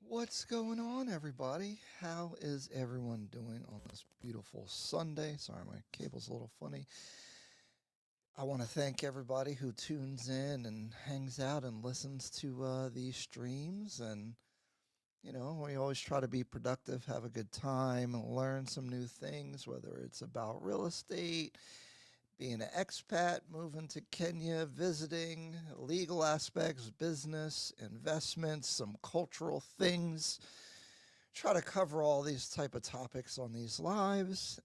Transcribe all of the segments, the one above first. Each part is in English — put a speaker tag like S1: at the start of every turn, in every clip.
S1: What's going on, everybody? How is everyone doing on this beautiful Sunday? Sorry, my cable's a little funny. I want to thank everybody who tunes in and hangs out and listens to these streams. And, we always try to be productive, have a good time, and learn some new things, whether it's about real estate, being an expat, moving to Kenya, visiting, legal aspects, business, investments, some cultural things. Try to cover all these type of topics on these lives.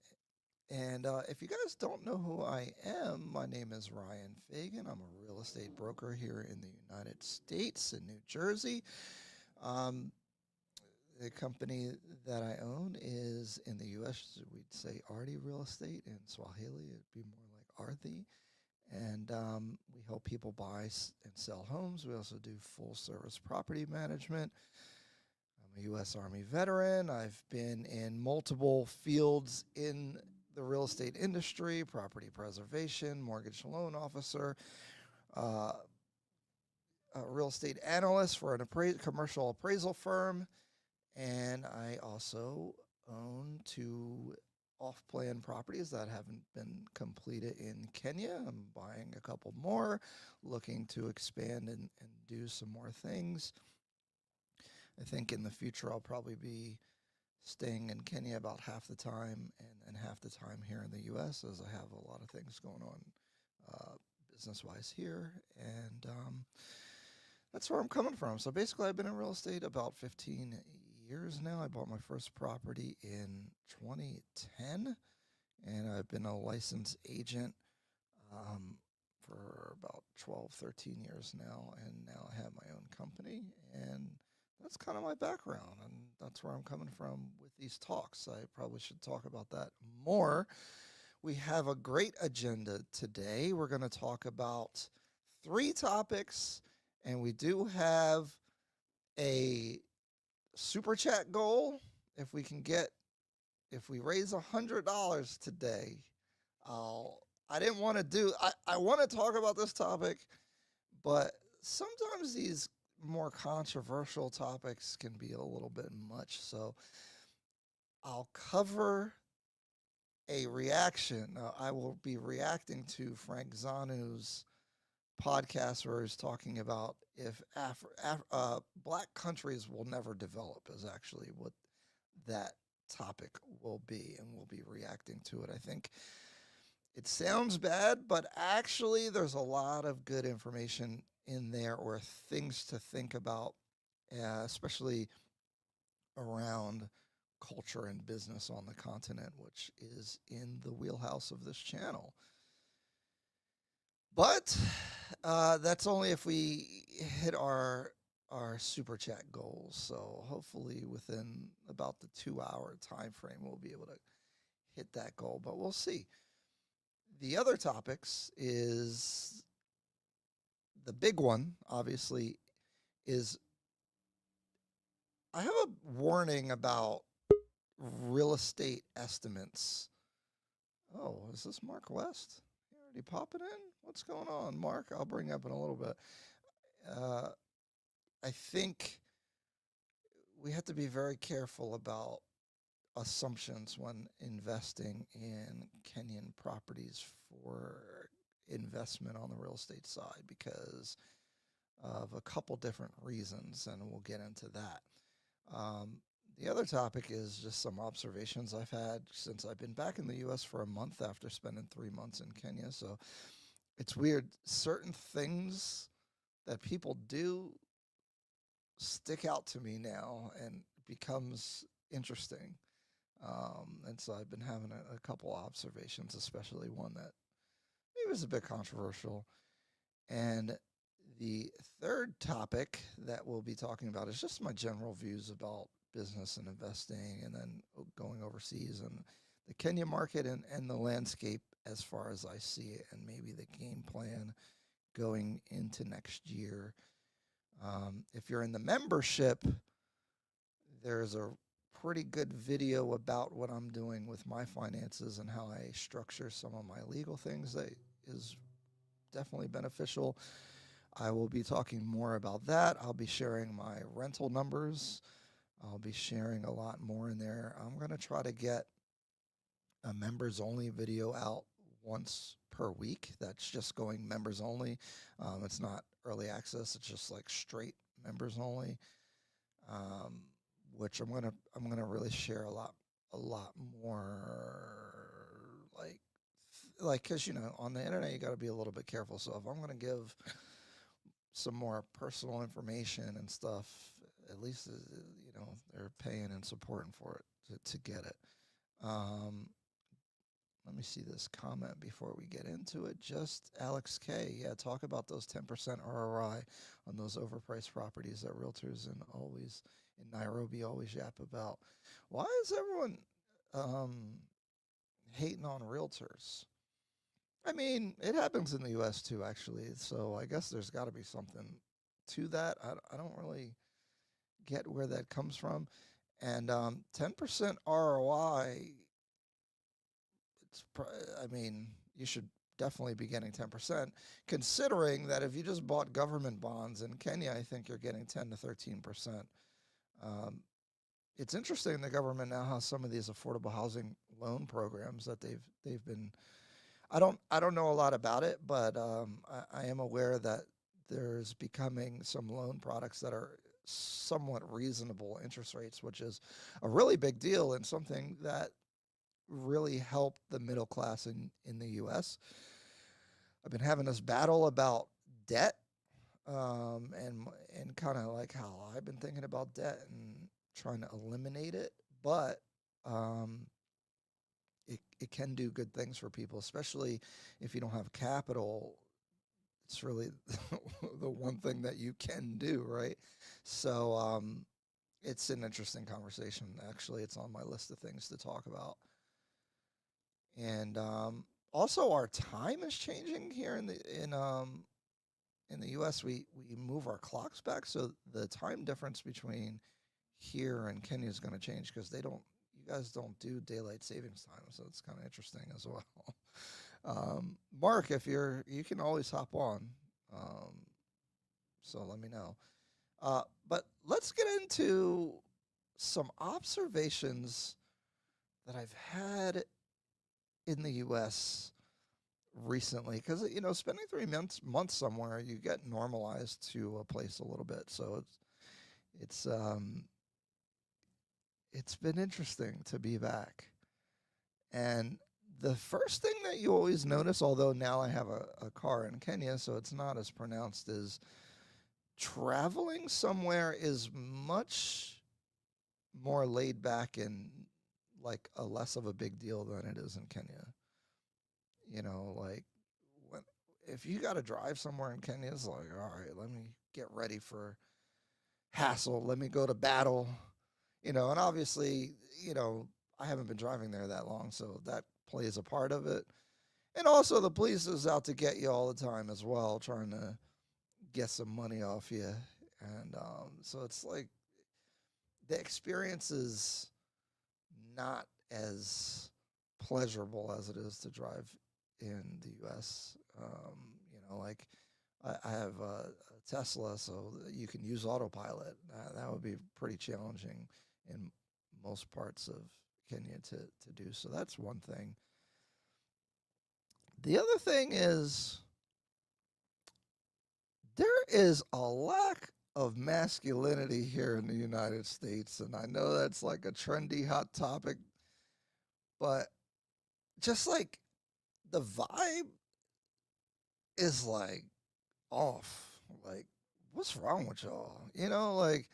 S1: And if you guys don't know who I am, my name is Ryan Fagan. I'm a real estate broker here in the United States in New Jersey. Um, the company that I own is in the U.S. We'd say Artie Real Estate. In Swahili, it'd be more like Arthi. And we help people buy and sell homes. We also do full service property management. I'm a U.S. Army veteran. I've been in multiple fields in the real estate industry, property preservation, mortgage loan officer, uh, a real estate analyst for an commercial appraisal firm, and I also own two off-plan properties that haven't been completed in Kenya. I'm buying a couple more, looking to expand and do some more things. I think in the future I'll probably be staying in Kenya about half the time and half the time here in the U.S. as I have a lot of things going on uh, business-wise here. And that's where I'm coming from. So basically, I've been in real estate about 15 years now. I bought my first property in 2010, and I've been a licensed agent um, for about 12, 13 years now, and now I have my own company, and that's kind of my background, and that's where I'm coming from with these talks. I probably should talk about that more. We have a great agenda today. We're going to talk about three topics, and we do have a super chat goal. If we can get, if we raise $100 today, I didn't want to do, I want to talk about this topic, but sometimes these more controversial topics can be a little bit much. So I'll cover a reaction. I will be reacting to Frank Zanu's podcast where he's talking about if black countries will never develop is actually what that topic will be, and we'll be reacting to it. I think it sounds bad, but actually there's a lot of good information in there or things to think about, especially around culture and business on the continent, which is in the wheelhouse of this channel. But that's only if we hit our super chat goals. So hopefully within about the 2 hour time frame, we'll be able to hit that goal. But we'll see. The other topics is the big one, obviously, is I have a warning about real estate estimates. Oh, is this Mark West? You already popping in? What's going on, Mark? I'll bring up in a little bit. Uh, I think we have to be very careful about assumptions when investing in Kenyan properties for investment on the real estate side because of a couple different reasons, and we'll get into that. Um, the other topic is just some observations I've had since I've been back in the U.S. for a month after spending 3 months in Kenya. So it's weird. Certain things that people do stick out to me now and becomes interesting. And so I've been having a couple observations, especially one that maybe was a bit controversial. And the third topic that we'll be talking about is just my general views about business and investing, and then going overseas and the Kenya market and the landscape as far as I see it, and maybe the game plan going into next year. If you're in the membership, there's a pretty good video about what I'm doing with my finances and how I structure some of my legal things that is definitely beneficial. I will be talking more about that. I'll be sharing my rental numbers. I'll be sharing a lot more in there. I'm going to try to get a members only video out once per week. That's just going members only. It's not early access. It's just like straight members only, um, which I'm gonna really share a lot more like because on the internet you got to be a little bit careful. So if I'm gonna give some more personal information and stuff, at least they're paying and supporting for it to get it. Um, Let me see this comment before we get into it. Just Alex K. Yeah, talk about those 10% ROI on those overpriced properties that realtors in Nairobi always yap about. Why is everyone um, hating on realtors? I mean, it happens in the U.S. too, actually. So I guess there's got to be something to that. I don't really get where that comes from. And 10% ROI, I mean, you should definitely be getting 10%, considering that if you just bought government bonds in Kenya, I think you're getting 10 to 13%. Um, it's interesting the government now has some of these affordable housing loan programs that they've been. I don't know a lot about it, but I am aware that there's becoming some loan products that are somewhat reasonable interest rates, which is a really big deal and something that really helped the middle class in the U.S. I've been having this battle about debt, and kind of like how I've been thinking about debt and trying to eliminate it, but um, it can do good things for people, especially if you don't have capital. It's really the one thing that you can do, right? So it's an interesting conversation. Actually, it's on my list of things to talk about. And also, our time is changing here in the U.S. We move our clocks back, so the time difference between here and Kenya is going to change because they don't. You guys don't do daylight savings time, so it's kind of interesting as well. Mark, if you can always hop on. Um, so let me know. But let's get into some observations that I've had in the U.S. recently, because spending 3 months somewhere, you get normalized to a place a little bit. So it's um, it's been interesting to be back. And the first thing that you always notice, although now I have a car in Kenya, so it's not as pronounced, is traveling somewhere is much more laid back and like a less of a big deal than it is in Kenya. Like when if you got to drive somewhere in Kenya, it's like, all right, let me get ready for hassle. Let me go to battle. And obviously, I haven't been driving there that long, so that plays a part of it. And also, the police is out to get you all the time as well, trying to get some money off you. And so it's like the experience is not as pleasurable as it is to drive in the U.S. Like I have a Tesla, so you can use autopilot. That would be pretty challenging in most parts of Kenya to do. So that's one thing. The other thing is there is a lack of masculinity here in the United States, and I know that's like a trendy hot topic, but just like the vibe is like off. Like, what's wrong with y'all? Like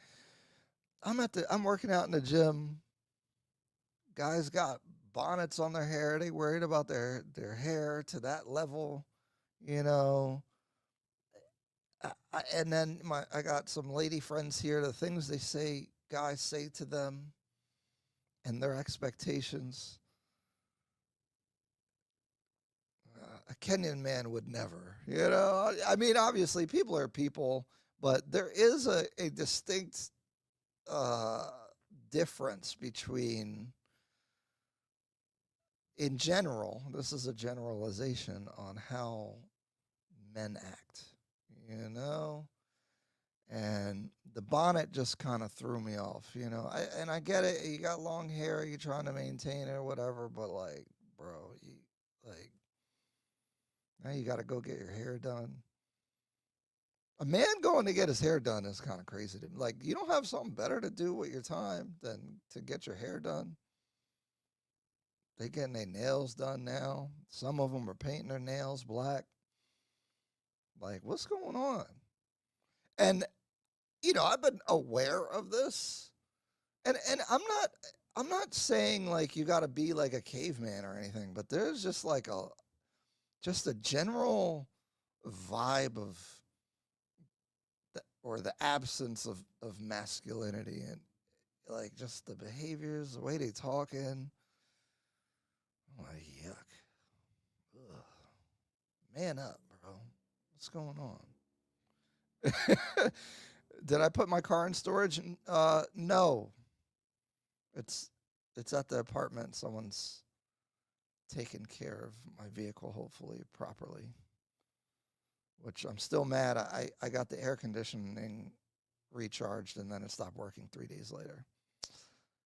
S1: I'm working out in the gym. Guys got bonnets on their hair. They worried about their hair to that level, you know. And then I got some lady friends here. The things guys say to them, and their expectations. A Kenyan man would never, I mean, obviously, people are people, but there is a distinct uh, difference between, in general, this is a generalization on how men act, you know? and the bonnet just kind of threw me off, you know. I get it. You got long hair, you're trying to maintain it or whatever, but like, bro, like now you got to go get your hair done. A man going to get his hair done is kind of crazy to me. Like, you don't have something better to do with your time than to get your hair done. They getting their nails done now. Some of them are painting their nails black. Like, what's going on? And I've been aware of this, and I'm not saying like you got to be like a caveman or anything, but there's just like a general vibe of or the absence of masculinity, and like just the behaviors, the way they talking. I'm like, yuck. Ugh. Man up, bro. What's going on? Did I put my car in storage? No. It's it's at the apartment. Someone's taking care of my vehicle, hopefully properly. Which I'm still mad. I got the air conditioning recharged and then it stopped working 3 days later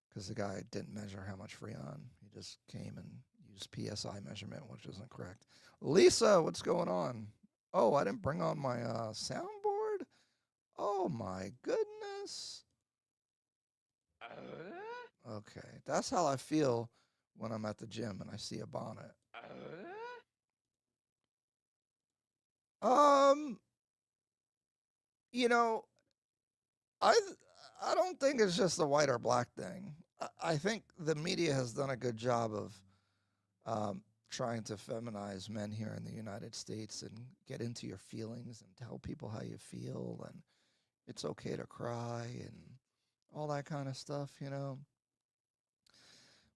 S1: because the guy didn't measure how much Freon. He just came and used PSI measurement, which isn't correct. Lisa, what's going on? Oh, I didn't bring on my soundboard. Oh my goodness. Okay, that's how I feel when I'm at the gym and I see a bonnet. Um, you know, I I don't think it's just a white or black thing. I think the media has done a good job of trying to feminize men here in the United States and get into your feelings and tell people how you feel and it's okay to cry and all that kind of stuff, you know.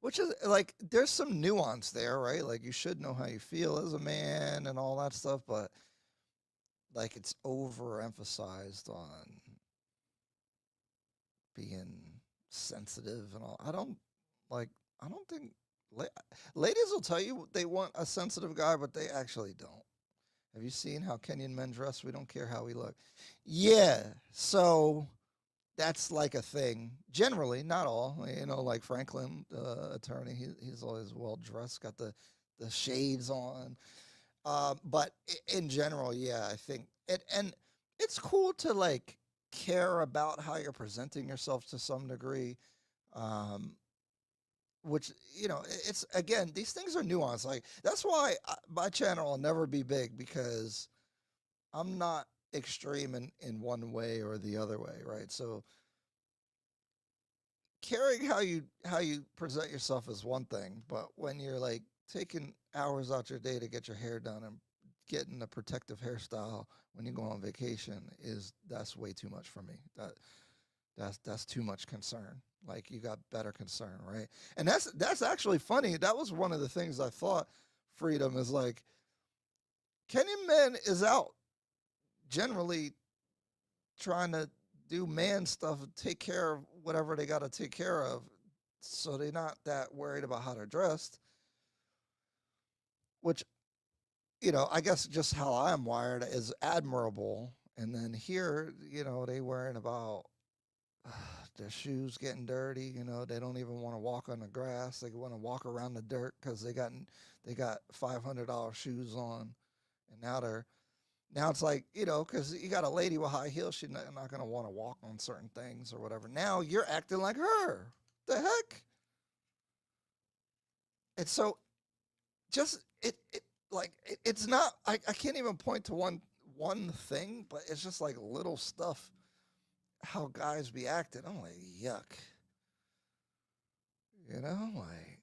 S1: Which is like there's some nuance there, right? Like you should know how you feel as a man and all that stuff, but like it's overemphasized on being sensitive and all. Like. I don't think la- ladies will tell you they want a sensitive guy, but they actually don't. Have you seen how Kenyan men dress? We don't care how we look. Yeah, so that's like a thing. Generally, not all. You know, like Franklin, attorney, he's always well dressed, got the shades on. But in general, yeah, I think it, and it's cool to like care about how you're presenting yourself to some degree. Um, which it's again, these things are nuanced. Like that's why my channel will never be big because I'm not extreme in one way or the other way, right? So caring how you present yourself is one thing, but when you're like taking hours out your day to get your hair done and getting a protective hairstyle when you go on vacation is that's way too much for me. That's too much concern. Like you got better concern, right? And that's actually funny. That was one of the things I thought. Freedom is like Kenyan men is out generally trying to do man stuff, take care of whatever they got to take care of, so they're not that worried about how they're dressed. Which I guess just how I'm wired is admirable. And then here, they worrying about their shoes getting dirty. They don't even want to walk on the grass. They want to walk around the dirt because they got $500 shoes on, and now it's like because you got a lady with high heels, she's not going to want to walk on certain things or whatever. Now you're acting like her. The heck? And so just it's not. I can't even point to one thing, but it's just like little stuff. How guys be acting. I'm like, yuck. Like,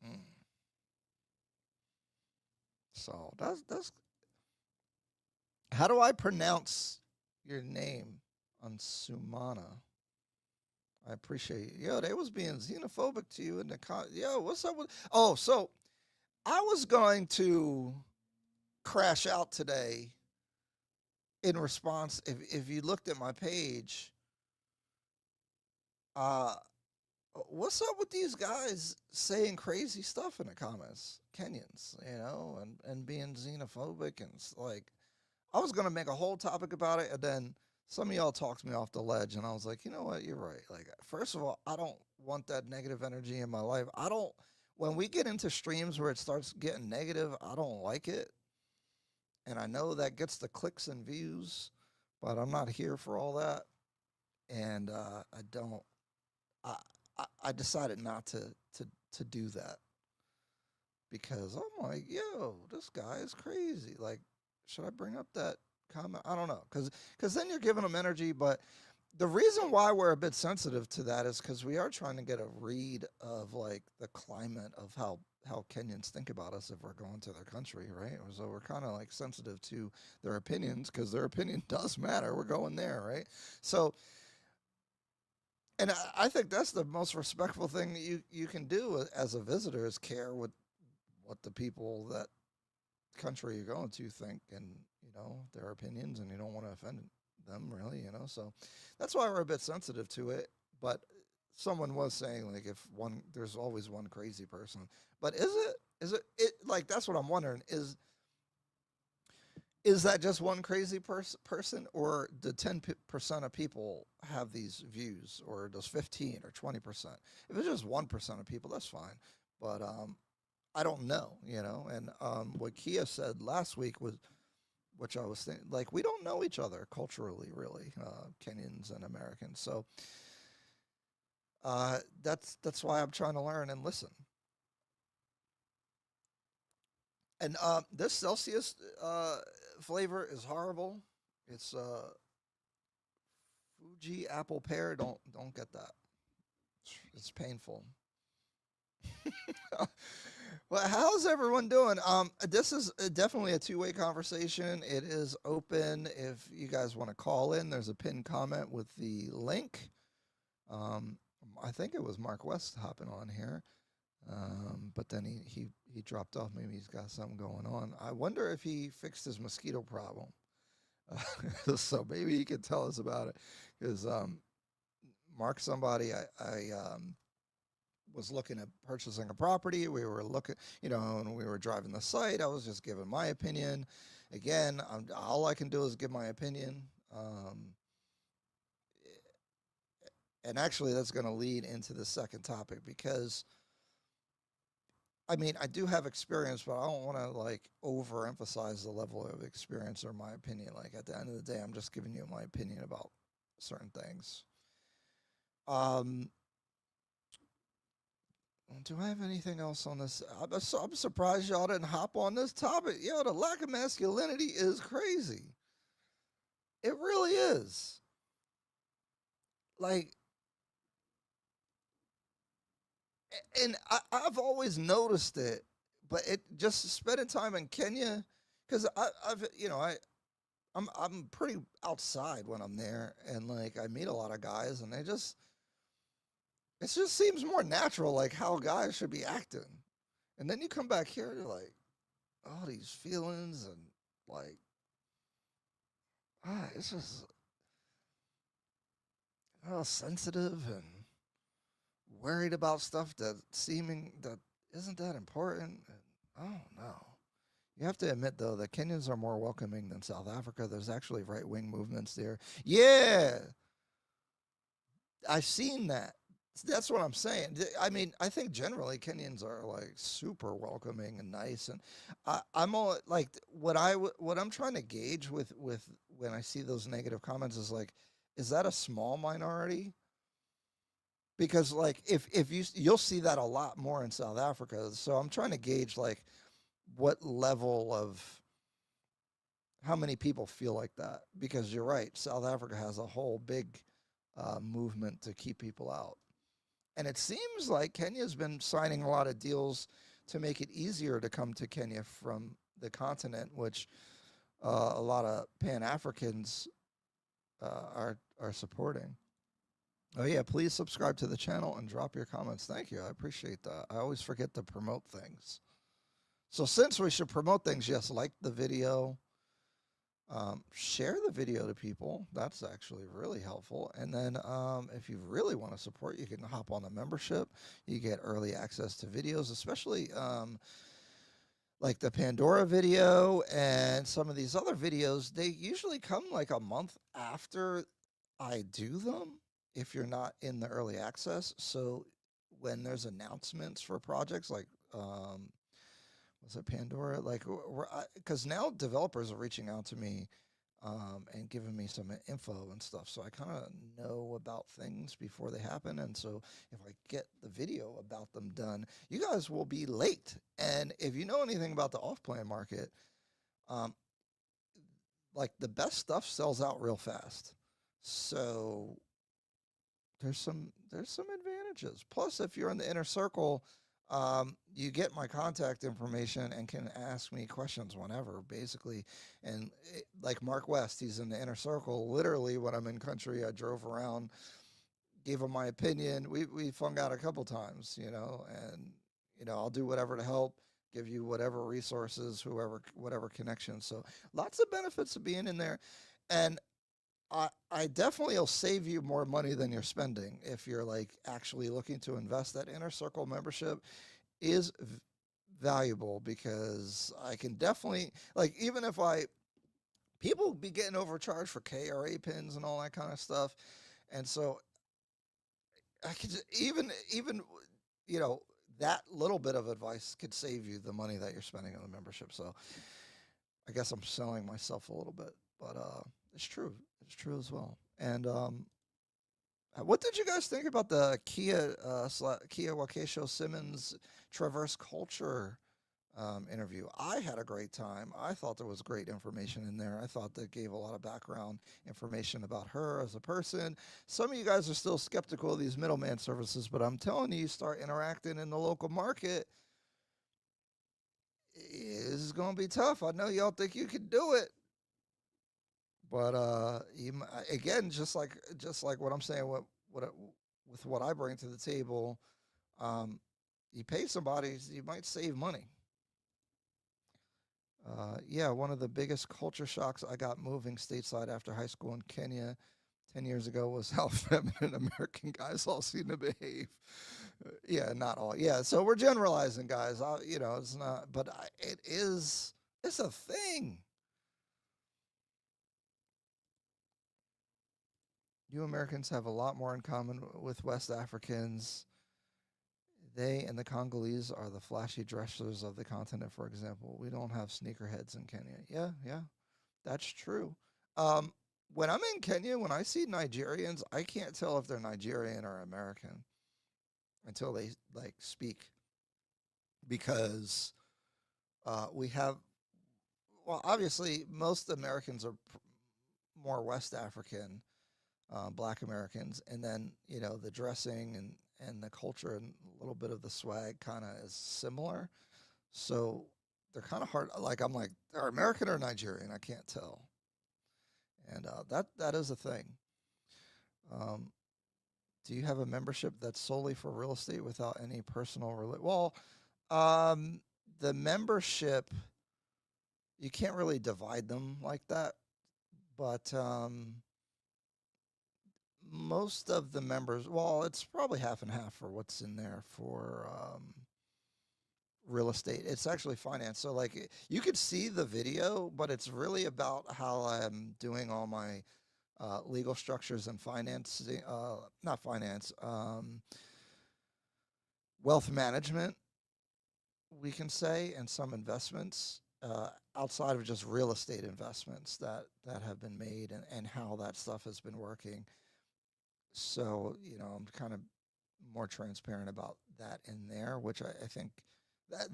S1: mm. So that's how do I pronounce your name on Sumana? I appreciate you. Yo, they was being xenophobic to you in the yo, what's up with oh, so I was going to crash out today in response if you looked at my page, uh what's up with these guys saying crazy stuff in the comments? Kenyans, and being xenophobic and like I was gonna make a whole topic about it, and then some of y'all talked me off the ledge, and I was like, you know what, you're right. Like, first of all, I don't want that negative energy in my life. I don't. When we get into streams where it starts getting negative, I don't like it, and I know that gets the clicks and views, but I'm not here for all that, and I don't. I, I decided not to do that because I'm like, yo, this guy is crazy. Like, should I bring up that comment? I don't know, because then you're giving them energy. But the reason why we're a bit sensitive to that is because we are trying to get a read of like the climate of how Kenyans think about us if we're going to their country, right? So we're kind of like sensitive to their opinions because their opinion does matter. We're going there, right? So, and I think that's the most respectful thing that you can do as a visitor is care what the people that country you're going to think and their opinions, and you don't want to offend them really, so that's why we're a bit sensitive to it. But someone was saying like if one there's always one crazy person, but is it like that's what I'm wondering is that just one crazy person, or do 10% of people have these views, or does 15 or 20%? If it's just 1% of people, that's fine. But I don't know, And what Kia said last week was, which I was thinking, like we don't know each other culturally, really, Kenyans and Americans. So that's why I'm trying to learn and listen. And this Celsius flavor is horrible. It's Fuji apple pear. Don't get that. It's painful. Well, how's everyone doing? This is definitely a two-way conversation. It is open if you guys want to call in. There's a pinned comment with the link. I think it was Mark West hopping on here, but then he dropped off. Maybe he's got something going on. I wonder if he fixed his mosquito problem. So maybe he could tell us about it, because Mark, somebody I was looking at purchasing a property. We were looking, and we were driving the site. I was just giving my opinion. Again, all I can do is give my opinion. And actually, that's going to lead into the second topic, because, I mean, I do have experience, but I don't want to like overemphasize the level of experience or my opinion. Like at the end of the day, I'm just giving you my opinion about certain things. Do I have anything else on this? I'm surprised y'all didn't hop on this topic. Yo, the lack of masculinity is crazy. It really is. Like, and I've always noticed it, but it just spending time in Kenya, because I've, I'm pretty outside when I'm there, and like I meet a lot of guys, and it just seems more natural, like how guys should be acting. And then you come back here, you're like, all these feelings and like, it's just sensitive and worried about stuff that isn't that important. And I don't know. You have to admit though that Kenyans are more welcoming than South Africa. There's actually right wing movements there. Yeah, I've seen that. That's what I'm saying. I mean, I think generally Kenyans are like super welcoming and nice, and I'm all like what I'm trying to gauge with when I see those negative comments is like, is that a small minority? Because like if you'll see that a lot more in South Africa. So I'm trying to gauge like what level of how many people feel like that, because you're right, South Africa has a whole big movement to keep people out. And it seems like Kenya's been signing a lot of deals to make it easier to come to Kenya from the continent, which a lot of Pan Africans are supporting. Oh yeah, please subscribe to the channel and drop your comments. Thank you, I appreciate that. I always forget to promote things. So since we should promote things, yes, like the video, share the video to people. That's actually really helpful. And then if you really want to support, you can hop on the membership. You get early access to videos, especially like the Pandora video and some of these other videos, they usually come like a month after I do them if you're not in the early access. So when there's announcements for projects like was it Pandora? Like, because now developers are reaching out to me and giving me some info and stuff. So I kind of know about things before they happen. And so if I get the video about them done, you guys will be late. And if you know anything about the off plan market, um, like the best stuff sells out real fast. So there's some advantages. Plus, if you're in the inner circle, you get my contact information and can ask me questions whenever, basically. And like Mark West, he's in the inner circle. Literally, when I'm in country, I drove around, gave him my opinion. We hung out a couple times, and I'll do whatever to help. Give you whatever resources, whatever connections. So lots of benefits of being in there, and I definitely will save you more money than you're spending if you're like actually looking to invest. That inner circle membership is valuable because I can definitely like even if people be getting overcharged for KRA pins and all that kind of stuff, and so I could even you know that little bit of advice could save you the money that you're spending on the membership. So I guess I'm selling myself a little bit, but it's true. It's true as well. And what did you guys think about the Kia Waukesha Simmons Traverse Culture interview? I had a great time. I thought there was great information in there. I thought that gave a lot of background information about her as a person. Some of you guys are still skeptical of these middleman services, but I'm telling you, start interacting in the local market. It's going to be tough. I know y'all think you can do it. But again, just like what I'm saying, with what I bring to the table, you pay somebody, you might save money. Yeah, one of the biggest culture shocks I got moving stateside after high school in Kenya 10 years ago was how feminine American guys all seem to behave. Yeah, not all. Yeah, so we're generalizing, guys. It's not, but it is. It's a thing. You Americans have a lot more in common with West Africans. They and the Congolese are the flashy dressers of the continent, for example. We don't have sneakerheads in Kenya. Yeah, yeah, that's true. Um, when I'm in Kenya, when I see Nigerians, I can't tell if they're Nigerian or American until they like speak because we have, well, obviously, most Americans are more West African, Black Americans, and then the dressing and the culture and a little bit of the swag kind of is similar. So they're kind of hard. Like I'm like, they're American or Nigerian. I can't tell, and that is a thing. Um, do you have a membership that's solely for real estate without any personal Well, um, the membership you can't really divide them like that, but most of the members, well, it's probably half and half for what's in there for real estate. It's actually finance. So, like, you could see the video, but it's really about how I'm doing all my legal structures and finance, not finance, wealth management, we can say, and some investments outside of just real estate investments that have been made and how that stuff has been working. So, I'm kind of more transparent about that in there, which I think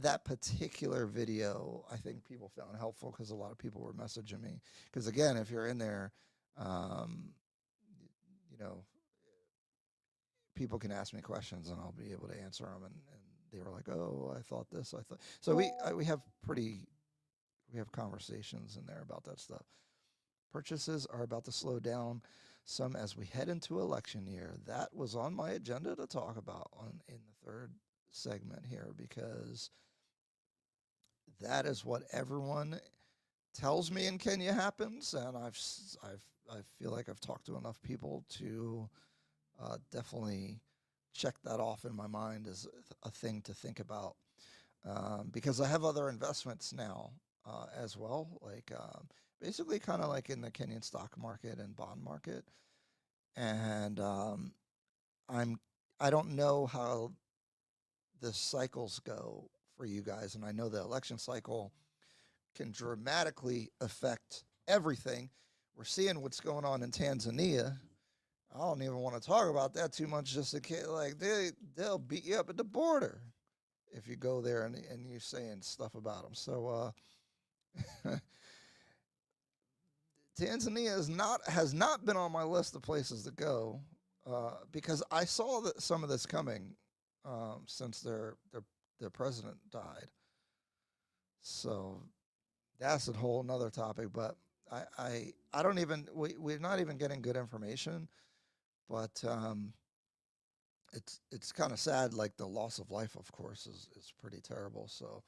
S1: that particular video, I think people found helpful because a lot of people were messaging me. Because again, if you're in there, um, you know, people can ask me questions and I'll be able to answer them. And they were like, "Oh, I thought this, I thought." So we have conversations in there about that stuff. Purchases are about to slow down some as we head into election year. That was on my agenda to talk about in the third segment here because that is what everyone tells me in Kenya happens, and I feel like I've talked to enough people to definitely check that off in my mind as a thing to think about. because I have other investments now as well, like basically kind of like in the Kenyan stock market and bond market. And I'm I don't know how the cycles go for you guys, and I know the election cycle can dramatically affect everything. We're seeing what's going on in Tanzania. I don't even want to talk about that too much, just in case, like they'll beat you up at the border if you go there and you're saying stuff about them. So Tanzania has not been on my list of places to go because I saw that some of this coming since their president died. So that's a whole another topic. But I don't even we're not even getting good information. But it's kind of sad. Like the loss of life, of course, is pretty terrible. So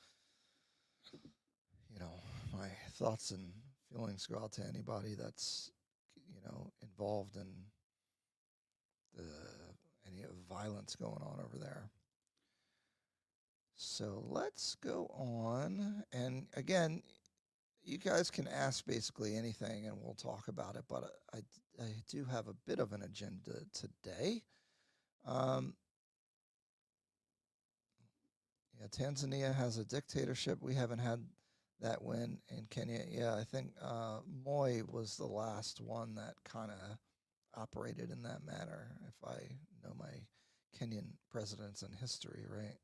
S1: my thoughts and feelings go out to anybody that's involved in the any violence going on over there. So let's go on. And again, you guys can ask basically anything and we'll talk about it. But I do have a bit of an agenda today. Um, yeah, Tanzania has a dictatorship. We haven't had that win in Kenya. Yeah, I think Moi was the last one that kind of operated in that manner, if I know my Kenyan presidents in history, right?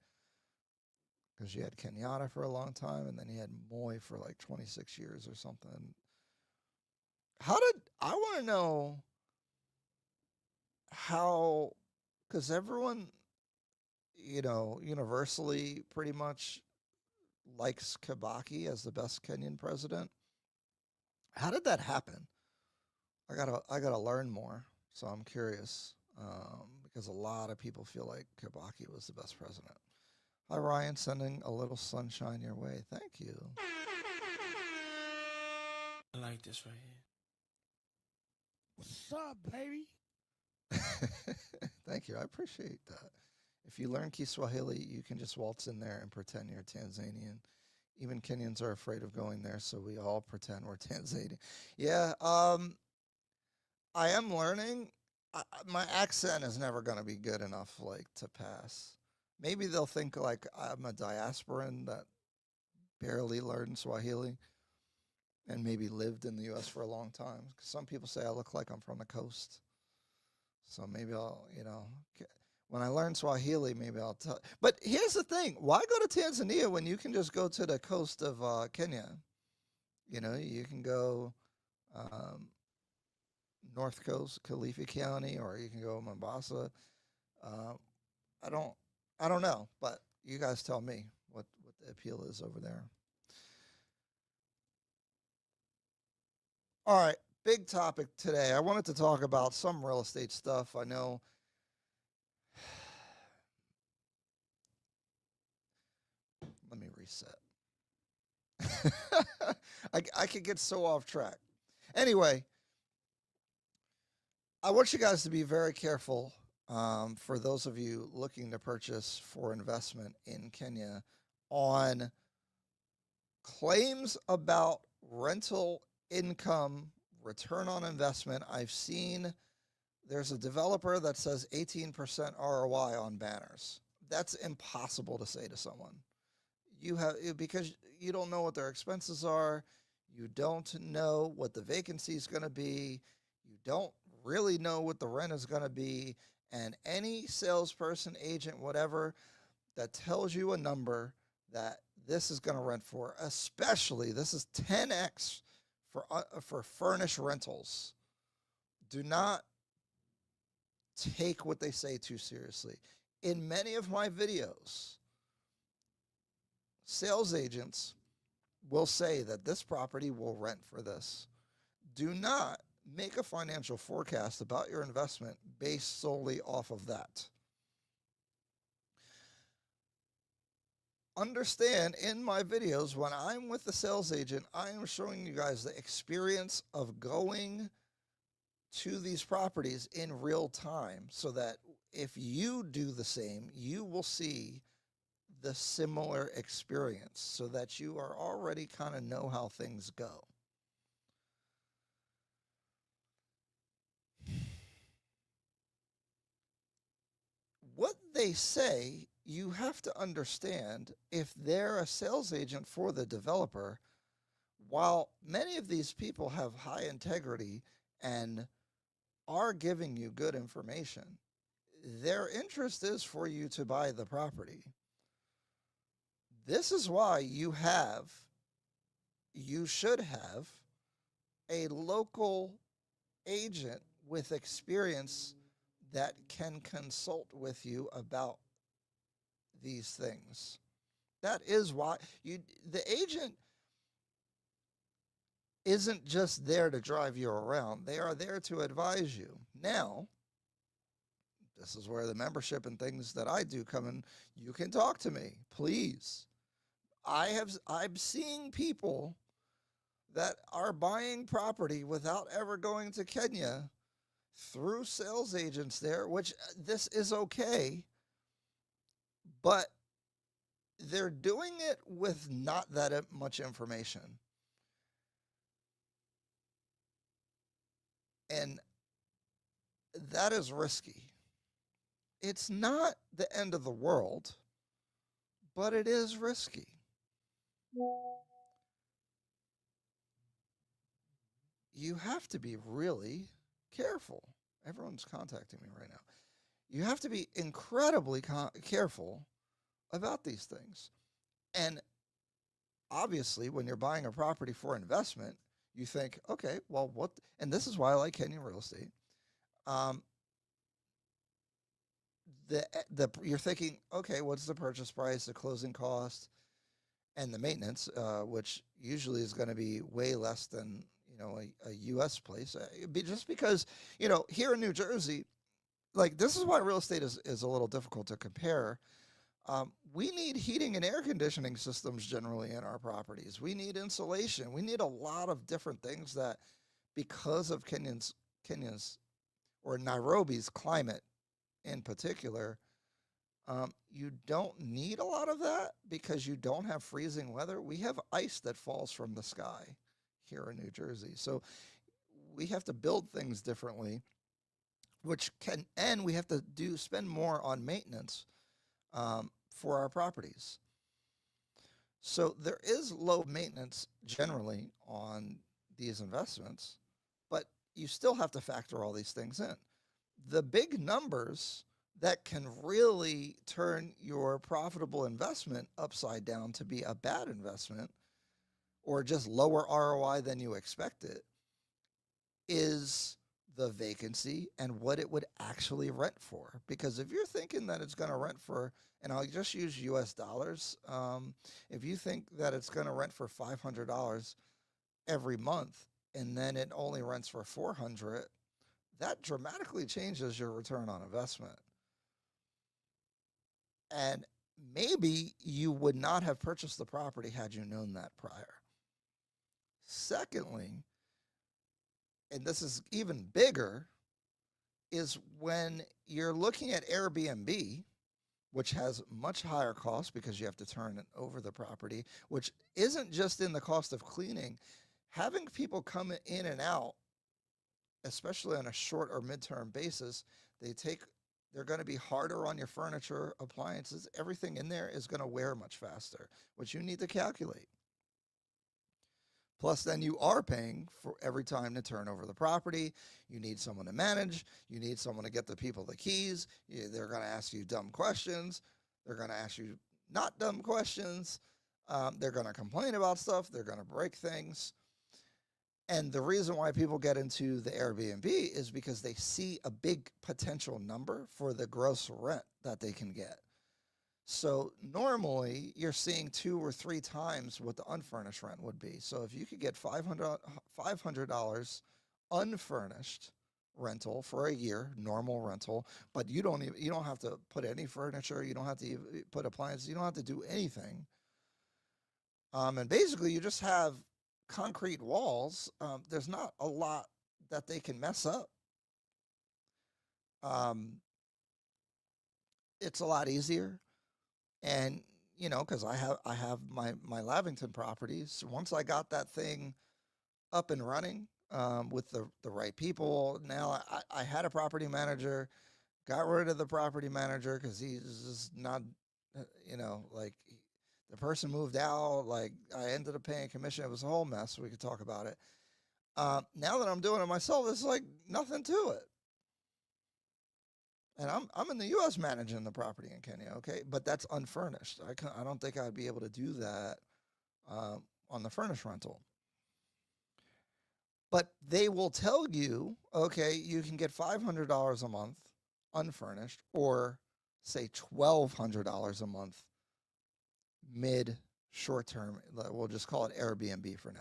S1: Because you had Kenyatta for a long time, and then you had Moi for like 26 years or something. How did I want to know how? Because everyone, universally pretty much likes Kibaki as the best Kenyan president. How did that happen? I gotta learn more. So I'm curious because a lot of people feel like Kibaki was the best president. Hi Ryan, sending a little sunshine your way. Thank you.
S2: I like this right here.
S3: What's up, baby?
S1: Thank you. I appreciate that. If you learn Kiswahili, you can just waltz in there and pretend you're Tanzanian. Even Kenyans are afraid of going there, so we all pretend we're Tanzanian. Yeah, I am learning. My accent is never going to be good enough, like, to pass. Maybe they'll think like I'm a diasporan that barely learned Swahili and maybe lived in the U.S. for a long time. 'Cause some people say I look like I'm from the coast, so maybe when I learn Swahili, maybe I'll tell. But here's the thing: why go to Tanzania when you can just go to the coast of Kenya? You can go um, North Coast, Kilifi County, or you can go Mombasa. Uh, I don't, I don't know, but you guys tell me what the appeal is over there. All right, big topic today. I wanted to talk about some real estate stuff. I know. Let me reset. I could get so off track. Anyway, I want you guys to be very careful for those of you looking to purchase for investment in Kenya on claims about rental income, return on investment. I've seen there's a developer that says 18% ROI on banners. That's impossible to say to someone. Because you don't know what their expenses are, you don't know what the vacancy is going to be, you don't really know what the rent is going to be, and any salesperson, agent, whatever that tells you a number that this is going to rent for, especially this is 10x for furnished rentals. Do not take what they say too seriously. In many of my videos, sales agents will say that this property will rent for this. Do not make a financial forecast about your investment based solely off of that. Understand in my videos, when I'm with the sales agent, I am showing you guys the experience of going to these properties in real time so that if you do the same, you will see the similar experience so that you are already kind of know how things go. What they say, you have to understand if they're a sales agent for the developer, while many of these people have high integrity and are giving you good information, their interest is for you to buy the property. This is why you should have a local agent with experience that can consult with you about these things. That is why the agent isn't just there to drive you around. They are there to advise you. Now, this is where the membership and things that I do come in. You can talk to me, please. I'm seeing people that are buying property without ever going to Kenya through sales agents there, which this is okay, but they're doing it with not that much information. And that is risky. It's not the end of the world, but it is risky. You have to be really careful. Everyone's contacting me right now. You have to be incredibly careful about these things. And obviously, when you're buying a property for investment, you think, okay, well, what? And this is why I like Kenyan real estate. Um, you're thinking, okay, what's the purchase price, the closing cost, and the maintenance, which usually is going to be way less than a U.S. place. Just because here in New Jersey, like this is why real estate is a little difficult to compare. We need heating and air conditioning systems generally in our properties. We need insulation. We need a lot of different things that, because of Kenya's or Nairobi's climate in particular, you don't need a lot of that because you don't have freezing weather. We have ice that falls from the sky here in New Jersey. So we have to build things differently, and we have to spend more on maintenance for our properties. So there is low maintenance generally on these investments, but you still have to factor all these things in. The big numbers that can really turn your profitable investment upside down to be a bad investment or just lower ROI than you expected is the vacancy and what it would actually rent for. Because if you're thinking that it's going to rent for, and I'll just use US dollars, if you think that it's going to rent for $500 every month and then it only rents for $400, that dramatically changes your return on investment. And maybe you would not have purchased the property had you known that prior. Secondly, and this is even bigger, is when you're looking at Airbnb, which has much higher costs because you have to turn over the property, which isn't just in the cost of cleaning. Having people come in and out, especially on a short or midterm basis, they're going to be harder on your furniture, appliances. Everything in there is going to wear much faster, which you need to calculate. Plus, then you are paying for every time to turn over the property. You need someone to manage. You need someone to get the people the keys. They're going to ask you dumb questions. They're going to ask you not dumb questions. They're going to complain about stuff. They're going to break things. And the reason why people get into the Airbnb is because they see a big potential number for the gross rent that they can get. So normally you're seeing 2 or 3 times what the unfurnished rent would be. So if you could get $500 unfurnished rental for a year, normal rental, but you don't have to put any furniture, you don't have to put appliances, you don't have to do anything. And basically you just have concrete walls. There's not a lot that they can mess up. It's a lot easier. And you know, because I have my Lavington properties. Once I got that thing up and running with the right people, now I had a property manager, got rid of the property manager because he's just not, you know, like the person moved out. Like I ended up paying commission. It was a whole mess. We could talk about it. Now that I'm doing it myself, it's like nothing to it. And I'm in the U.S. managing the property in Kenya, okay, but that's unfurnished. I don't think I'd be able to do that on the furnished rental. But they will tell you, okay, you can get $500 a month unfurnished, or say $1,200 a month mid short term. We'll just call it Airbnb for now.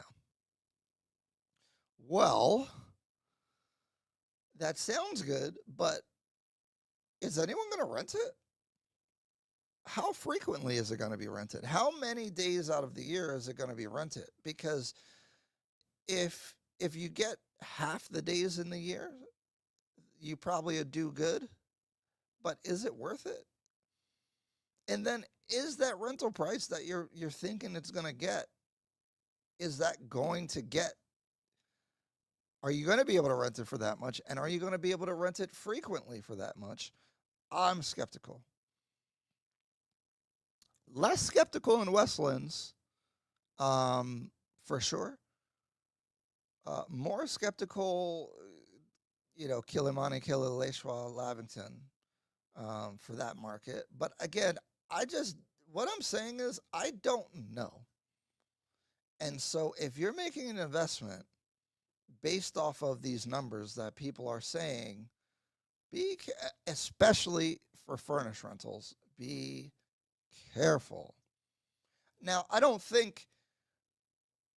S1: Well, that sounds good, but is anyone going to rent it? How frequently is it going to be rented? How many days out of the year is it going to be rented? Because if you get half the days in the year, you probably would do good, but is it worth it? And then is that rental price that you're thinking it's going to get, is that going to get, are you going to be able to rent it for that much, and are you going to be able to rent it frequently for that much? I'm skeptical. Less skeptical in Westlands, for sure. More skeptical, you know, Kilimani, Kilileshwa, Lavington, for that market. But again, what I'm saying is, I don't know. And so if you're making an investment based off of these numbers that people are saying, especially for furnished rentals, be careful. Now, I don't think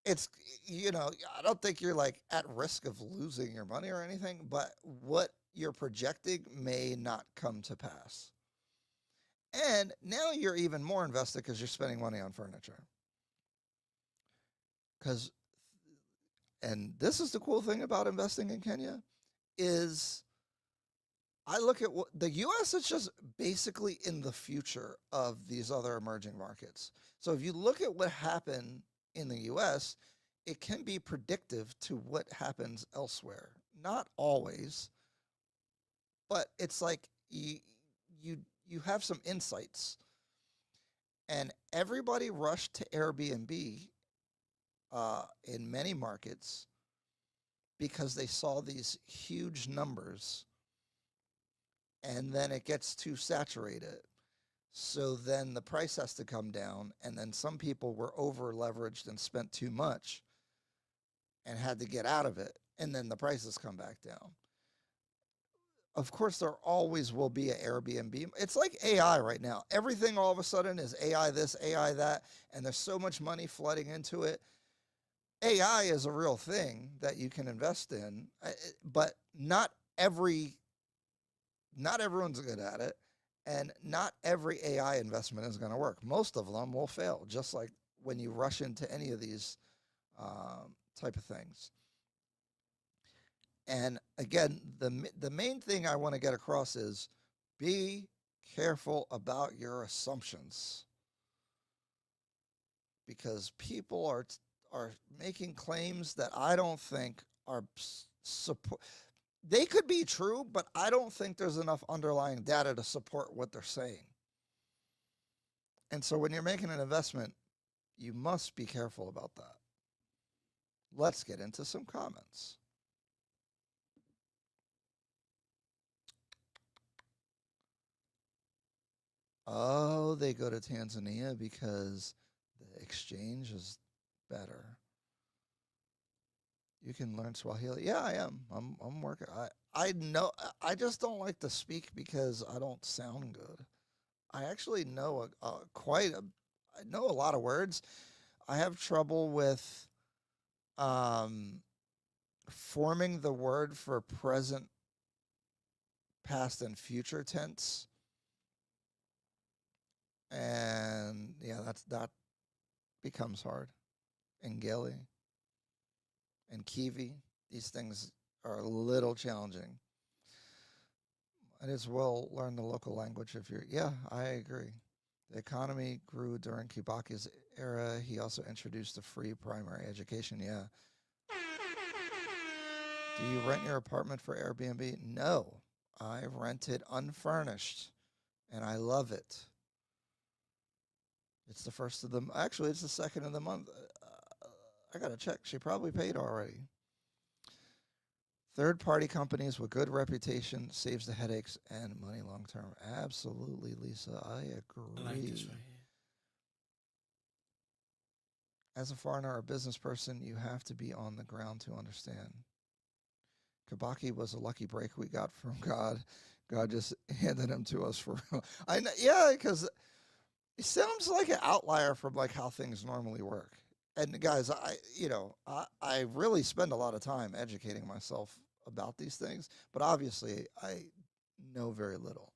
S1: it's, you know, I don't think you're like at risk of losing your money or anything, but what you're projecting may not come to pass. And now you're even more invested because you're spending money on furniture. Because, and this is the cool thing about investing in Kenya, is I look at what the US is just basically in the future of these other emerging markets. So if you look at what happened in the US, it can be predictive to what happens elsewhere. Not always, but it's like you have some insights. And everybody rushed to Airbnb in many markets because they saw these huge numbers, and then it gets too saturated. So then the price has to come down, and then some people were over leveraged and spent too much and had to get out of it, and then the prices come back down. Of course, there always will be an Airbnb. It's like AI right now. Everything all of a sudden is AI this, AI that, and there's so much money flooding into it. AI is a real thing that you can invest in, but not everyone's good at it, and not every AI investment is going to work. Most of them will fail, just like when you rush into any of these type of things. And again, the main thing I want to get across is be careful about your assumptions, because people are making claims that I don't think are support. They could be true, but I don't think there's enough underlying data to support what they're saying. And so when you're making an investment, you must be careful about that. Let's get into some comments. Oh, they go to Tanzania because the exchange is better. You can learn Swahili. Yeah, I am. I'm working. I know. I just don't like to speak because I don't sound good. I actually know I know a lot of words. I have trouble with um, forming the word for present, past, and future tense. And yeah, that becomes hard. And Gilly and Kiwi, these things are a little challenging. Might as well learn the local language if you're. Yeah, I agree. The economy grew during Kibaki's era. He also introduced the free primary education. Yeah. Do you rent your apartment for Airbnb? No. I rent it unfurnished, and I love it. It's the first of the actually it's the second of the month. I gotta check. She probably paid already. Third party companies with good reputation saves the headaches and money long term. Absolutely, Lisa. I
S2: I like this
S1: agree.
S2: right here.
S1: As a foreigner or business person, you have to be on the ground to understand. Kabaki was a lucky break we got from God. God just handed him to us for I know, yeah, because it sounds like an outlier from like how things normally work. And guys, I really spend a lot of time educating myself about these things, but obviously I know very little.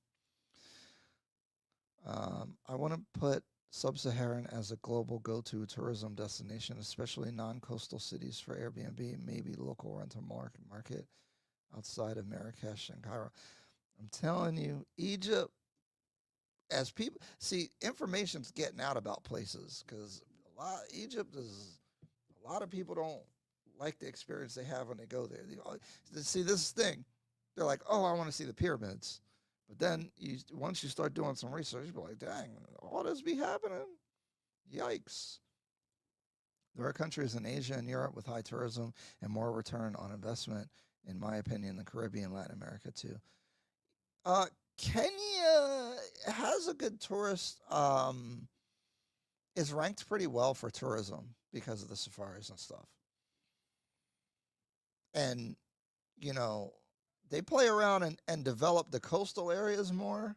S1: I want to put Sub-Saharan as a global go-to tourism destination, especially non-coastal cities for Airbnb, maybe local rental market outside of Marrakesh and Cairo. I'm telling you, Egypt, as people see, information's getting out about places because Egypt is a lot of people don't like the experience they have when they go there. See this thing, they're like, oh, I want to see the pyramids, but then once you start doing some research, you're like, dang, all this be happening? Yikes! There are countries in Asia and Europe with high tourism and more return on investment, in my opinion, the Caribbean, Latin America too. Uh, Kenya has a good tourist. Is ranked pretty well for tourism because of the safaris and stuff. And you know, they play around and develop the coastal areas more.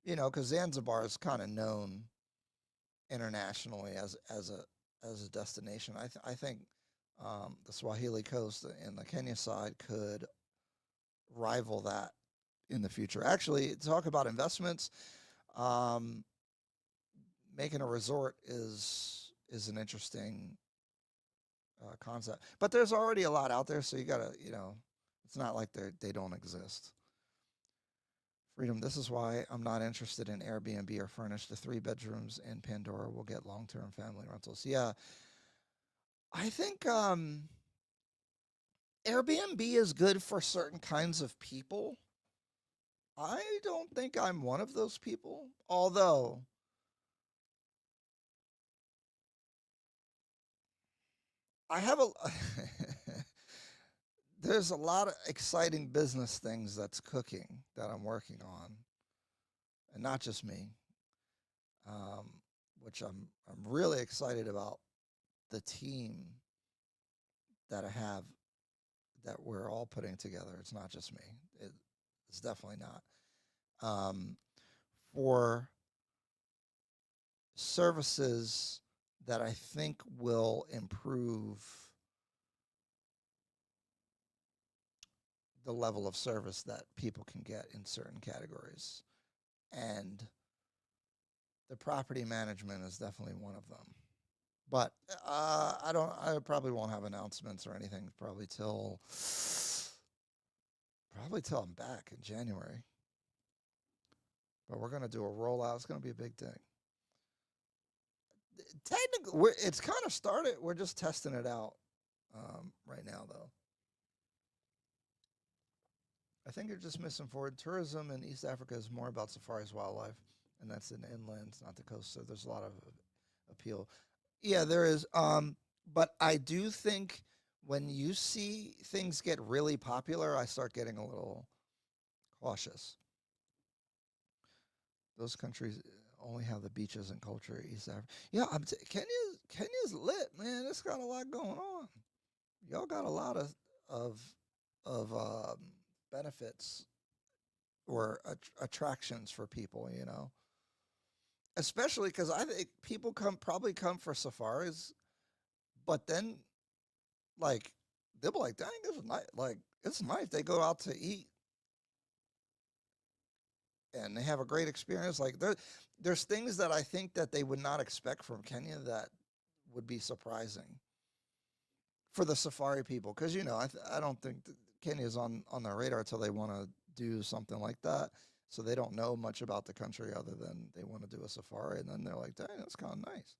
S1: Because Zanzibar is kind of known internationally as a destination. I think the Swahili coast and the Kenya side could rival that in the future. Actually, talk about investments. Um, Making a resort is an interesting concept, but there's already a lot out there, so you gotta, it's not like they don't exist. Freedom. This is why I'm not interested in Airbnb or furnished. The 3 bedrooms in Pandora will get long-term family rentals. Yeah, I think Airbnb is good for certain kinds of people. I don't think I'm one of those people, although I have a there's a lot of exciting business things that's cooking that I'm working on, and not just me, um, which I'm really excited about the team that I have that we're all putting together. It's not just me. It's definitely not. Um, for services that I think will improve the level of service that people can get in certain categories. And the property management is definitely one of them. But I don't. I probably won't have announcements or anything probably till I'm back in January. But we're gonna do a rollout. It's gonna be a big thing. Technically, it's kind of started. We're just testing it out right now, though. I think you're just misinformed. Tourism in East Africa is more about safaris, wildlife, and that's in inlands, not the coast. So there's a lot of appeal. Yeah, there is. But I do think when you see things get really popular, I start getting a little cautious. Those countries only have the beaches and culture. East Africa, yeah, Kenya's lit, man. It's got a lot going on. Y'all got a lot of of benefits or attractions for people. Especially because I think people probably come for safaris, but then like they'll be like, "Dang, this is nice." Like it's nice. They go out to eat and they have a great experience. Like there's things that I think that they would not expect from Kenya that would be surprising for the safari people. Because I don't think Kenya is on their radar until they want to do something like that. So they don't know much about the country other than they want to do a safari, and then they're like, dang, that's kind of nice.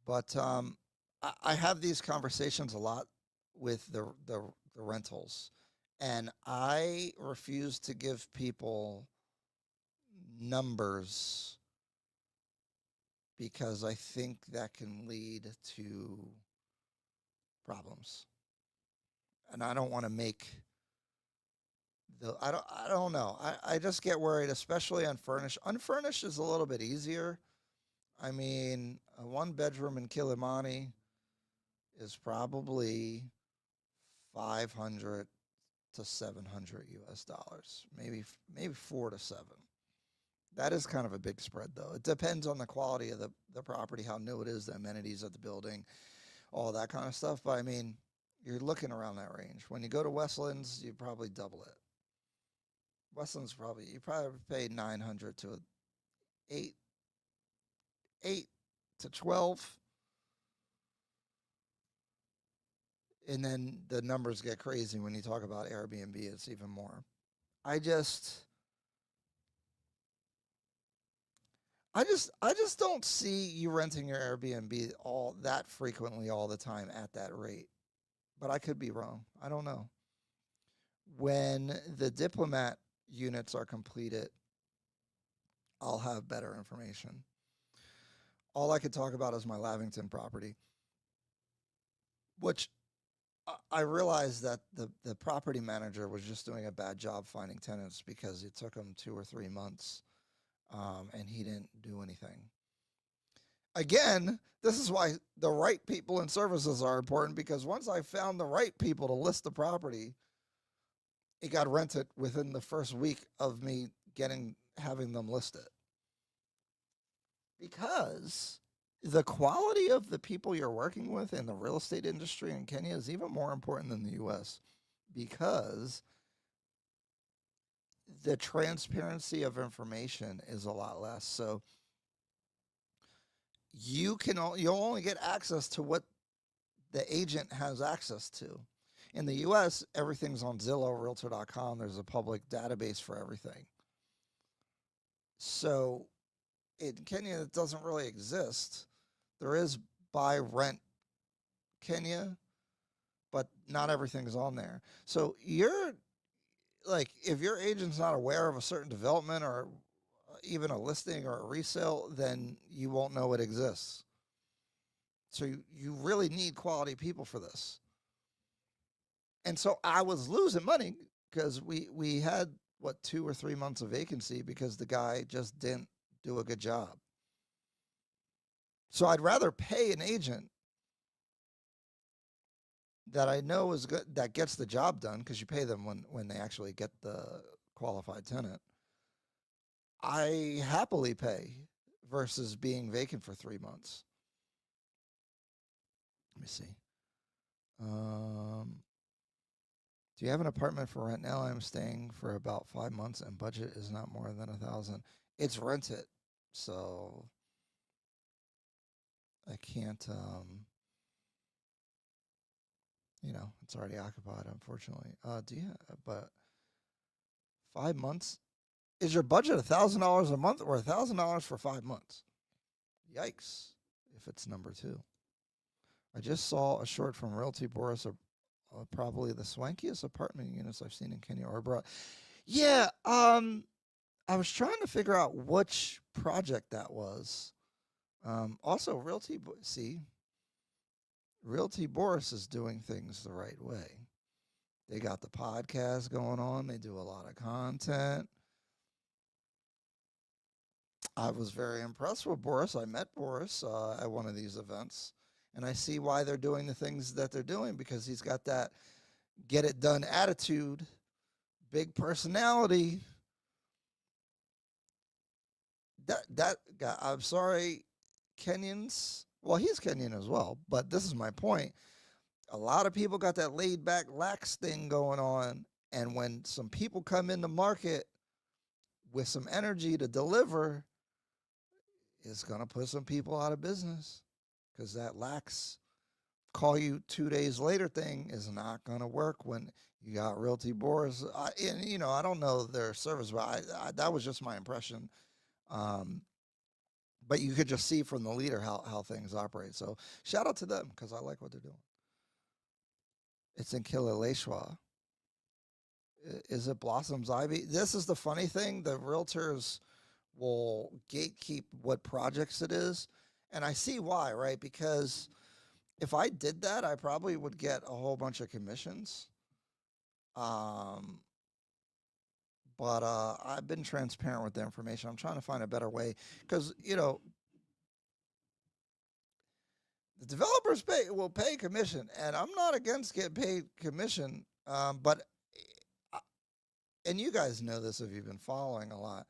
S1: But I have these conversations a lot with the rentals, and I refuse to give people numbers because I think that can lead to problems. And I don't want to make I don't know. I just get worried, especially on furnished. Unfurnished is a little bit easier. I mean, a one bedroom in Kilimani is probably 500 to 700 US dollars, maybe 4 to 7. That is kind of a big spread though. It depends on the quality of the property, how new it is, the amenities of the building, all that kind of stuff. But I mean, you're looking around that range. When you go to Westlands, you probably double it. Westlands you probably pay 900 to 8 8 to 12, and then the numbers get crazy when you talk about Airbnb. It's even more. I just I just don't see you renting your Airbnb all that frequently all the time at that rate. But I could be wrong. I don't know. When the diplomat units are completed, I'll have better information. All I could talk about is my Lavington property, which I realized that the property manager was just doing a bad job finding tenants because it took him 2 or 3 months, and he didn't do anything. Again, this is why the right people and services are important, because once I found the right people to list the property, it got rented within the first week of me having them list it. Because the quality of the people you're working with in the real estate industry in Kenya is even more important than the US, because the transparency of information is a lot less. So you'll only get access to what the agent has access to. In the US, everything's on Zillow, Realtor.com. There's a public database for everything. So in Kenya, it doesn't really exist. There is buy rent Kenya, but not everything's on there. So you're like, if your agent's not aware of a certain development or even a listing or a resale, then you won't know it exists. So you really need quality people for this. And so I was losing money because we had, what, 2 or 3 months of vacancy because the guy just didn't do a good job. So I'd rather pay an agent that I know is good, that gets the job done, because you pay them when they actually get the qualified tenant. I happily pay versus being vacant for 3 months. Let me see. Do you have an apartment for rent now? I'm staying for about 5 months and budget is not more than 1,000. It's rented, so I can't. It's already occupied, unfortunately. Do you? But 5 months. Is your budget $1,000 a month or $1,000 for 5 months? Yikes! If it's number two. I just saw a short from Realty Boris, probably the swankiest apartment units I've seen in Kenya or abroad. Yeah, I was trying to figure out which project that was. Also, Realty Boris is doing things the right way. They got the podcast going on. They do a lot of content. I was very impressed with Boris. I met Boris at one of these events, and I see why they're doing the things that they're doing, because he's got that get it done attitude, big personality. That guy, I'm sorry, Kenyans. Well, he's Kenyan as well, but this is my point. A lot of people got that laid back, lax thing going on, and when some people come in the market with some energy to deliver, it's gonna put some people out of business because that lax call you 2 days later thing is not going to work when you got Realty Boris. And, I don't know their service, but that was just my impression. Um, but you could just see from the leader how things operate. So shout out to them because I like what they're doing. It's in Kilauea. Is it Blossoms Ivy? This is the funny thing. The realtors will gatekeep what projects it is. And I see why, right? Because if I did that, I probably would get a whole bunch of commissions. Um, but I've been transparent with the information. I'm trying to find a better way because, the developers will pay commission, and I'm not against getting paid commission. But uh, and you guys know this if you've been following a lot.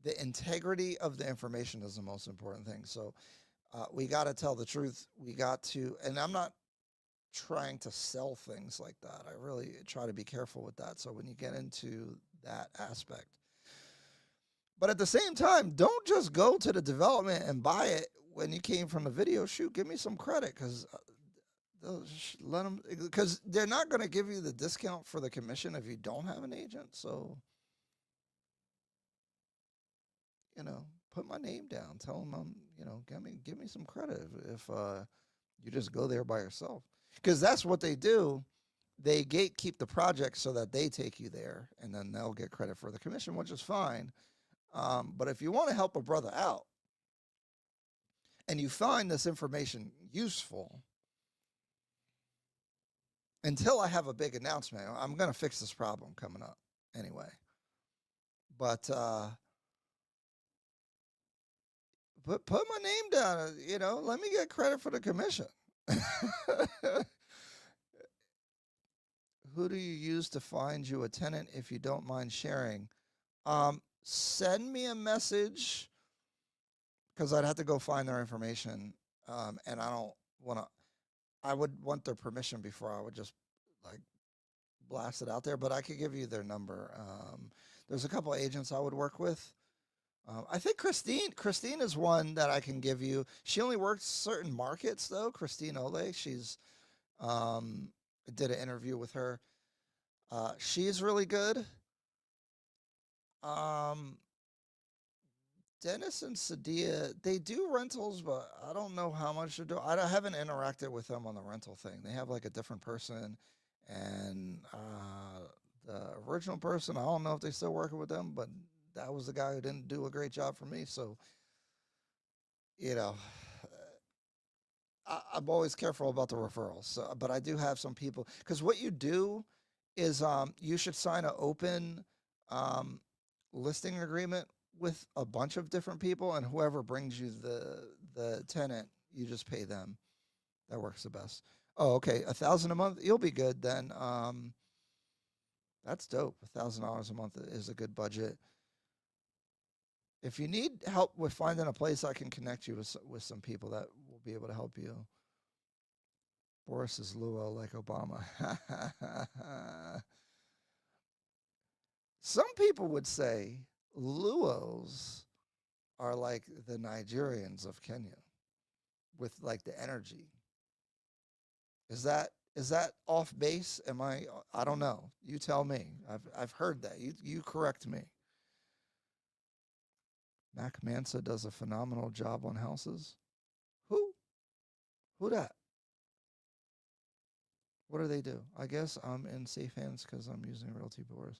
S1: The integrity of the information is the most important thing. So we got to tell the truth. We got to, and I'm not trying to sell things like that. I really try to be careful with that. So when you get into that aspect, but at the same time, don't just go to the development and buy it when you came from the video shoot. Give me some credit because let them, because they're not going to give you the discount for the commission if you don't have an agent. So, you know, put my name down. Tell them give me some credit if you just go there by yourself. Because that's what they do. They gatekeep the project so that they take you there, and then they'll get credit for the commission, which is fine. But if you want to help a brother out and you find this information useful, until I have a big announcement, I'm going to fix this problem coming up anyway. But put my name down. Let me get credit for the commission. Who do you use to find you a tenant if you don't mind sharing? Send me a message because I'd have to go find their information. And I don't want to, I would want their permission before I would just like blast it out there, but I could give you their number. There's a couple agents I would work with. I think Christine is one that I can give you. She only works certain markets though. Christine Ole, she's I did an interview with her. She's really good. Um, Dennis and Sadia, they do rentals, but I don't know how much to do. I haven't interacted with them on the rental thing. They have like a different person, and the original person, I don't know if they're still working with them, but that was the guy who didn't do a great job for me. So, you know, I'm always careful about the referrals. So, but I do have some people because what you do is you should sign an open um, listing agreement with a bunch of different people, and whoever brings you the tenant, you just pay them. That works the best. Oh, okay, 1,000 a month. You'll be good then. That's dope. $1,000 a month is a good budget. If you need help with finding a place, I can connect you with some people that will be able to help you. Boris is Luo like Obama. Some people would say Luos are like the Nigerians of Kenya with like the energy. Is that off base? I don't know. You tell me. I've heard that. You correct me. Mac Mansa does a phenomenal job on houses. Who? Who that? What do they do? I guess I'm in safe hands because I'm using Realty Boards.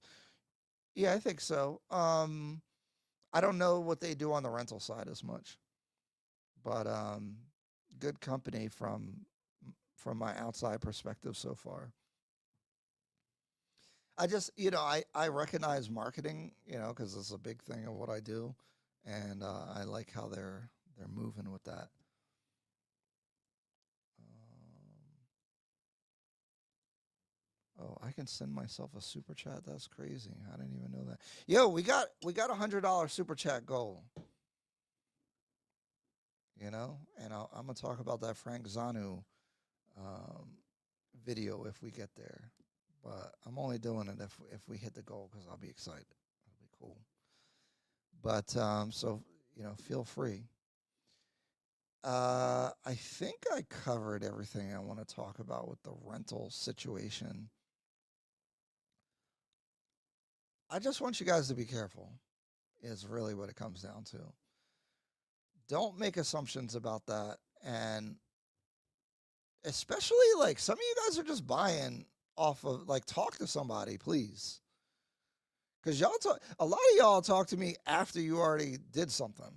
S1: Yeah, I think so. I don't know what they do on the rental side as much, but good company from my outside perspective so far. I just, I recognize marketing, because it's a big thing of what I do, and I like how they're moving with that. Oh, I can send myself a super chat. That's crazy. I didn't even know that. Yo, we got $100 super chat goal. And I'm gonna talk about that Frank Zanu um, video if we get there. But I'm only doing it if we hit the goal because I'll be excited. It'll be cool. But so feel free. I think I covered everything I want to talk about with the rental situation. I just want you guys to be careful, is really what it comes down to. Don't make assumptions about that. And especially like some of you guys are just buying off of like talk to somebody, please. Because y'all talk, a lot of y'all talk to me after you already did something.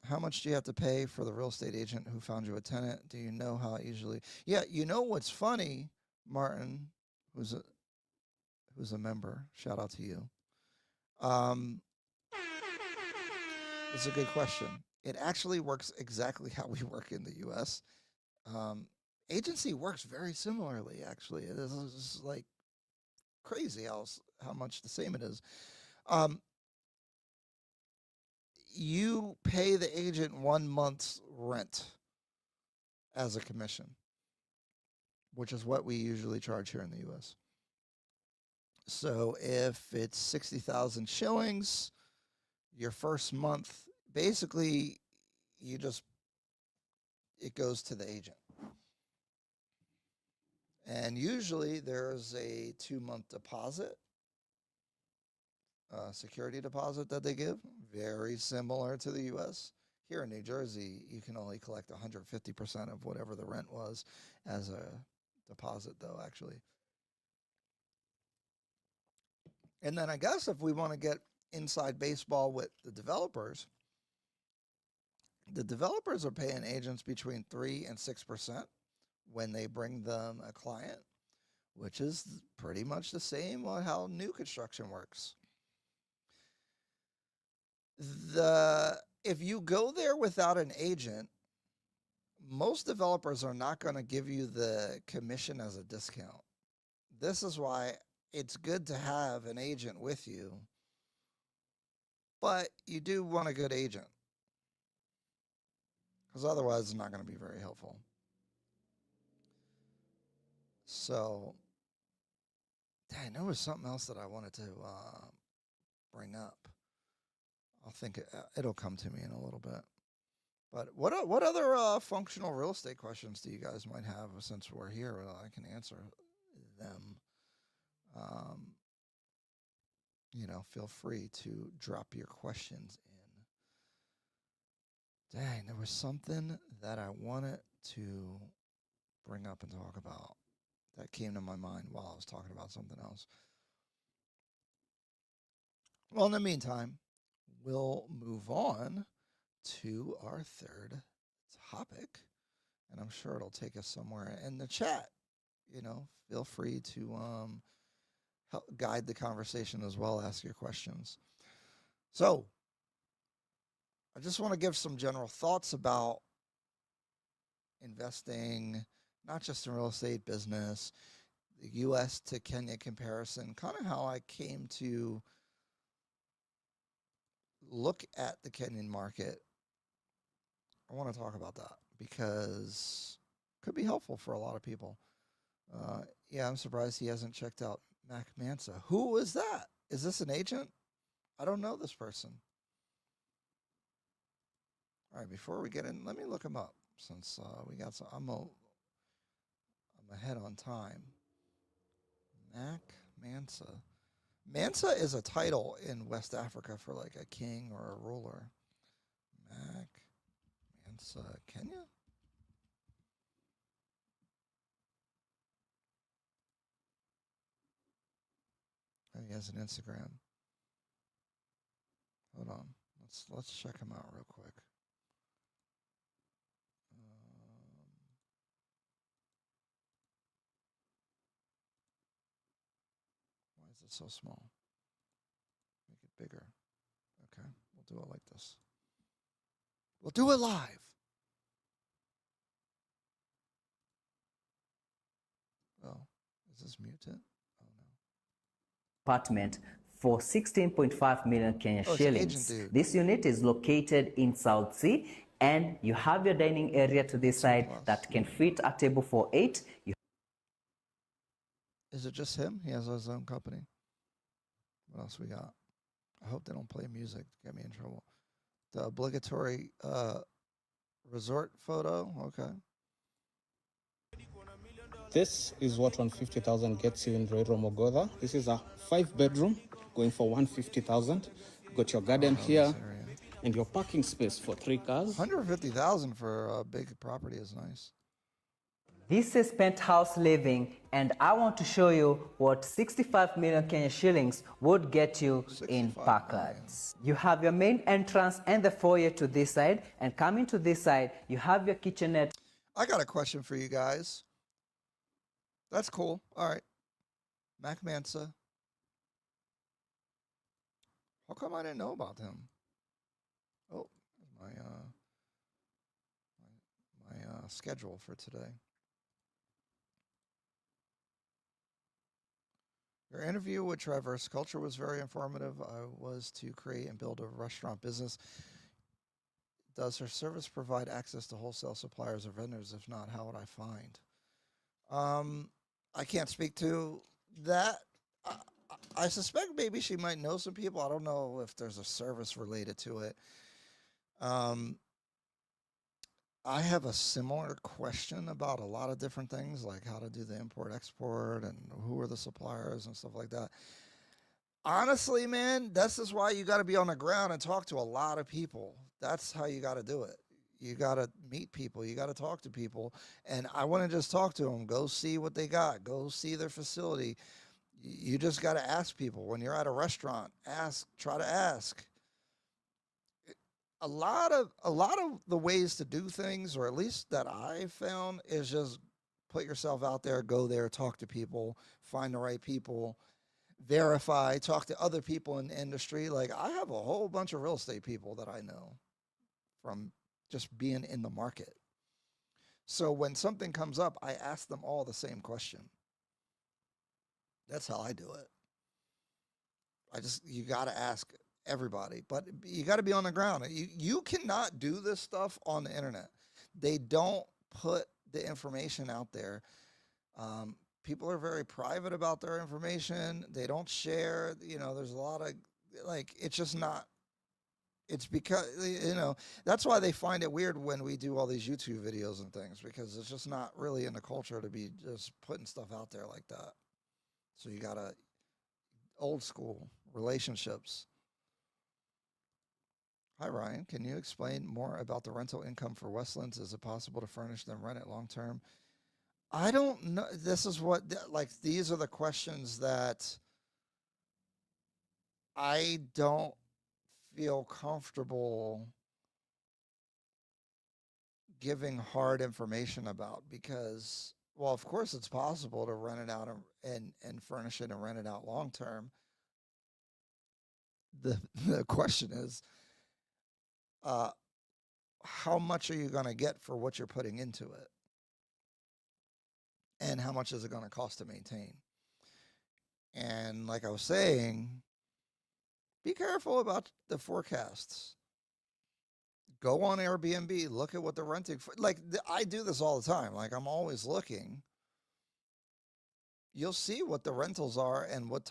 S1: How much do you have to pay for the real estate agent who found you a tenant? Do you know how easily? Yeah, you know what's funny, Martin, who's a member. Shout out to you. It's a good question. It actually works exactly how we work in the U.S. Um, Agency works very similarly. Actually, it is like crazy how much the same it is. Um, you pay the agent 1 month's rent as a commission, which is what we usually charge here in the U.S. So if it's 60,000 shillings, your first month, basically, you just it goes to the agent. And usually there's a 2-month deposit, security deposit that they give, very similar to the US. Here in New Jersey, you can only collect 150% of whatever the rent was as a deposit, though, actually. And then I guess if we want to get inside baseball with the developers are paying agents between 3 and 6% when they bring them a client, which is pretty much the same on how new construction works. If you go there without an agent, most developers are not going to give you the commission as a discount. This is why it's good to have an agent with you, but you do want a good agent because otherwise it's not going to be very helpful. So, dang, there was something else that I wanted to bring up. I'll think it'll come to me in a little bit. But what other functional real estate questions do you guys might have since we're here? I can answer them. Um, feel free to drop your questions in. Dang, there was something that I wanted to bring up and talk about that came to my mind while I was talking about something else. Well, in the meantime, we'll move on to our third topic, and I'm sure it'll take us somewhere in the chat. Feel free to help guide the conversation as well, ask your questions. So, I just want to give some general thoughts about investing, not just in real estate, business, the US to Kenya comparison, kind of how I came to look at the Kenyan market. I want to talk about that because it could be helpful for a lot of people. Yeah, I'm surprised he hasn't checked out Mac Mansa. Who is that? Is this an agent? I don't know this person. All right, before we get in, let me look him up since we got some. I'm ahead on time. Mac Mansa. Mansa is a title in West Africa for like a king or a ruler. Mac Mansa, Kenya? Oh, he has an Instagram. Hold on. Let's check him out real quick. Why is it so small? Make it bigger. Okay, we'll do it like this. We'll do it live. Oh, is this muted? Oh no.
S3: Apartment for 16.5 million Kenya shillings. This unit is located in South Sea, and you have your dining area to this side that can fit a table for 8.
S1: Is it just him? He has his own company. What else we got? I hope they don't play music to get me in trouble. The obligatory resort photo. Okay.
S4: This is what 150,000 gets you in Roiro Mogodha. This is a 5-bedroom going for 150,000. Got your garden here and your parking space for 3 cars.
S1: 150,000 for a big property is nice.
S3: This is penthouse living, and I want to show you what 65 million Kenyan shillings would get you in Packard. You have your main entrance and the foyer to this side, and coming to this side, you have your kitchenette.
S1: I got a question for you guys. That's cool. All right. Mac Mansa. How come I didn't know about him? Oh, my schedule for today. Your interview with Traverse Culture was very informative. I was to create and build a restaurant business. Does her service provide access to wholesale suppliers or vendors? If not, how would I find? I can't speak to that. I suspect maybe she might know some people. I don't know if there's a service related to it. I have a similar question about a lot of different things, like how to do the import-export and who are the suppliers and stuff like that. Honestly, man, this is why you got to be on the ground and talk to a lot of people. That's how you got to do it. You got to meet people. You got to talk to people. And I wouldn't just talk to them. Go see what they got. Go see their facility. You just got to ask people. When you're at a restaurant, try to ask. A lot of the ways to do things, or at least that I found, is just put yourself out there, go there, talk to people, find the right people, verify, talk to other people in the industry. Like, I have a whole bunch of real estate people that I know from just being in the market. So when something comes up, I ask them all the same question. That's how I do it. You got to ask everybody, but you got to be on the ground. You cannot do this stuff on the internet. They don't put the information out there. People are very private about their information. They don't share. There's a lot of, it's just not. It's because, that's why they find it weird when we do all these YouTube videos and things, because it's just not really in the culture to be just putting stuff out there like that. So you got to, old school relationships. Hi, Ryan. Can you explain more about the rental income for Westlands? Is it possible to furnish them rent it long term? I don't know. This is what, these are the questions that I don't feel comfortable giving hard information about, because, well, of course it's possible to rent it out and furnish it and rent it out long term. The question is, how much are you going to get for what you're putting into it? And how much is it going to cost to maintain? And like I was saying, be careful about the forecasts. Go on Airbnb, look at what they're renting for. I do this all the time. I'm always looking. You'll see what the rentals are and what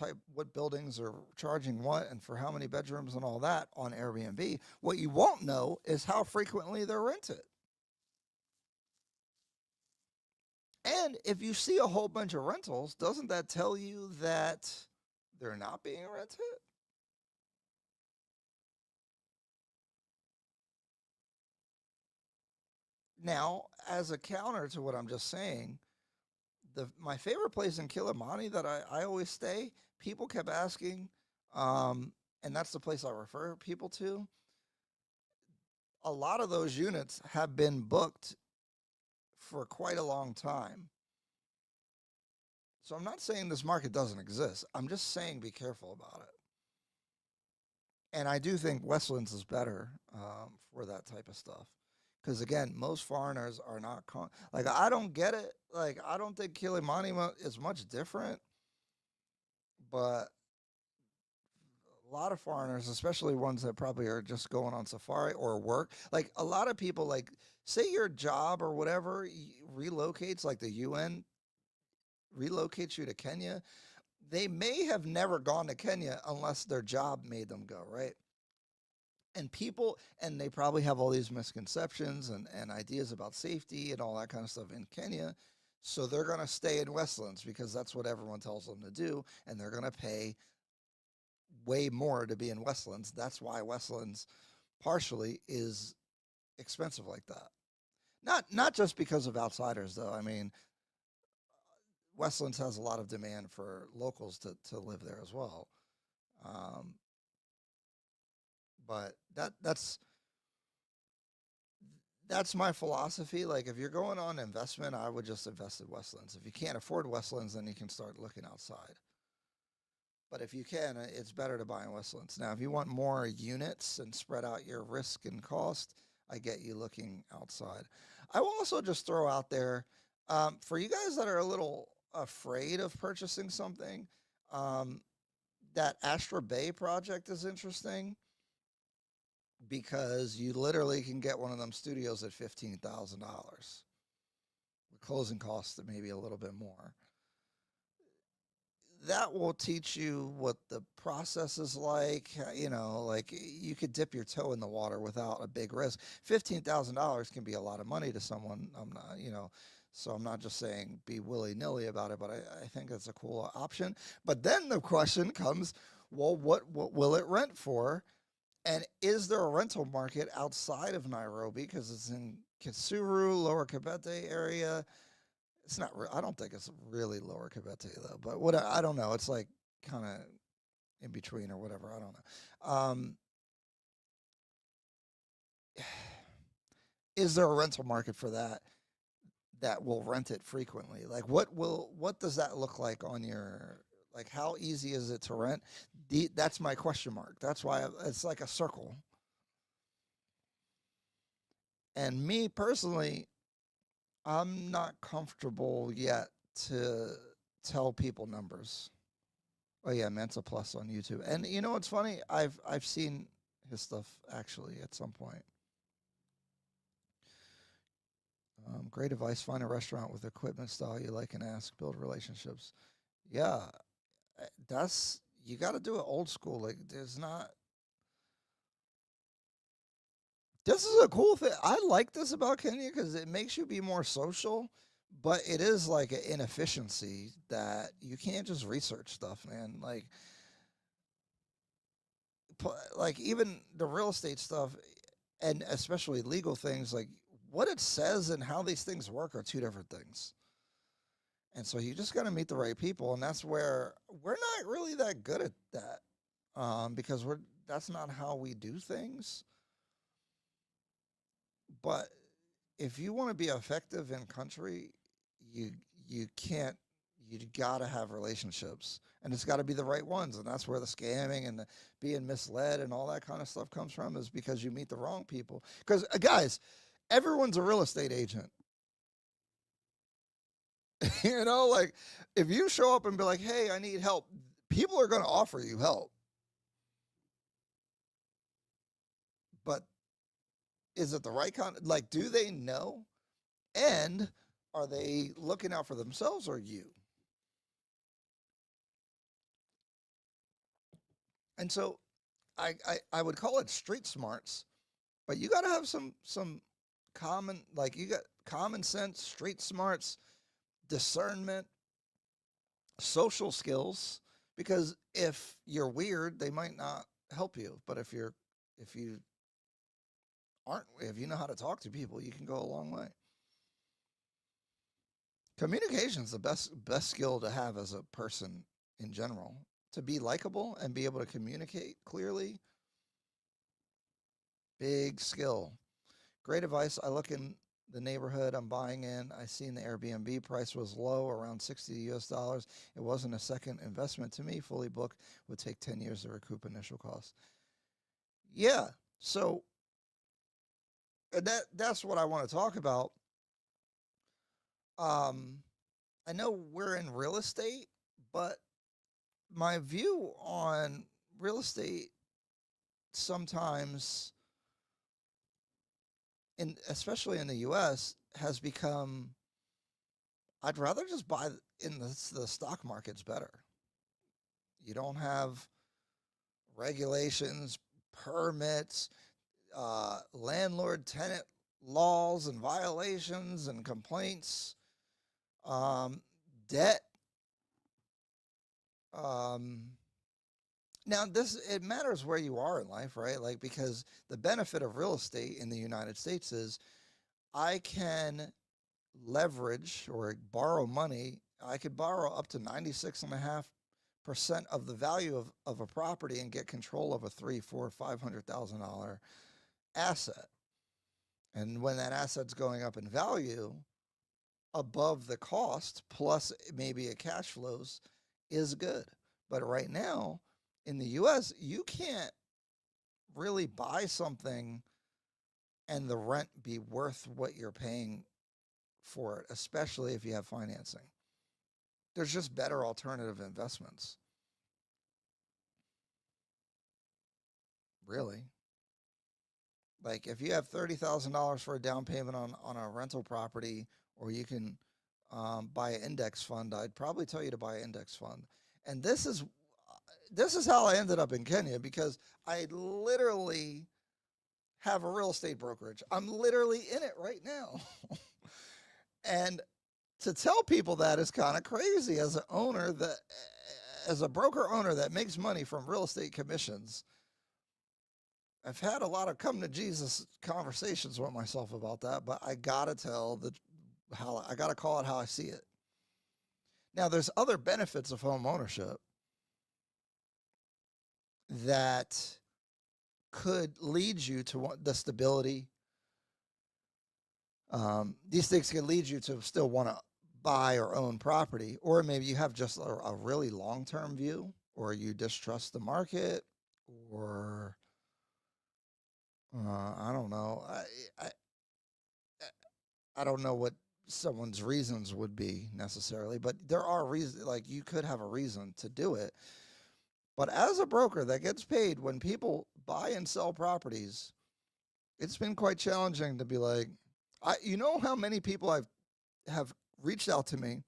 S1: buildings are charging what and for how many bedrooms and all that on Airbnb. What you won't know is how frequently they're rented. And if you see a whole bunch of rentals, doesn't that tell you that they're not being rented? Now, as a counter to what I'm just saying, my favorite place in Kilimani that I always stay, people kept asking, and that's the place I refer people to. A lot of those units have been booked for quite a long time. So I'm not saying this market doesn't exist. I'm just saying be careful about it. And I do think Westlands is better for that type of stuff. Because, again, most foreigners are not... I don't get it. I don't think Kilimani is much different. But a lot of foreigners, especially ones that probably are just going on safari or work, a lot of people, say your job or whatever relocates, the UN relocates you to Kenya, they may have never gone to Kenya unless their job made them go, right? And people, and they probably have all these misconceptions and ideas about safety and all that kind of stuff in Kenya. So they're going to stay in Westlands because that's what everyone tells them to do. And they're going to pay way more to be in Westlands. That's why Westlands partially is expensive like that. Not just because of outsiders, though. I mean, Westlands has a lot of demand for locals to live there as well. But that's my philosophy. Like, if you're going on investment, I would just invest in Westlands. If you can't afford Westlands, then you can start looking outside. But if you can, it's better to buy in Westlands. Now, if you want more units and spread out your risk and cost, I get you looking outside. I will also just throw out there, for you guys that are a little afraid of purchasing something, that Astra Bay project is interesting because you literally can get one of them studios at $15,000. The closing costs maybe a little bit more. That will teach you what the process is like. You know, like you could dip your toe in the water without a big risk. $15,000 can be a lot of money to someone. I'm not, so I'm not just saying be willy-nilly about it, but I think it's a cool option. But then the question comes, well, what will it rent for? And is there a rental market outside of Nairobi? Because it's in Kisuru, Lower Kabete area. It's not. I don't think it's really Lower Kabete though. But what I don't know. It's like kind of in between or whatever. I don't know. Is there a rental market for that will rent it frequently? Like, what does that look like on your, like, how easy is it to rent? That's my question mark. That's why it's like a circle. And me personally, I'm not comfortable yet to tell people numbers. Oh yeah, Mensa Plus on YouTube. And you know what's funny? I've seen his stuff actually at some point. Great advice. Find a restaurant with equipment style you like and ask. Build relationships. Yeah, that's, you got to do it old school. Like, there's not. This is a cool thing. I like this about Kenya because it makes you be more social, but it is like an inefficiency that you can't just research stuff, man. Like even the real estate stuff, and especially legal things, like what it says and how these things work are two different things. And so you just got to meet the right people, and that's where we're not really that good at that, because that's not how we do things. But if you want to be effective in country, you can't. You got to have relationships, and it's got to be the right ones, and that's where the scamming and the being misled and all that kind of stuff comes from, is because you meet the wrong people. Because guys, everyone's a real estate agent. Like if you show up and be like, "Hey, I need help," people are going to offer you help. But is it the right kind? Like, do they know? And are they looking out for themselves or you? And so I would call it street smarts, but you got to have some common, like you got common sense, street smarts, discernment, social skills, because if you're weird, they might not help you. But if you know how to talk to people, you can go a long way. Communication is the best skill to have as a person in general. To be likable and be able to communicate clearly, big skill. Great advice. I look in the neighborhood I'm buying in. I seen the Airbnb price was low, around $60 US. It wasn't a second investment to me. Fully booked, would take 10 years to recoup initial costs. Yeah. So that's what I want to talk about. I know we're in real estate, but my view on real estate sometimes, especially in the U.S., has become, I'd rather just buy in the stock market's better. You don't have regulations, permits. landlord-tenant laws and violations and complaints, debt. Now, it matters where you are in life, right? Like, because the benefit of real estate in the United States is I can leverage or borrow money. I could borrow up to 96.5% of the value of a property and get control of a $300,000, $400,000, $500,000 asset. And when that asset's going up in value above the cost, plus maybe a cash flows, is good. But right now in the US, you can't really buy something and the rent be worth what you're paying for it, especially if you have financing. There's just better alternative investments. Really. Like if you have $30,000 for a down payment on a rental property, or you can buy an index fund, I'd probably tell you to buy an index fund. And this is how I ended up in Kenya, because I literally have a real estate brokerage. I'm literally in it right now. And to tell people that is kind of crazy as a broker owner that makes money from real estate commissions. I've had a lot of come to Jesus conversations with myself about that, but I gotta I gotta call it how I see it. Now, there's other benefits of home ownership that could lead you to the stability. These things can lead you to still want to buy or own property, or maybe you have just a really long-term view, or you distrust the market, or I don't know. I don't know what someone's reasons would be necessarily, but there are reasons. Like, you could have a reason to do it. But as a broker that gets paid when people buy and sell properties, it's been quite challenging to be like, you know how many people have reached out to me.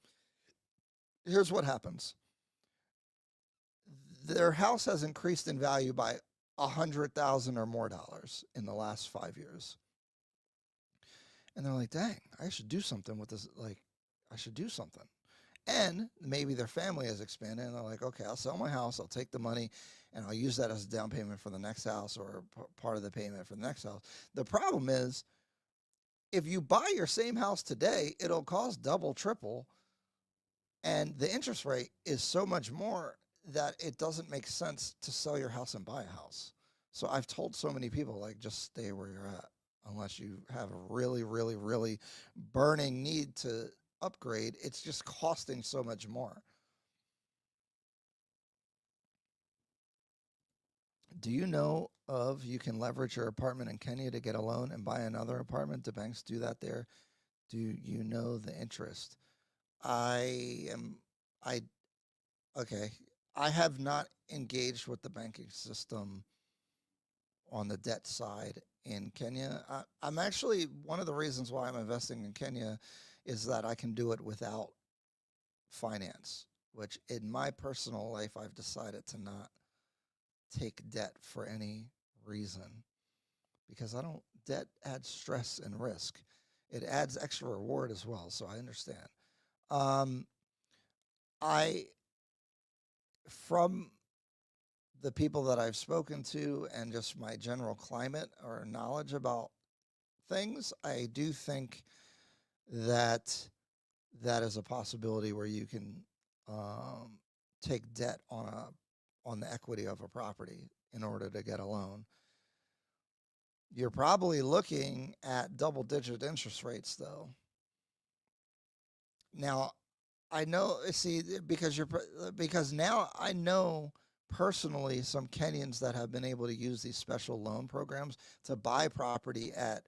S1: Here's what happens. Their house has increased in value by $100,000 or more in the last 5 years. And they're like, dang, I should do something with this. Like, I should do something. And maybe their family has expanded, and they're like, okay, I'll sell my house, I'll take the money, and I'll use that as a down payment for the next house, or part of the payment for the next house. The problem is, if you buy your same house today, it'll cost double, triple, and the interest rate is so much more that it doesn't make sense to sell your house and buy a house. So I've told so many people, like, just stay where you're at, unless you have a really, really, really burning need to upgrade. It's just costing so much more. Do you know you can leverage your apartment in Kenya to get a loan and buy another apartment? Do banks do that there? Do you know the interest? Okay. I have not engaged with the banking system on the debt side in Kenya. I'm actually, one of the reasons why I'm investing in Kenya is that I can do it without finance, which in my personal life, I've decided to not take debt for any reason, because debt adds stress and risk. It adds extra reward as well. So I understand. From the people that I've spoken to and just my general climate or knowledge about things, I do think that is a possibility where you can take debt on the equity of a property in order to get a loan. You're probably looking at double-digit interest rates, though. Now, I know, because now I know personally some Kenyans that have been able to use these special loan programs to buy property at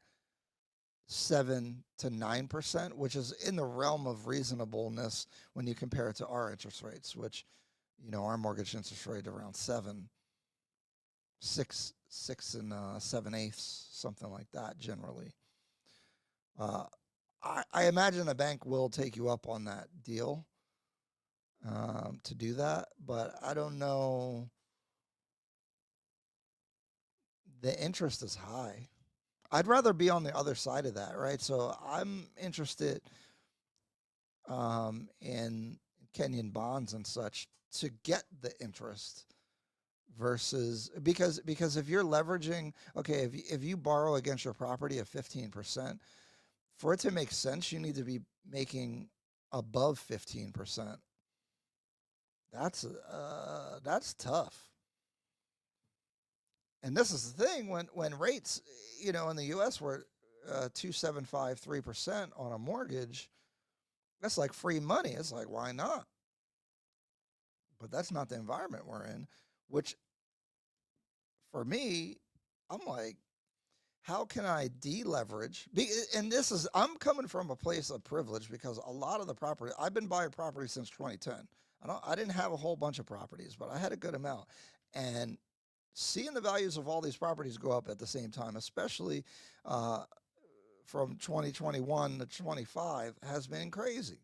S1: 7 to 9%, which is in the realm of reasonableness when you compare it to our interest rates, which, our mortgage interest rate around 6 and 7/8, something like that generally. I imagine a bank will take you up on that deal to do that, but I don't know the interest is high. I'd rather be on the other side of that, right? So I'm interested in Kenyan bonds and such to get the interest versus because if you're leveraging, okay, if you borrow against your property at 15%, for it to make sense, you need to be making above 15%. That's tough. And this is the thing when rates, in the U.S. were 2.75, 3% on a mortgage, that's like free money. It's like, why not? But that's not the environment we're in, which for me, I'm like, how can I deleverage? And I'm coming from a place of privilege because a lot of the property, I've been buying property since 2010. I didn't have a whole bunch of properties, but I had a good amount. And seeing the values of all these properties go up at the same time, especially from 2021 to 25, has been crazy.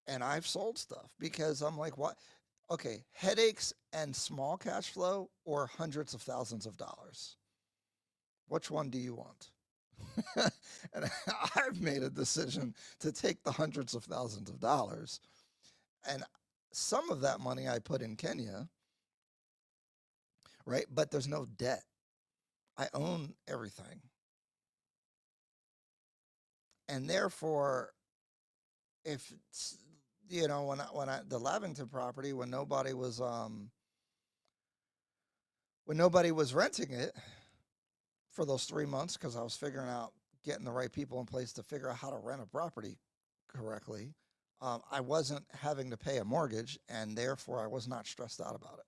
S1: And I've sold stuff because I'm like, what? Okay, headaches and small cash flow or hundreds of thousands of dollars? Which one do you want? And I've made a decision to take the hundreds of thousands of dollars. And some of that money I put in Kenya, right? But there's no debt. I own everything. And therefore, if it's, the Lavington property, when nobody was renting it for those 3 months, because I was figuring out getting the right people in place to figure out how to rent a property correctly, I wasn't having to pay a mortgage, and therefore I was not stressed out about it.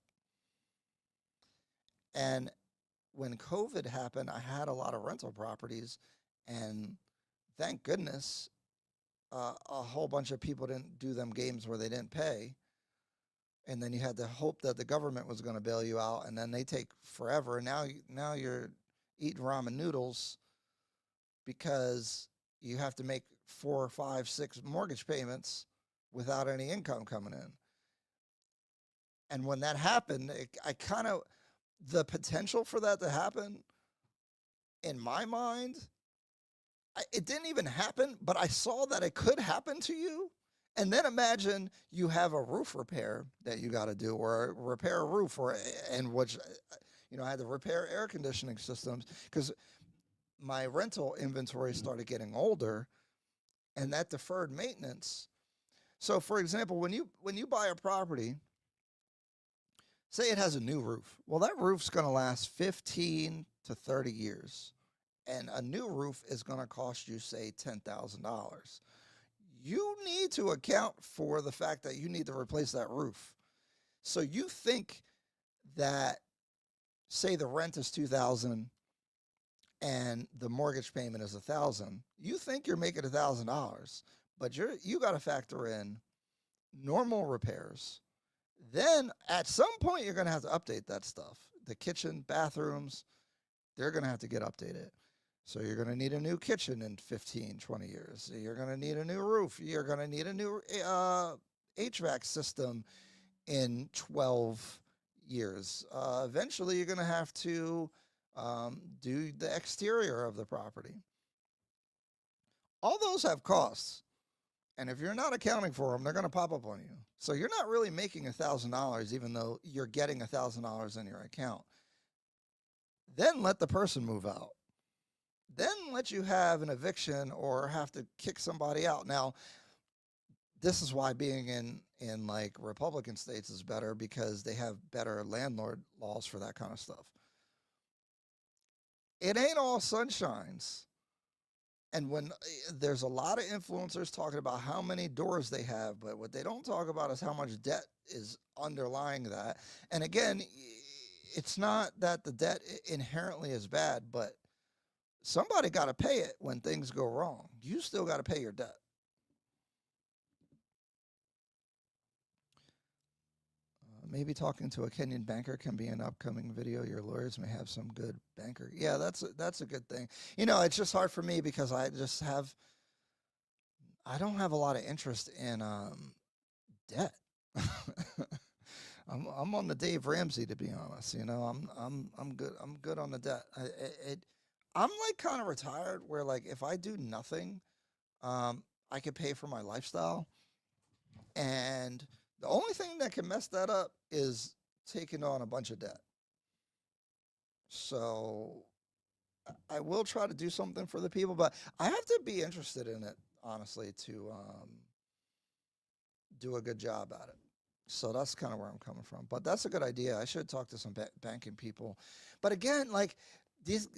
S1: And when COVID happened, I had a lot of rental properties, and thank goodness a whole bunch of people didn't do them games where they didn't pay. And then you had to hope that the government was going to bail you out, and then they take forever. And now you're eating ramen noodles because you have to make 4, 5, 6 mortgage payments without any income coming in. And when that happened, the potential for that to happen, in my mind, it didn't even happen, but I saw that it could happen to you. And then imagine you have a roof repair that you got to do, or repair a roof, which, I had to repair air conditioning systems because my rental inventory started getting older, and that deferred maintenance. So, for example, when you buy a property, say it has a new roof. Well, that roof's going to last 15 to 30 years. And a new roof is going to cost you, say, $10,000. You need to account for the fact that you need to replace that roof. So you think that, say the rent is $2,000 and the mortgage payment is $1,000. You think you're making $1,000, but you got to factor in normal repairs. Then at some point you're going to have to update that stuff. The kitchen, bathrooms, they're going to have to get updated. So you're going to need a new kitchen in 15, 20 years. You're going to need a new roof. You're going to need a new HVAC system in 12 years. Eventually, you're going to have to do the exterior of the property. All those have costs. And if you're not accounting for them, they're going to pop up on you. So you're not really making $1,000, even though you're getting $1,000 in your account. Then let the person move out. Then let you have an eviction or have to kick somebody out. Now, this is why being in like Republican states is better, because they have better landlord laws for that kind of stuff. It ain't all sunshines. And when there's a lot of influencers talking about how many doors they have, but what they don't talk about is how much debt is underlying that. And again, it's not that the debt inherently is bad, but somebody got to pay it when things go wrong. You still got to pay your debt. Maybe talking to a Kenyan banker can be an upcoming video. Your lawyers may have some good banker. Yeah, that's a good thing. It's just hard for me because I don't have a lot of interest in debt. I'm on the Dave Ramsey, to be honest. You know, I'm good. I'm good on the debt. I'm like kind of retired where like if I do nothing, I could pay for my lifestyle, and the only thing that can mess that up is taking on a bunch of debt. So I will try to do something for the people, but I have to be interested in it honestly to do a good job at it. So that's kind of where I'm coming from. But that's a good idea. I should talk to some banking people. But again, like these,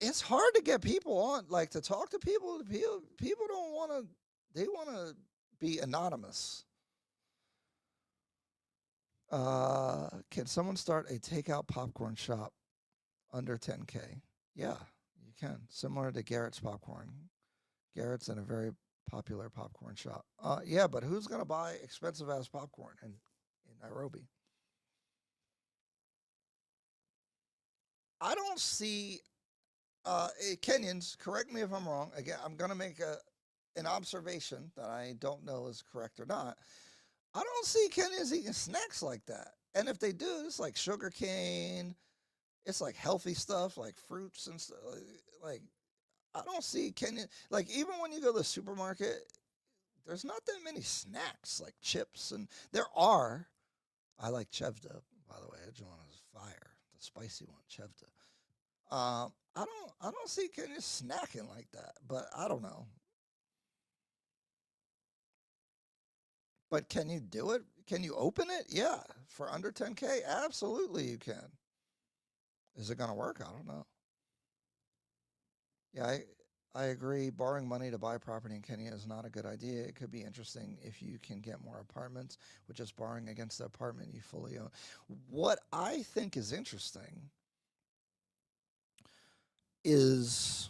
S1: it's hard to get people on, like to talk to people. People don't want to. They want to be anonymous. Can someone start a takeout popcorn shop under 10K? Yeah, you can. Similar to Garrett's popcorn. Garrett's in a very popular popcorn shop. Yeah, but who's gonna buy expensive ass popcorn in Nairobi? I don't see Kenyans. Correct me if I'm wrong. Again, I'm gonna make an observation that I don't know is correct or not. I don't see Kenyans eating snacks like that. And if they do, it's like sugar cane. It's like healthy stuff, like fruits and stuff. Like I don't see Kenyan. Like even when you go to the supermarket, there's not that many snacks like chips, and there are. I like chevda, by the way. That one is fire. The spicy one, chevda. I don't see Kenya snacking like that, but I don't know. But can you do it? Can you open it? Yeah, for under 10K, absolutely you can. Is it gonna work? I don't know. Yeah, I agree. Borrowing money to buy property in Kenya is not a good idea. It could be interesting if you can get more apartments, with just borrowing against the apartment you fully own. What I think is interesting is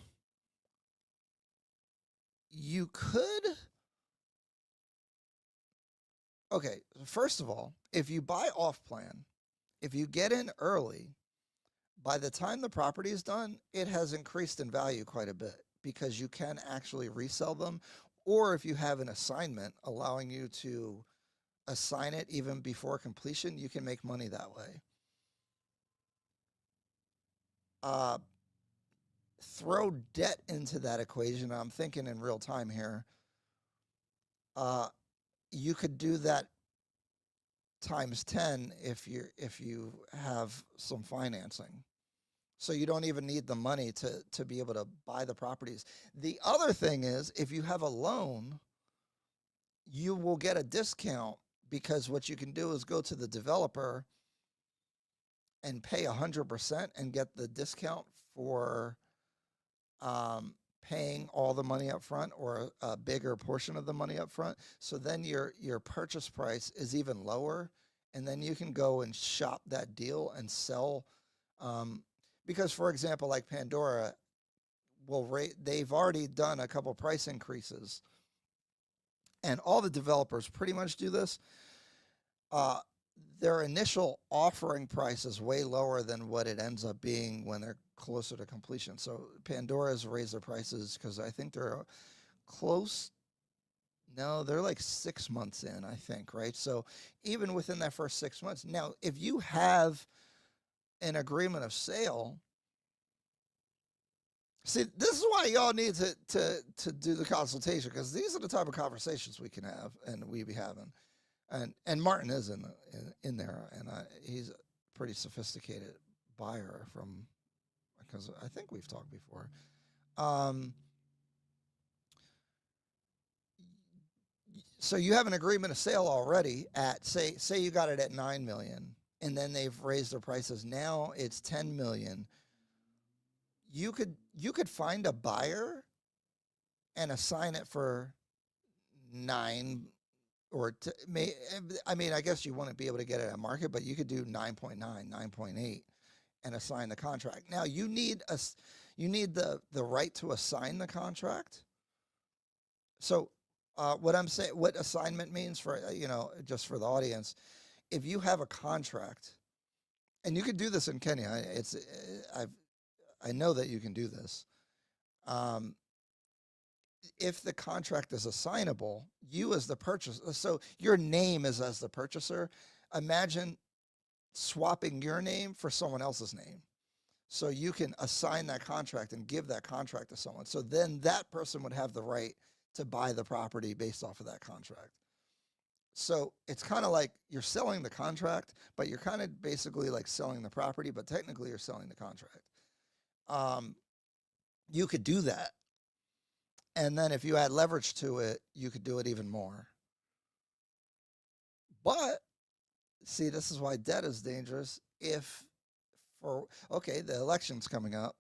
S1: you could. Okay, first of all, if you buy off plan, if you get in early, by the time the property is done, it has increased in value quite a bit because you can actually resell them. Or if you have an assignment allowing you to assign it even before completion, you can make money that way. Throw debt into that equation. I'm thinking in real time here. You could do that times 10 if you have some financing. So you don't even need the money to be able to buy the properties. The other thing is if you have a loan, you will get a discount because what you can do is go to the developer and pay 100% and get the discount for paying all the money up front or a bigger portion of the money up front. So then your purchase price is even lower, and then you can go and shop that deal and sell. Because, for example, like Pandora, they've already done a couple price increases, and all the developers pretty much do this. Their initial offering price is way lower than what it ends up being when they're closer to completion. So Pandora's raised their prices because I think they're close. No, they're like 6 months in, I think, right? So even within that first 6 months. Now, if you have an agreement of sale, see, this is why y'all need to do the consultation, because these are the type of conversations we can have and we be having. And Martin is in there, and he's a pretty sophisticated buyer from, because I think we've talked before. So you have an agreement of sale already at say you got it at 9 million, and then they've raised their prices. Now it's 10 million. You could find a buyer and assign it for 9. I mean, I guess you wouldn't be able to get it at market, but you could do 9.9, 9.8 and assign the contract. Now you need the right to assign the contract. So what I'm saying, what assignment means for, just for the audience, if you have a contract, and you could do this in Kenya, I know that you can do this. If the contract is assignable, you as the purchaser, so your name is as the purchaser, imagine swapping your name for someone else's name. So you can assign that contract and give that contract to someone. So then that person would have the right to buy the property based off of that contract. So it's kind of like you're selling the contract, but you're kind of basically like selling the property, but technically you're selling the contract. You could do that. And then if you add leverage to it, you could do it even more. But see, this is why debt is dangerous. Okay, the election's coming up.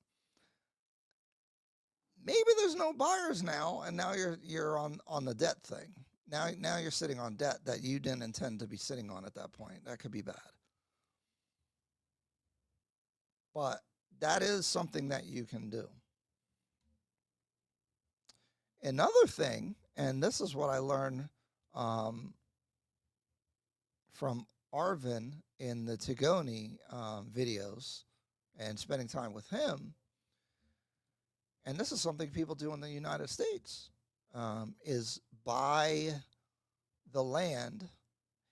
S1: Maybe there's no buyers now, and now you're on the debt thing. Now you're sitting on debt that you didn't intend to be sitting on at that point. That could be bad. But that is something that you can do. Another thing, and this is what I learned from Arvin in the Tigoni videos and spending time with him, and this is something people do in the United States, is buy the land,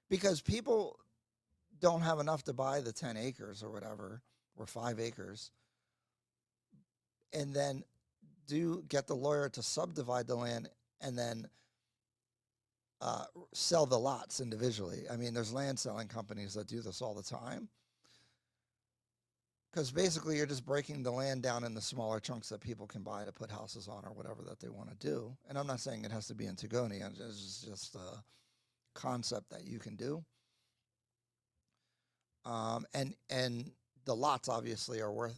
S1: because people don't have enough to buy the 10 acres or whatever, or 5 acres, and then get the lawyer to subdivide the land and then sell the lots individually. I mean, there's land selling companies that do this all the time. Because basically you're just breaking the land down into smaller chunks that people can buy to put houses on or whatever that they want to do. And I'm not saying it has to be in Tigoni. It's just a concept that you can do. And the lots obviously are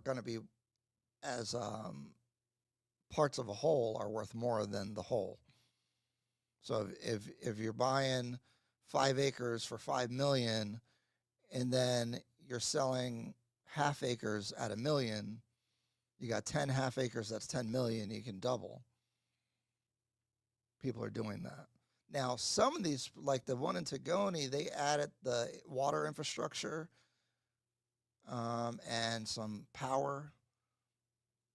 S1: going to be, as parts of a whole, are worth more than the whole. So if you're buying 5 acres for $5 million, and then you're selling half acres at $1 million, you got 10 half acres, that's 10 million, you can double. People are doing that. Now, some of these, like the one in Tigoni, they added the water infrastructure and some power.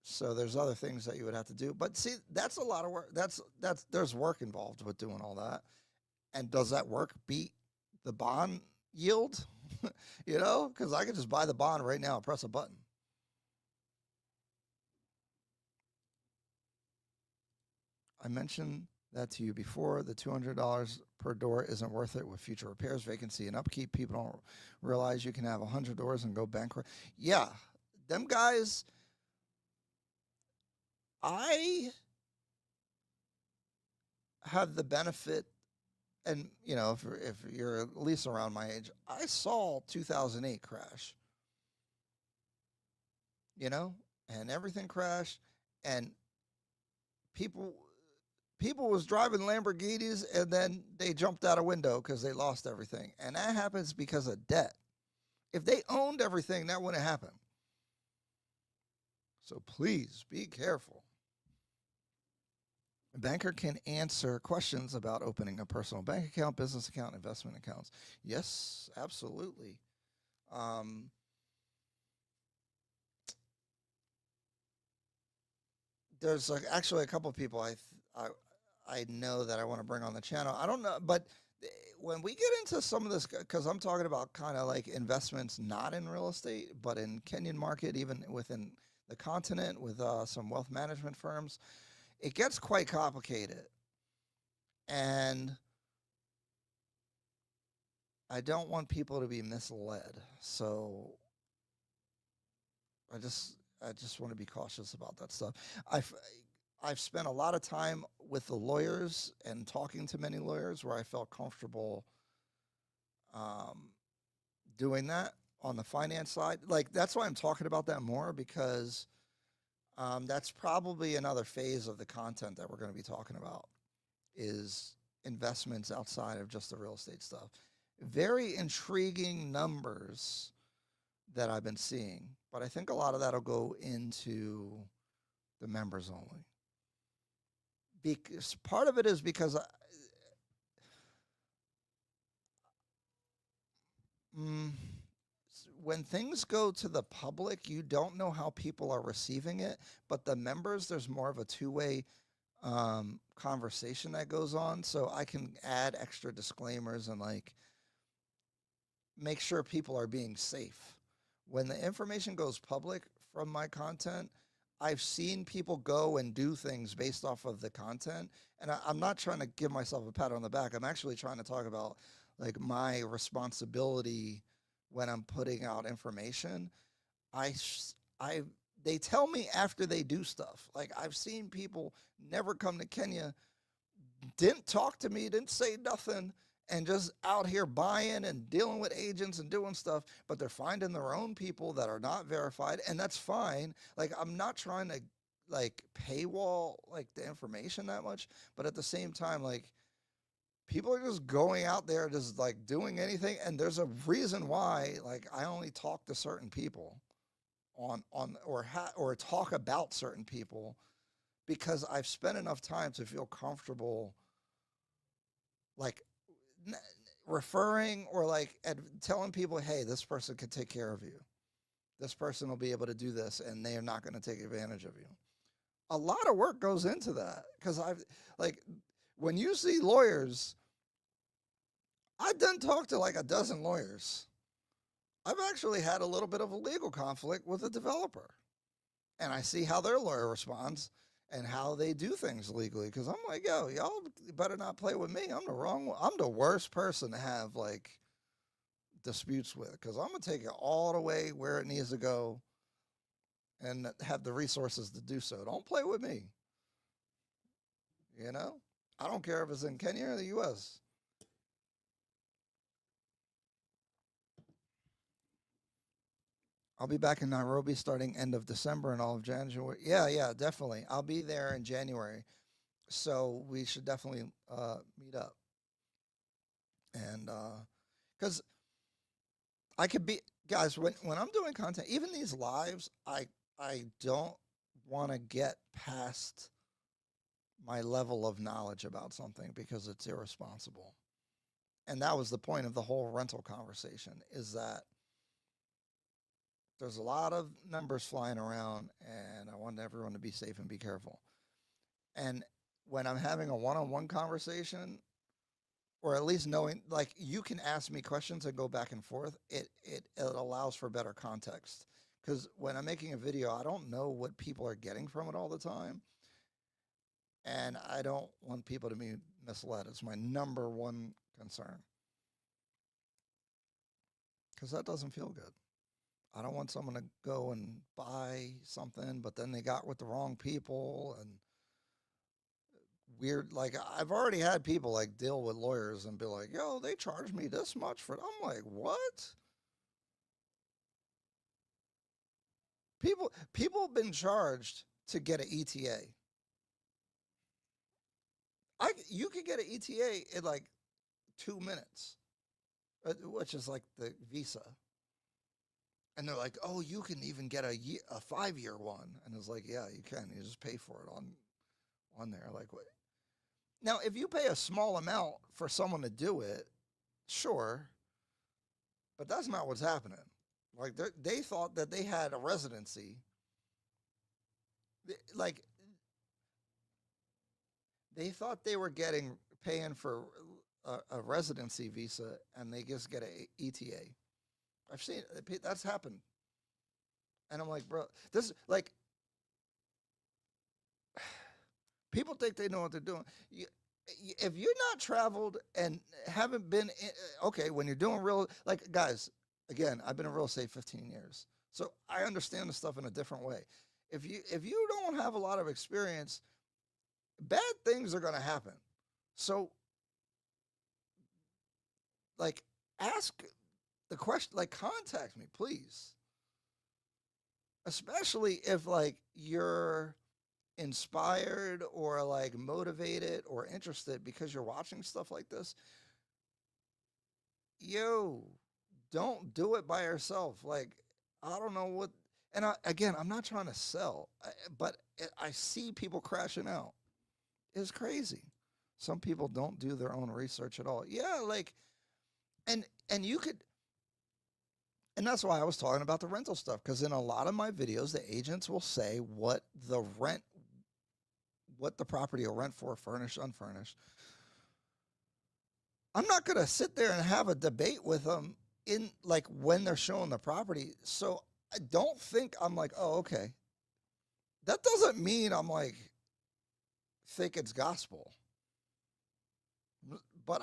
S1: So there's other things that you would have to do. But see, that's a lot of work. There's work involved with doing all that. And does that work beat the bond yield? You know, because I could just buy the bond right now and press a button. I mentioned that to you before. The $200 per door isn't worth it with future repairs, vacancy, and upkeep. People don't realize you can have 100 doors and go bankrupt. Yeah, them guys, I have the benefit, and you know, if you're at least around my age, I saw 2008 crash. You know, and everything crashed, and people was driving Lamborghinis, and then they jumped out a window because they lost everything. And that happens because of debt. If they owned everything, that wouldn't happen. So please be careful. A banker can answer questions about opening a personal bank account, business account, investment accounts. Yes, absolutely. There's actually a couple of people I know that I want to bring on the channel. I don't know, but when we get into some of this, because I'm talking about kind of like investments not in real estate, but in Kenyan market, even within the continent with some wealth management firms, it gets quite complicated. And I don't want people to be misled. So I just want to be cautious about that stuff. I've spent a lot of time with the lawyers and talking to many lawyers where I felt comfortable doing that on the finance side. Like, that's why I'm talking about that more, because that's probably another phase of the content that we're going to be talking about, is investments outside of just the real estate stuff. Very intriguing numbers that I've been seeing, but I think a lot of that will go into the members only. Because part of it is because when things go to the public, you don't know how people are receiving it, but the members, there's more of a two-way conversation that goes on, so I can add extra disclaimers and like make sure people are being safe. When the information goes public from my content, I've seen people go and do things based off of the content. And I'm not trying to give myself a pat on the back. I'm actually trying to talk about like my responsibility when I'm putting out information. I, I, they tell me after they do stuff. Like I've seen people never come to Kenya, didn't talk to me, didn't say nothing, and just out here buying and dealing with agents and doing stuff, but they're finding their own people that are not verified, and that's fine. Like I'm not trying to like paywall like the information that much, but at the same time, like people are just going out there just like doing anything, and there's a reason why like I only talk to certain people on or talk about certain people because I've spent enough time to feel comfortable like referring or like telling people, hey, this person can take care of you. This person will be able to do this and they are not going to take advantage of you. A lot of work goes into that because I've like when you see lawyers, I've done talk to like a dozen lawyers. I've actually had a little bit of a legal conflict with a developer and I see how their lawyer responds and how they do things legally. Because I'm like, yo, y'all better not play with me. I'm the worst person to have like disputes with because I'm gonna take it all the way where it needs to go and have the resources to do so. Don't play with me. You know, I don't care if it's in Kenya or the U.S. I'll be back in Nairobi starting end of December and all of January. Yeah, definitely. I'll be there in January. So we should definitely meet up. And because I could be, guys, when I'm doing content, even these lives, I don't want to get past my level of knowledge about something because it's irresponsible. And that was the point of the whole rental conversation is that there's a lot of numbers flying around and I want everyone to be safe and be careful. And when I'm having a one-on-one conversation, or at least knowing, like you can ask me questions and go back and forth, it allows for better context. Because when I'm making a video, I don't know what people are getting from it all the time. And I don't want people to be misled. It's my number one concern. Because that doesn't feel good. I don't want someone to go and buy something, but then they got with the wrong people and weird. Like I've already had people like deal with lawyers and be like, yo, they charged me this much for it. I'm like, what? People have been charged to get an ETA. You could get an ETA in like 2 minutes, which is like the visa. And they're like, oh, you can even get a 5-year one. And it's like, yeah, you can. You just pay for it on there. Like what? Now, if you pay a small amount for someone to do it, sure, but that's not what's happening. Like they thought that they had a residency. Like they thought they were paying for a residency visa, and they just get a ETA. I've seen that's happened, and I'm like, bro, this like people think they know what they're doing. If you're not traveled and haven't been okay, when you're doing real, like guys, again, I've been in real estate 15 years, so I understand the stuff in a different way. If you don't have a lot of experience, bad things are going to happen. So, like, ask the question, like, contact me, please. Especially if like you're inspired or like motivated or interested because you're watching stuff like this. Yo, don't do it by yourself. Like, I don't know what, and I'm not trying to sell, but I see people crashing out. It's crazy. Some people don't do their own research at all. Yeah, like, and you could, and that's why I was talking about the rental stuff, because in a lot of my videos, the agents will say what the rent what the property will rent for, furnished, unfurnished. I'm not going to sit there and have a debate with them in like when they're showing the property. So I don't think I'm like, oh, okay. That doesn't mean I'm like, think it's gospel. But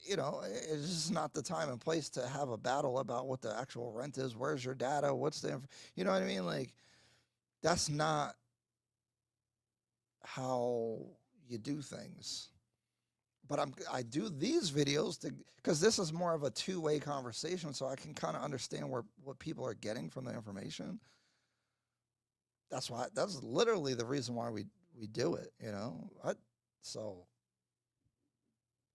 S1: it's just not the time and place to have a battle about what the actual rent is. Where's your data? What's the, you know what I mean? Like, that's not how you do things. But I do these videos because this is more of a two-way conversation, so I can kind of understand what people are getting from the information. That's literally the reason why we do it, so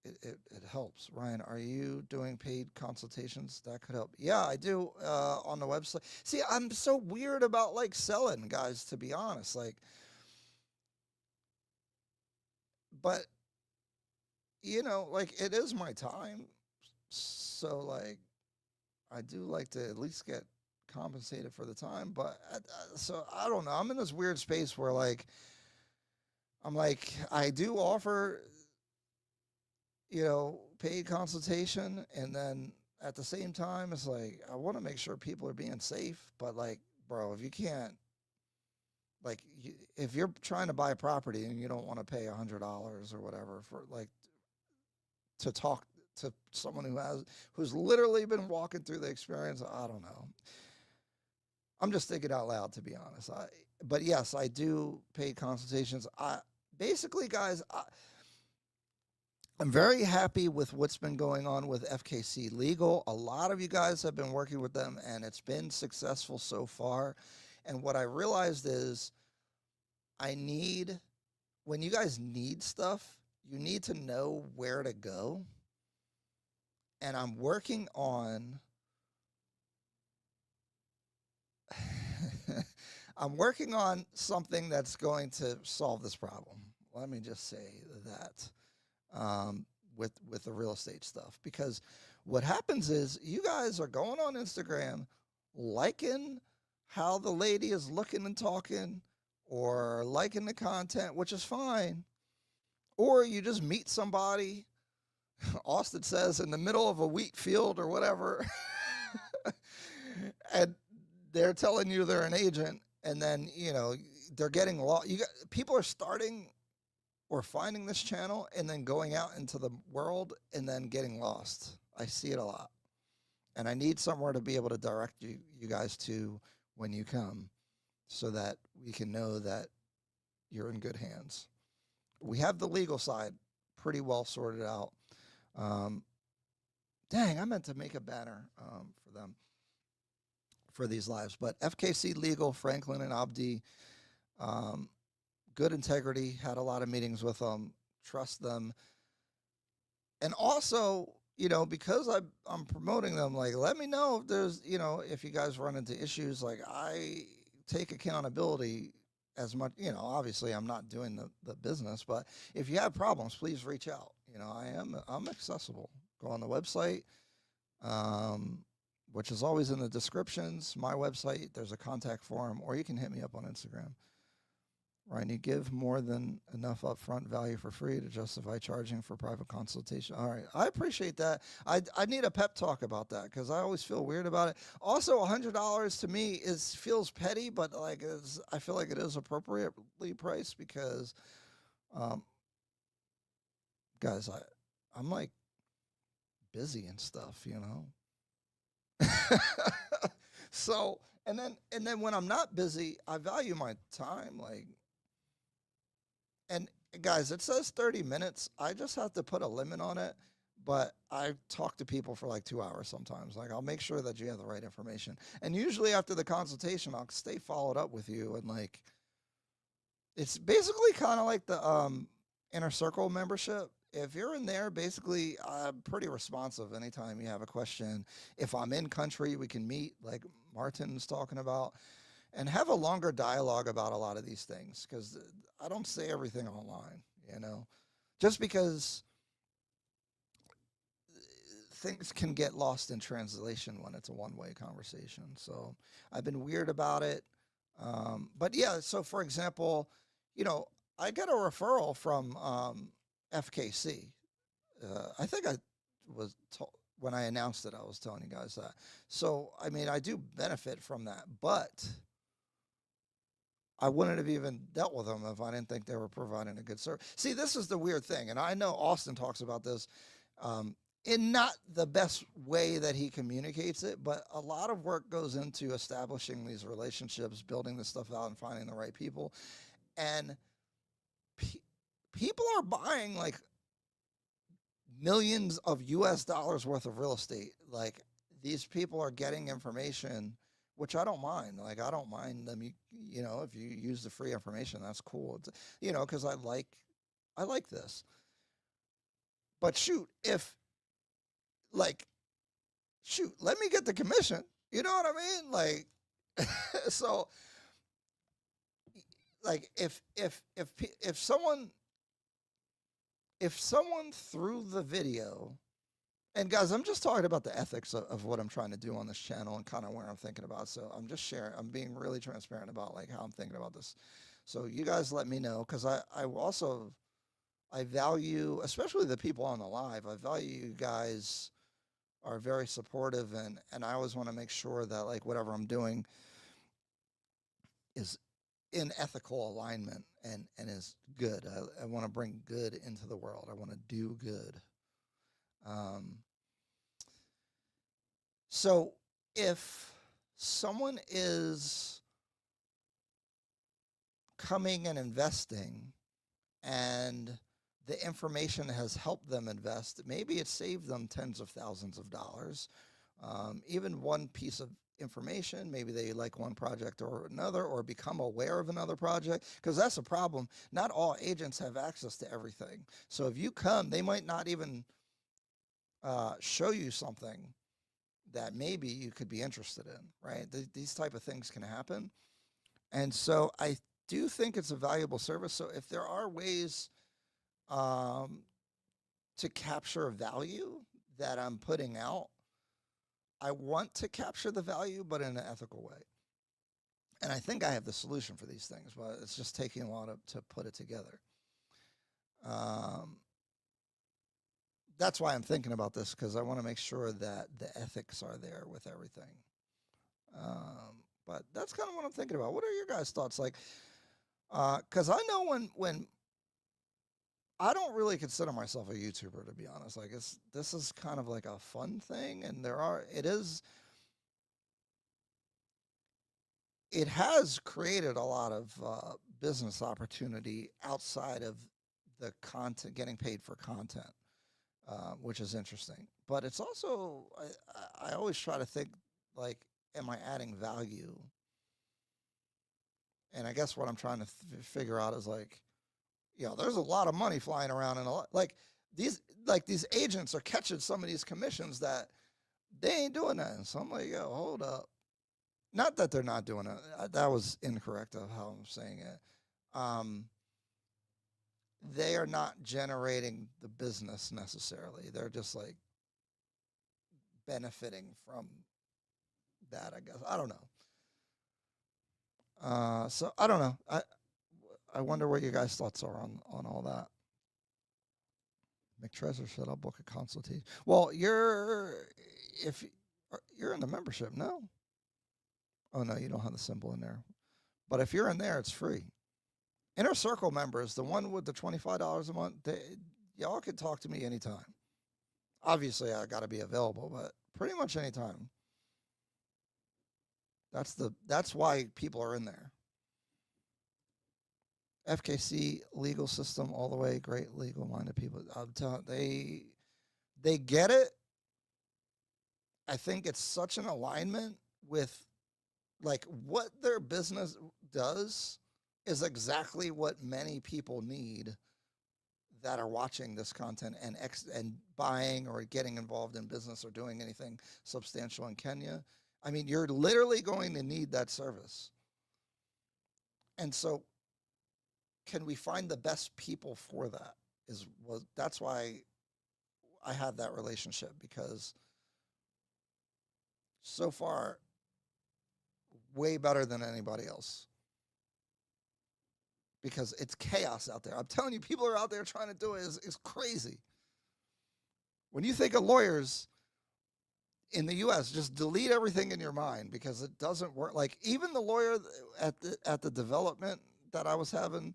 S1: it helps. Ryan, are you doing paid consultations? That could help. Yeah, I do on the website. See, I'm so weird about like selling, guys, to be honest. Like, but like it is my time. So like, I do like to at least get compensated for the time. But so I don't know. I'm in this weird space where like, I'm like, I do offer, paid consultation, and then at the same time, it's like I want to make sure people are being safe. But like, bro, if you can't, like, if you're trying to buy a property and you don't want to pay $100 or whatever for like to talk to someone who's literally been walking through the experience, I don't know. I'm just thinking out loud, to be honest. But yes, I do paid consultations. Basically, guys, I'm very happy with what's been going on with FKC Legal. A lot of you guys have been working with them, and it's been successful so far. And what I realized is when you guys need stuff, you need to know where to go. And I'm working on something that's going to solve this problem. Let me just say that. With the real estate stuff, because what happens is you guys are going on Instagram, liking how the lady is looking and talking, or liking the content, which is fine, or you just meet somebody, Austin says, in the middle of a wheat field or whatever, and they're telling you they're an agent, and then they're getting lost. People are starting or finding this channel and then going out into the world and then getting lost. I see it a lot. And I need somewhere to be able to direct you guys to when you come, so that we can know that you're in good hands. We have the legal side pretty well sorted out. Dang, I meant to make a banner for them for these lives. But FKC Legal, Franklin and Abdi, good integrity, had a lot of meetings with them, trust them. And also, because I'm promoting them, like, let me know if there's, if you guys run into issues. Like, I take accountability as much, obviously I'm not doing the business, but if you have problems, please reach out. I'm accessible. Go on the website, which is always in the descriptions. My website, there's a contact form, or you can hit me up on Instagram. Ryan, you give more than enough upfront value for free to justify charging for private consultation. All right, I appreciate that. I need a pep talk about that, because I always feel weird about it. Also, $100 to me feels petty, but like I feel like it is appropriately priced, because, guys, I'm like busy and stuff, So, and then when I'm not busy, I value my time, like. And guys, it says 30 minutes. I just have to put a limit on it, but I talk to people for like 2 hours sometimes. Like, I'll make sure that you have the right information. And usually after the consultation, I'll stay followed up with you. And like, it's basically kind of like the Inner Circle membership. If you're in there, basically, I'm pretty responsive anytime you have a question. If I'm in country, we can meet, like Martin's talking about, and have a longer dialogue about a lot of these things, because I don't say everything online, just because things can get lost in translation when it's a one-way conversation. So I've been weird about it. But yeah, so for example, I got a referral from FKC. I think I was when I announced it, I was telling you guys that. So, I mean, I do benefit from that, but I wouldn't have even dealt with them if I didn't think they were providing a good service. See, this is the weird thing, and I know Austin talks about this in not the best way that he communicates it, but a lot of work goes into establishing these relationships, building this stuff out, and finding the right people. And people are buying like millions of US dollars worth of real estate. Like these people are getting information, which I don't mind. Like I don't mind them. You know, if you use the free information, that's cool. It's, you know, because I like this. But shoot, if like shoot, let me get the commission. You know what I mean? Like so like if someone through the video, and guys, I'm just talking about the ethics of what I'm trying to do on this channel and kind of where I'm thinking about. So I'm just sharing, I'm being really transparent about like how I'm thinking about this. So you guys let me know, because I value, especially the people on the live, I value you guys are very supportive, and I always want to make sure that like whatever I'm doing is in ethical alignment and is good. I want to bring good into the world. I want to do good. So if someone is coming and investing and the information has helped them invest, maybe it saved them tens of thousands of dollars. Even one piece of information, maybe they like one project or another, or become aware of another project, because that's a problem. Not all agents have access to everything. So if you come, they might not even show you something that maybe you could be interested in, right? These type of things can happen. And so I do think it's a valuable service. So if there are ways to capture value that I'm putting out, I want to capture the value, but in an ethical way. And I think I have the solution for these things, but it's just taking a lot to put it together. That's why I'm thinking about this, because I want to make sure that the ethics are there with everything. But that's kind of what I'm thinking about. What are your guys' thoughts? Like, because I know when I don't really consider myself a YouTuber, to be honest. Like, this is kind of like a fun thing, and it has created a lot of business opportunity outside of the content, getting paid for content, which is interesting. But it's also, I always try to think, like, am I adding value? And I guess what I'm trying to figure out is like, you know, there's a lot of money flying around, and a lot these agents are catching some of these commissions that they ain't doing that. And so I'm like, yo, hold up. Not that they're not doing it. That was incorrect of how I'm saying it. They are not generating the business necessarily. They're just like benefiting from that, I guess. I don't know. So I don't know. I wonder what your guys' thoughts are on all that. McTreasure said, I'll book a consultation. Well, you're in the membership, no? Oh no, you don't have the symbol in there. But if you're in there, it's free. Inner Circle members, the one with the $25 a month, y'all can talk to me anytime. Obviously, I got to be available, but pretty much anytime. That's why people are in there. FKC legal system all the way, great legal-minded people. I'm telling they get it. I think it's such an alignment with like what their business does is exactly what many people need that are watching this content and buying or getting involved in business or doing anything substantial in Kenya. I mean, you're literally going to need that service. And so can we find the best people for that? That's why I have that relationship, because so far way better than anybody else. because it's chaos out there. I'm telling you, people are out there trying to do it. It's crazy. When you think of lawyers in the U.S., just delete everything in your mind because it doesn't work. Like even the lawyer at the development that I was having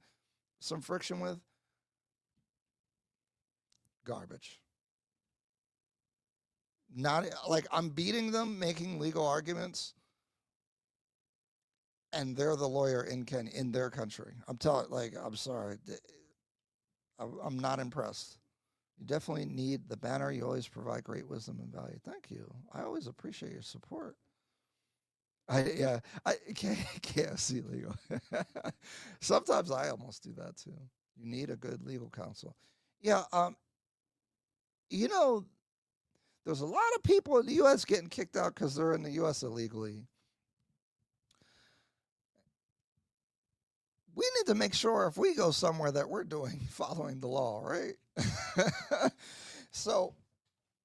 S1: some friction with, garbage. Not like I'm beating them, making legal arguments, and they're the lawyer in Kenya, in their country. I'm sorry, I'm not impressed. You definitely need the banner. You always provide great wisdom and value. Thank you. I always appreciate your support. I KFC legal. Sometimes I almost do that too. You need a good legal counsel. Yeah. You know, there's a lot of people in the U.S. getting kicked out because they're in the U.S. illegally. We need to make sure if we go somewhere that we're following the law, right? So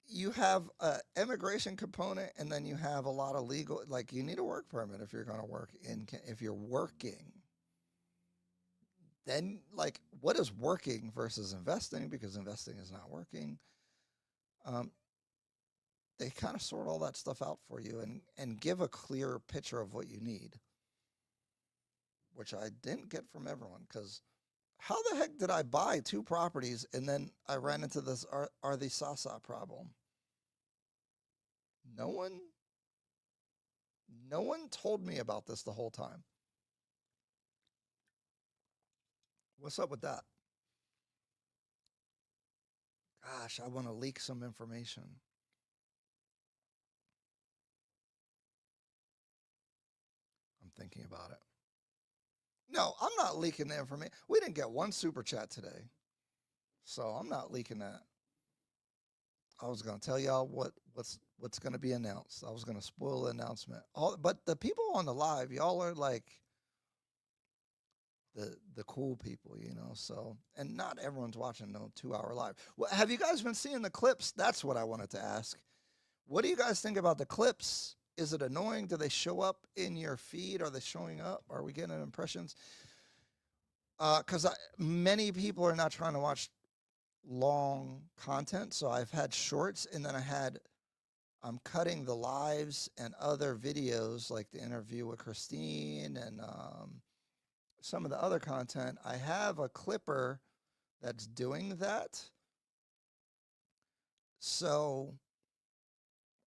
S1: you have an immigration component, and then you have a lot of legal. Like you need a work permit if you're going to work if you're working. Then, like, what is working versus investing? Because investing is not working. They kind of sort all that stuff out for you and give a clear picture of what you need, which I didn't get from everyone. Because how the heck did I buy 2 properties and then I ran into this Arthi Sasa problem? No one told me about this the whole time. What's up with that? Gosh, I want to leak some information. I'm thinking about it. No, I'm not leaking the information. We didn't get 1 super chat today, so I'm not leaking that. I was going to tell y'all what's going to be announced. I was going to spoil the announcement. But the people on the live, y'all are like the cool people, you know. So, and not everyone's watching no 2-hour live. Well, have you guys been seeing the clips? That's what I wanted to ask. What do you guys think about the clips? Is it annoying? Do they show up in your feed? Are they showing up? Are we getting impressions? Because many people are not trying to watch long content. So I've had shorts, and then I'm cutting the lives and other videos like the interview with Christine and some of the other content. I have a clipper that's doing that. So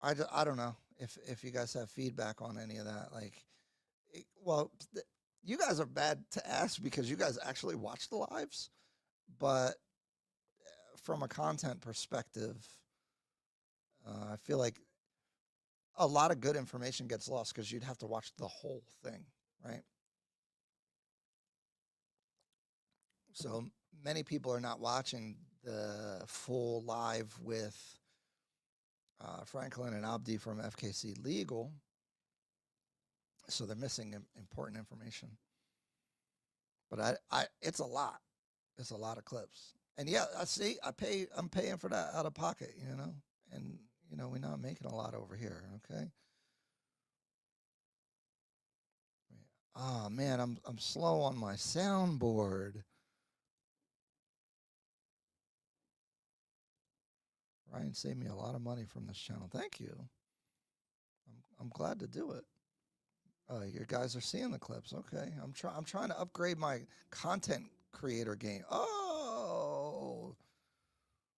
S1: I don't know if you guys have feedback on any of that. Like, you guys are bad to ask because you guys actually watch the lives. But from a content perspective, I feel like a lot of good information gets lost because you'd have to watch the whole thing, right? So many people are not watching the full live with Franklin and Abdi from FKC Legal, so they're missing important information. But it's a lot. It's a lot of clips. And yeah, I'm paying for that out of pocket, you know, and you know, we're not making a lot over here, okay? Oh man, I'm slow on my soundboard. Ryan saved me a lot of money from this channel. Thank you. I'm glad to do it. You guys are seeing the clips. Okay. I'm trying to upgrade my content creator game. Oh,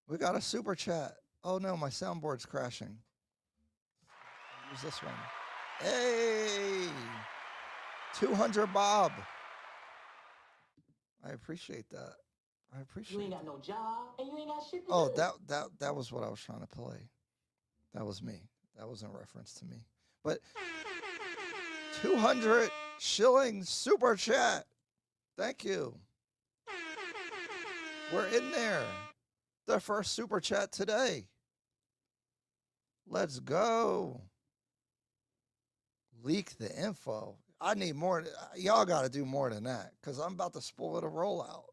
S1: we got a super chat. Oh no, my soundboard's crashing. Use this one. Hey, 200 Bob. I appreciate that. I appreciate.
S5: You ain't got no job and you ain't got shit to
S1: Oh,
S5: do.
S1: that was what I was trying to play. That was me. That was in reference to me. But 200 shillings super chat. Thank you. We're in there. The first super chat today. Let's go. Leak the info. I need more. Y'all got to do more than that because I'm about to spoil the rollout.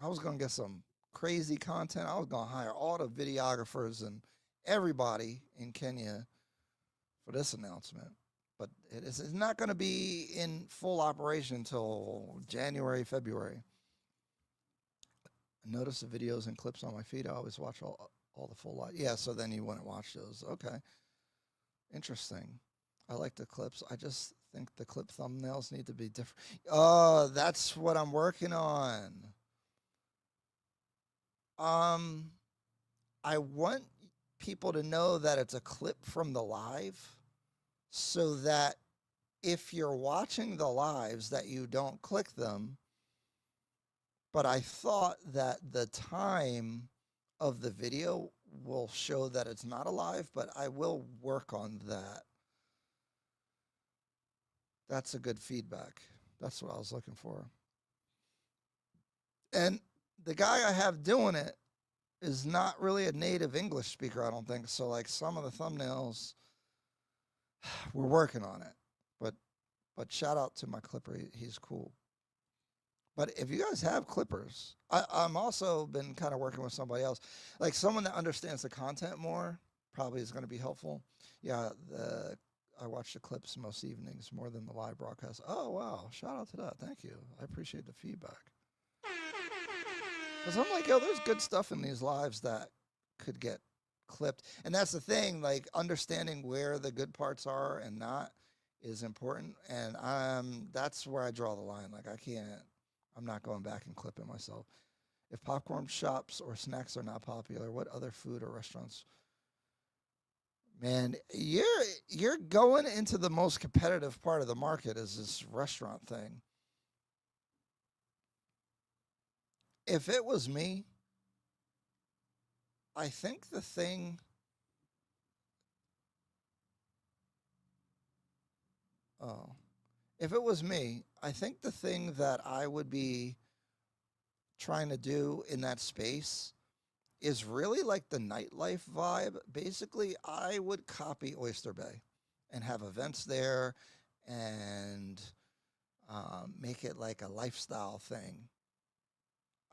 S1: I was going to get some crazy content. I was going to hire all the videographers and everybody in Kenya for this announcement. but it's not going to be in full operation until January, February. I notice the videos and clips on my feed. I always watch all the full lot. Yeah, so then you wouldn't watch those. Okay. Interesting. I like the clips. I just think the clip thumbnails need to be different. Oh, that's what I'm working on. I want people to know that it's a clip from the live so that if you're watching the lives that you don't click them. But I thought that the time of the video will show that it's not a live, but I will work on that. That's a good feedback. That's what I was looking for. And the guy I have doing it is not really a native English speaker, I don't think. So like some of the thumbnails, we're working on it. But shout out to my clipper. He's cool. But if you guys have clippers, I'm also been kind of working with somebody else, like someone that understands the content more probably is going to be helpful. Yeah, I watch the clips most evenings more than the live broadcast. Oh, wow. Shout out to that. Thank you. I appreciate the feedback. Because I'm like, yo, there's good stuff in these lives that could get clipped. And that's the thing, like understanding where the good parts are and not is important. And that's where I draw the line. Like I'm not going back and clipping myself. If popcorn shops or snacks are not popular, what other food or restaurants? Man, you're going into the most competitive part of the market is this restaurant thing. If it was me, I think the thing if it was me, I think the thing that I would be trying to do in that space is really like the nightlife vibe. Basically, I would copy Oyster Bay and have events there and make it like a lifestyle thing.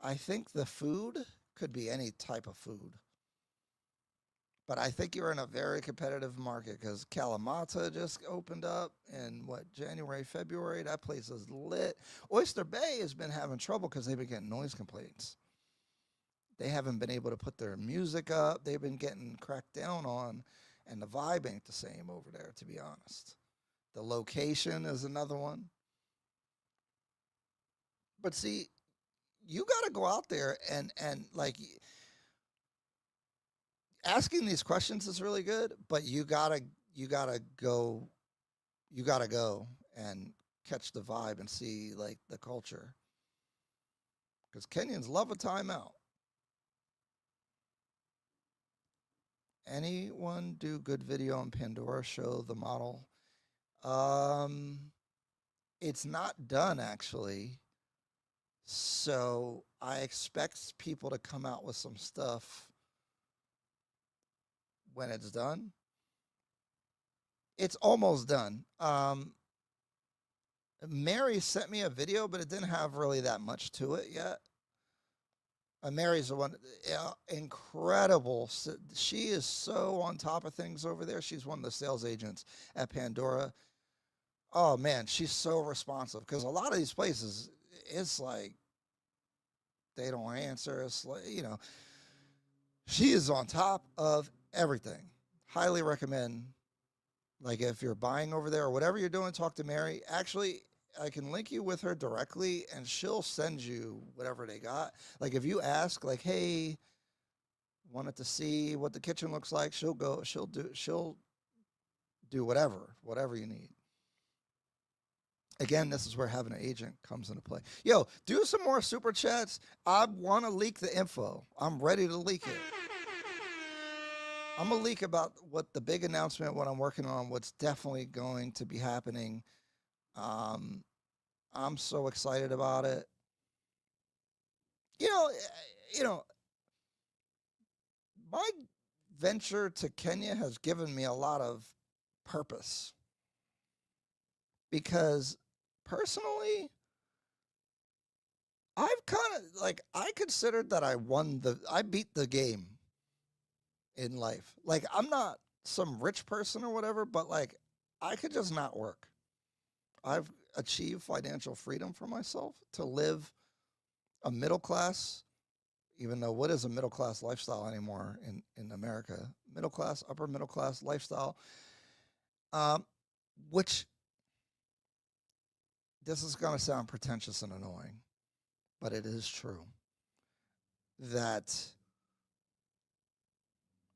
S1: I think the food could be any type of food. But I think you're in a very competitive market because Kalamata just opened up in January, February. That place is lit. Oyster Bay has been having trouble because they've been getting noise complaints. They haven't been able to put their music up. They've been getting cracked down on, and the vibe ain't the same over there, to be honest. The location is another one. But see, you got to go out there and like asking these questions is really good, but you gotta go and catch the vibe and see like the culture. Because Kenyans love a timeout. Anyone do good video on Pandora? Show the model. It's not done actually. So I expect people to come out with some stuff when it's done. It's almost done. Mary sent me a video, but it didn't have really that much to it yet. Mary's the one, incredible. She is so on top of things over there. She's one of the sales agents at Pandora. Oh, man, she's so responsive because a lot of these places, it's like they don't answer. It's like, she is on top of everything. Highly recommend. Like if you're buying over there or whatever you're doing, talk to Mary. Actually, I can link you with her directly and she'll send you whatever they got. Like if you ask like, hey, wanted to see what the kitchen looks like, she'll do whatever you need. Again, this is where having an agent comes into play. Yo, do some more super chats. I want to leak the info. I'm ready to leak it. I'm going to leak about what the big announcement, what I'm working on, what's definitely going to be happening. I'm so excited about it. My venture to Kenya has given me a lot of purpose because personally, I've kind of like, I considered that I beat the game in life. Like, I'm not some rich person or whatever, but like, I could just not work. I've achieved financial freedom for myself to live a middle class, even though what is a middle class lifestyle anymore in America? Middle class, upper middle class lifestyle, which this is going to sound pretentious and annoying, but it is true that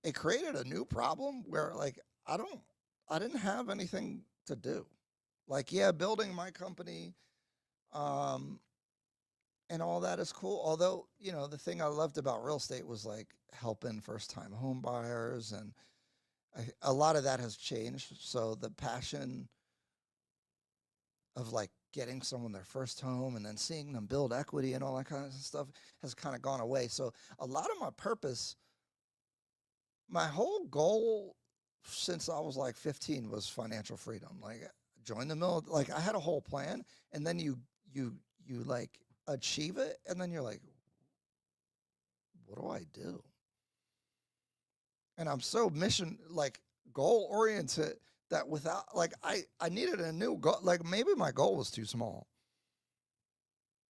S1: it created a new problem where like I didn't have anything to do. Like, yeah, building my company and all that is cool. Although, you know, the thing I loved about real estate was like helping first time home buyers, and a lot of that has changed. So the passion of like getting someone their first home and then seeing them build equity and all that kind of stuff has kind of gone away. So a lot of my purpose, my whole goal since I was like 15 was financial freedom. Like join the military. Like I had a whole plan, and then you like achieve it, and then you're like, what do I do? And I'm so mission like goal oriented that without like I needed a new goal. Like maybe my goal was too small.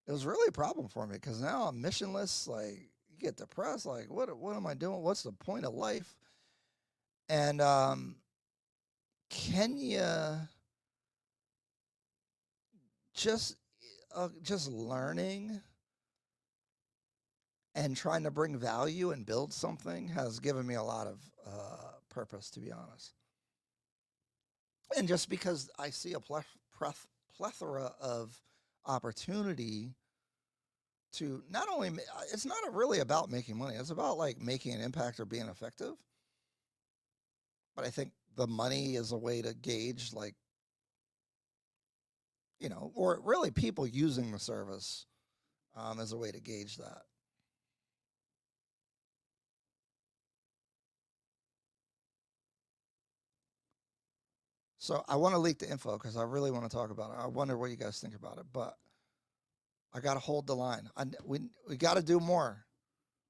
S1: It was really a problem for me because now I'm missionless. Like you get depressed. Like what am I doing? What's the point of life? And Kenya just learning and trying to bring value and build something has given me a lot of purpose, to be honest. And just because I see a plethora of opportunity to not only, it's not really about making money, it's about like making an impact or being effective. But I think the money is a way to gauge, like, you know, or really people using the service as a way to gauge that. So I want to leak the info because I really want to talk about it. I wonder what you guys think about it, but I got to hold the line. We got to do more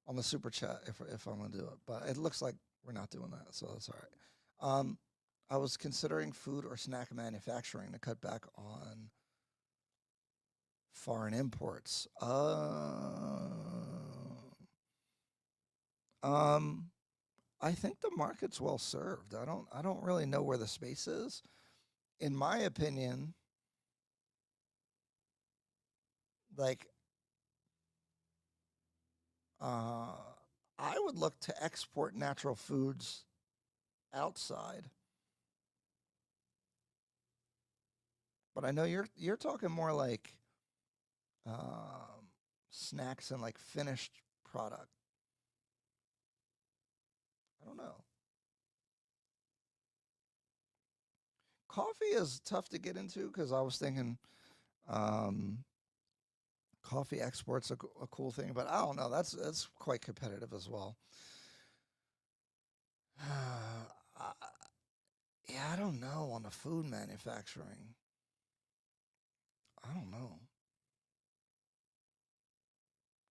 S1: on the super chat if I'm going to do it, but it looks like we're not doing that, so that's all right. I was considering food or snack manufacturing to cut back on foreign imports. I think the market's well served. I don't really know where the space is. In my opinion, like I would look to export natural foods outside. But I know you're talking more like snacks and like finished product. I don't know. Coffee is tough to get into because I was thinking coffee export's a cool thing, but I don't know. That's quite competitive as well. Yeah, I don't know on the food manufacturing. I don't know.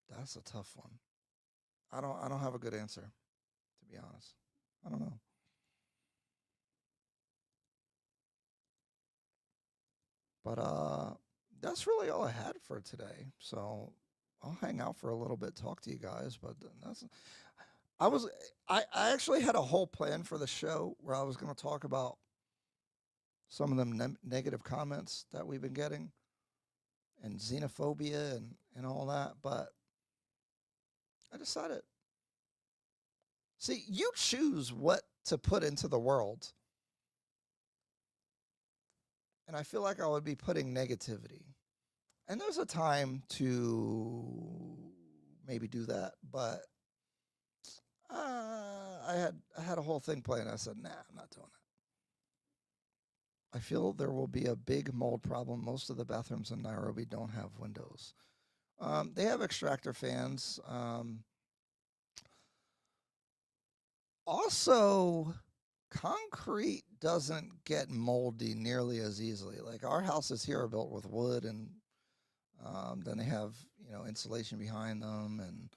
S1: That's a tough one. I don't have a good answer, to be honest. I don't know. But that's really all I had for today. So I'll hang out for a little bit, talk to you guys. But that's I was I actually had a whole plan for the show where I was going to talk about some of them negative comments that we've been getting and xenophobia and all that. But I decided, see, you choose what to put into the world. And I feel like I would be putting negativity. And there's a time to maybe do that, but I had a whole thing planned. I said, nah, I'm not doing that. I feel there will be a big mold problem. Most of the bathrooms in Nairobi don't have windows. They have extractor fans. Also, concrete doesn't get moldy nearly as easily. Like our houses here are built with wood, and then they have insulation behind them and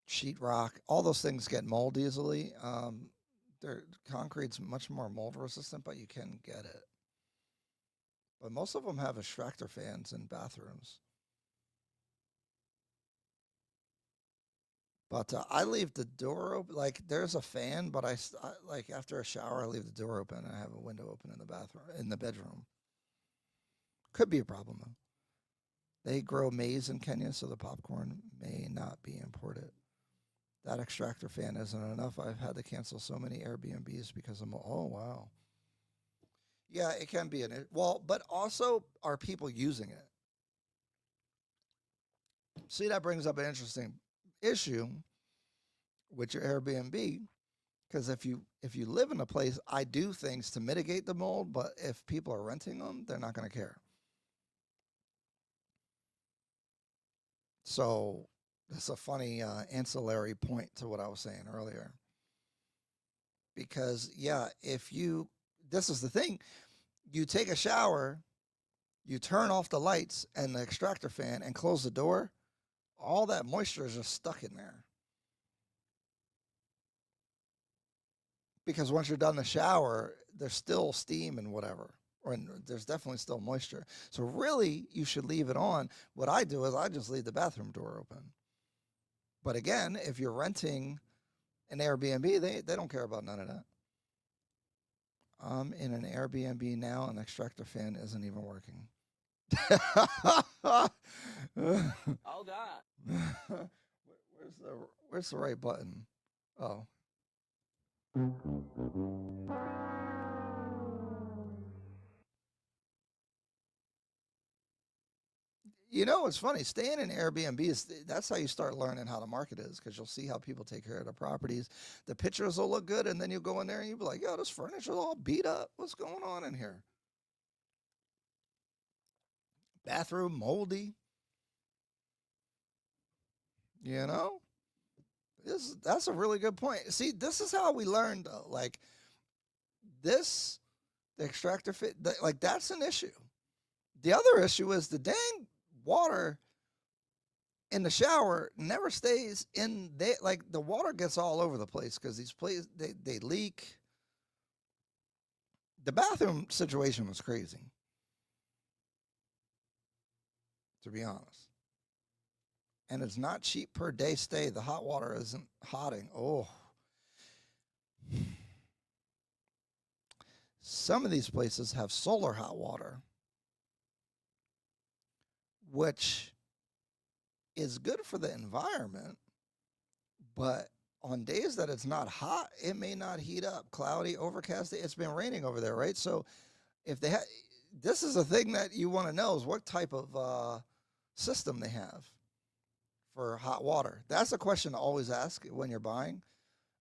S1: sheetrock. All those things get mold easily. Concrete's much more mold resistant, but you can get it. But most of them have extractor fans in bathrooms. But I leave the door open. Like, there's a fan, but I like after a shower, I leave the door open and I have a window open in the bathroom, in the bedroom. Could be a problem though. They grow maize in Kenya, so the popcorn may not be imported. That extractor fan isn't enough. I've had to cancel so many Airbnbs because I'm, oh, wow. Yeah, it can be well, but also, are people using it? See, that brings up an interesting issue with your Airbnb, because if you live in a place, I do things to mitigate the mold, but if people are renting them, they're not going to care. So that's a funny ancillary point to what I was saying earlier. Because, yeah, this is the thing, you take a shower, you turn off the lights and the extractor fan and close the door, all that moisture is just stuck in there. Because once you're done the shower, there's still steam and whatever. Or there's definitely still moisture. So really, you should leave it on. What I do is I just leave the bathroom door open. But again, if you're renting an Airbnb, they don't care about none of that. I'm in an Airbnb now, and the extractor fan isn't even working.
S2: Oh God.
S1: Where's the right button? Oh. You know, it's funny. Staying in Airbnb that's how you start learning how the market is, because you'll see how people take care of the properties. The pictures will look good, and then you'll go in there and you'll be like, yo, this furniture's all beat up. What's going on in here? Bathroom moldy. You know? That's a really good point. See, this is how we learned, though. Like, the extractor fit, like, that's an issue. The other issue is the dang water in the shower never stays in there. Like, the water gets all over the place because these places, they leak. The bathroom situation was crazy, to be honest. And it's not cheap per day stay. The hot water isn't hotting. Oh. Some of these places have solar hot water, which is good for the environment, but on days that it's not hot, it may not heat up. Cloudy, overcast. It's been raining over there, right? So if they have, this is a thing that you want to know, is what type of system they have for hot water. That's a question to always ask when you're buying,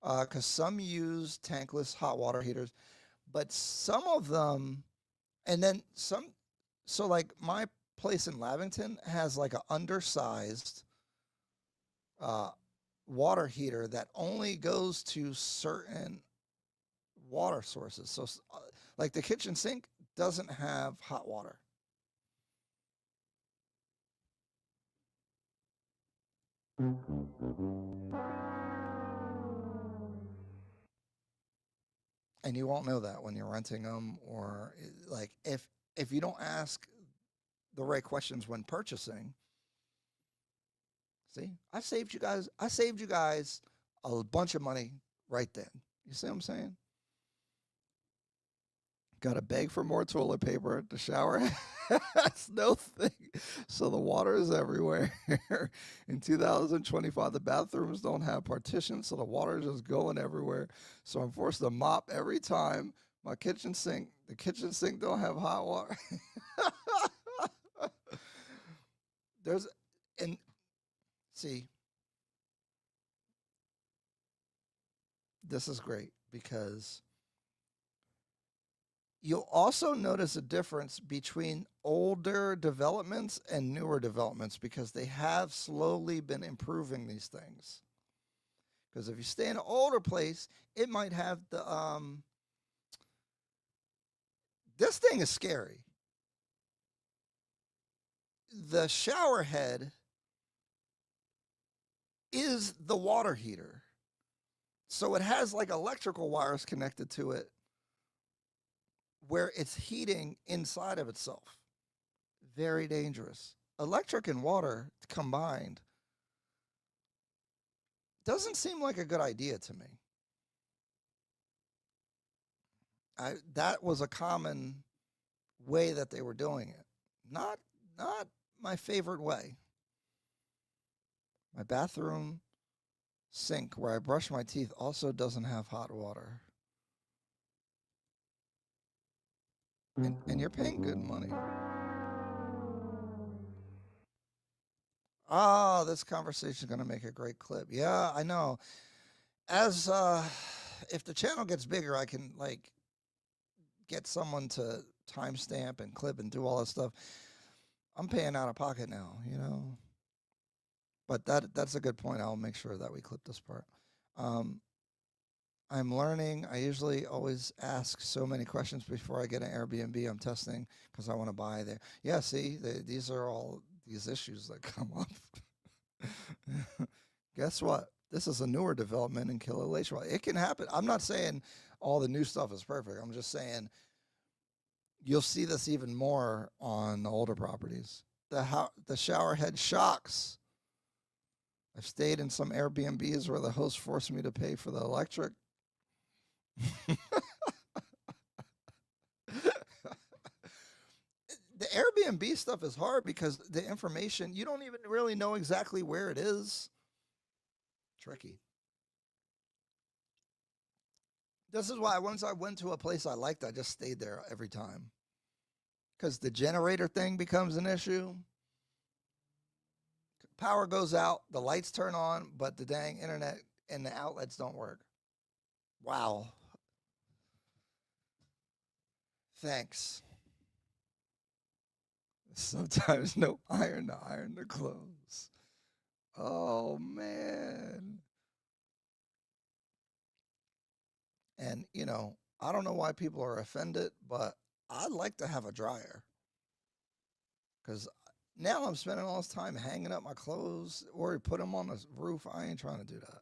S1: because some use tankless hot water heaters, but some of them, and then some, so like my place in Lavington has like an undersized water heater that only goes to certain water sources. So like the kitchen sink doesn't have hot water. And you won't know that when you're renting them, or like if you don't ask the right questions when purchasing. See, I saved you guys a bunch of money right then. You see what I'm saying? Got to beg for more toilet paper. The shower has no thing. So the water is everywhere. In 2025, the bathrooms don't have partitions, so the water is just going everywhere. So I'm forced to mop every time. The kitchen sink don't have hot water. See, this is great because you'll also notice a difference between older developments and newer developments, because they have slowly been improving these things. Because if you stay in an older place, it might have this thing is scary. The shower head is the water heater. So it has like electrical wires connected to it where it's heating inside of itself. Very dangerous. Electric and water combined doesn't seem like a good idea to me. That was a common way that they were doing it. Not my favorite way. My bathroom sink where I brush my teeth also doesn't have hot water. And you're paying good money. Oh, this conversation is going to make a great clip. Yeah, I know. As if the channel gets bigger, I can like get someone to timestamp and clip and do all that stuff. I'm paying out of pocket now, you know. But that's a good point. I'll make sure that we clip this part. I'm learning. I usually always ask so many questions before I get an Airbnb. I'm testing because I want to buy there. Yeah, see, these are all these issues that come up. Guess what? This is a newer development in Killer Lake. It can happen. I'm not saying all the new stuff is perfect. I'm just saying you'll see this even more on the older properties. The shower head shocks. I've stayed in some Airbnbs where the host forced me to pay for the electric. The Airbnb stuff is hard because the information, you don't even really know exactly where it is. Tricky. This is why once I went to a place I liked, I just stayed there every time. Because the generator thing becomes an issue. Power goes out, the lights turn on, but the dang internet and the outlets don't work. Wow. Thanks. Sometimes no iron to iron the clothes. Oh, man. And, you know, I don't know why people are offended, but I'd like to have a dryer. Because now I'm spending all this time hanging up my clothes or put them on the roof. I ain't trying to do that.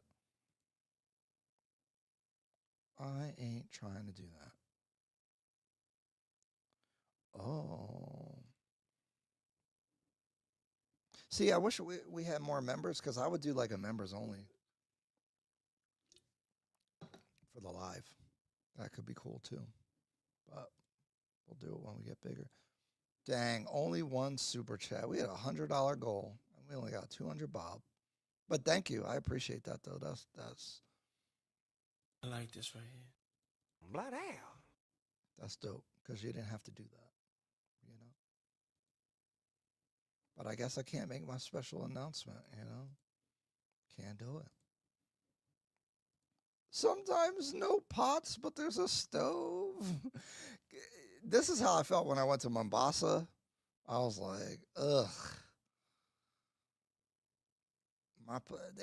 S1: I ain't trying to do that. Oh. See, I wish we had more members because I would do like a members only for the live. That could be cool too. But we'll do it when we get bigger. Dang, only one super chat. We had $100 goal and we only got 200 bob. But thank you. I appreciate that though. That's
S2: I like this right here.
S5: Blood hell.
S1: That's dope because you didn't have to do that, you know. But I guess I can't make my special announcement, you know. Can't do it. Sometimes no pots, but there's a stove. This is how I felt when I went to Mombasa. I was like, ugh.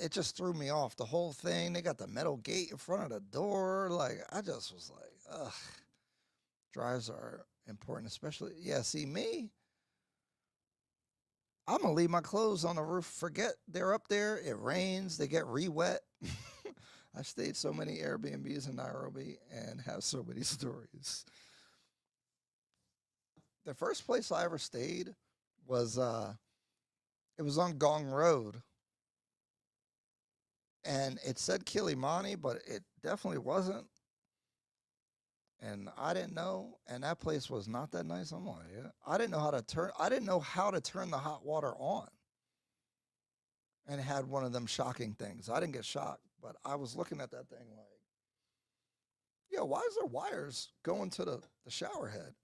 S1: It just threw me off. The whole thing. They got the metal gate in front of the door. Like, I just was like, ugh. Drives are important, especially, yeah, see me. I'm going to leave my clothes on the roof. Forget they're up there. It rains. They get re-wet. I stayed so many Airbnbs in Nairobi and have so many stories. The first place I ever stayed was, it was on Gong Road. And it said Kilimani, but it definitely wasn't. And I didn't know. And that place was not that nice. I'm like, yeah. I didn't know how to turn the hot water on. And it had one of them shocking things. I didn't get shocked, but I was looking at that thing like, yeah, why is there wires going to the shower head?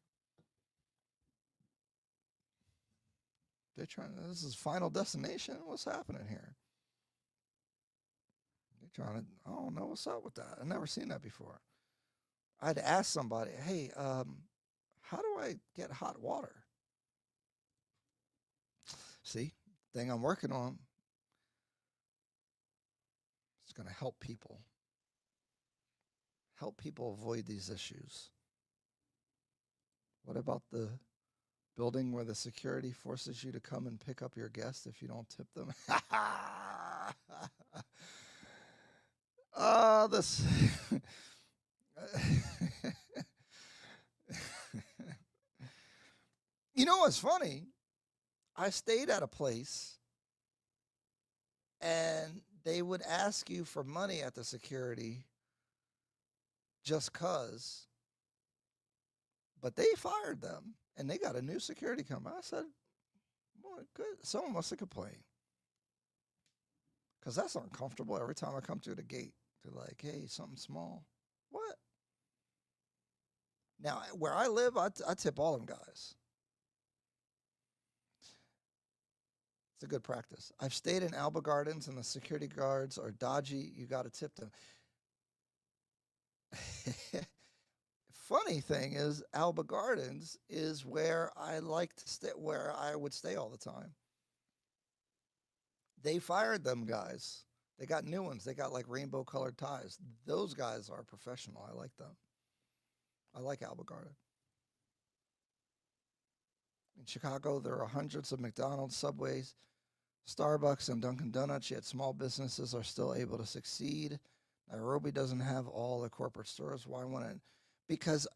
S1: This is Final Destination? What's happening here? I don't know what's up with that. I've never seen that before. I'd ask somebody, hey, how do I get hot water? See, thing I'm working on. It's going to help people. Help people avoid these issues. What about the building where the security forces you to come and pick up your guests if you don't tip them? this. You know what's funny? I stayed at a place and they would ask you for money at the security just cause, but they fired them and they got a new security company. I said, boy, good. Someone must have complained. Because that's uncomfortable every time I come through the gate. They're like, hey, something small. What? Now, where I live, I tip all them guys. It's a good practice. I've stayed in Alba Gardens and the security guards are dodgy. You got to tip them. Funny thing is, Alba Gardens is where I like to stay, where I would stay all the time. They fired them guys. They got new ones. They got like rainbow colored ties. Those guys are professional. I like them. I like Alba Garden. In Chicago, there are hundreds of McDonald's, Subways, Starbucks, and Dunkin' Donuts, yet small businesses are still able to succeed. Nairobi doesn't have all the corporate stores. Why wouldn't it? Because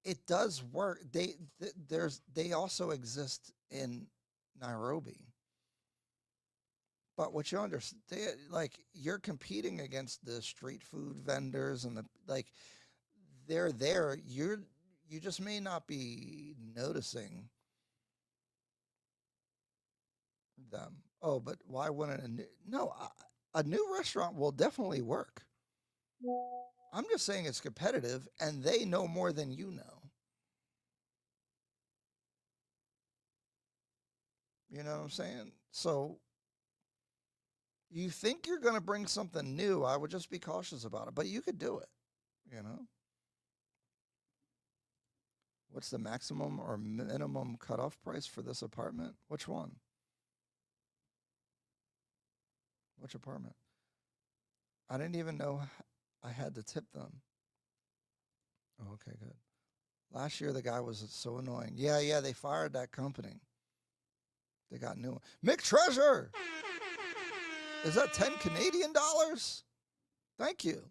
S1: it does work. They also exist in Nairobi. But what you understand, like, you're competing against the street food vendors and they're there. You just may not be noticing them. Oh, but why wouldn't a new restaurant will definitely work. I'm just saying it's competitive and they know more than you know. You know what I'm saying? So you think you're going to bring something new, I would just be cautious about it, but you could do it, you know? What's the maximum or minimum cutoff price for this apartment? Which one? Which apartment? I didn't even know I had to tip them. Oh, okay, good. Last year, the guy was so annoying. Yeah, they fired that company. They got new one. McTreasure! Is that 10 Canadian dollars? Thank you.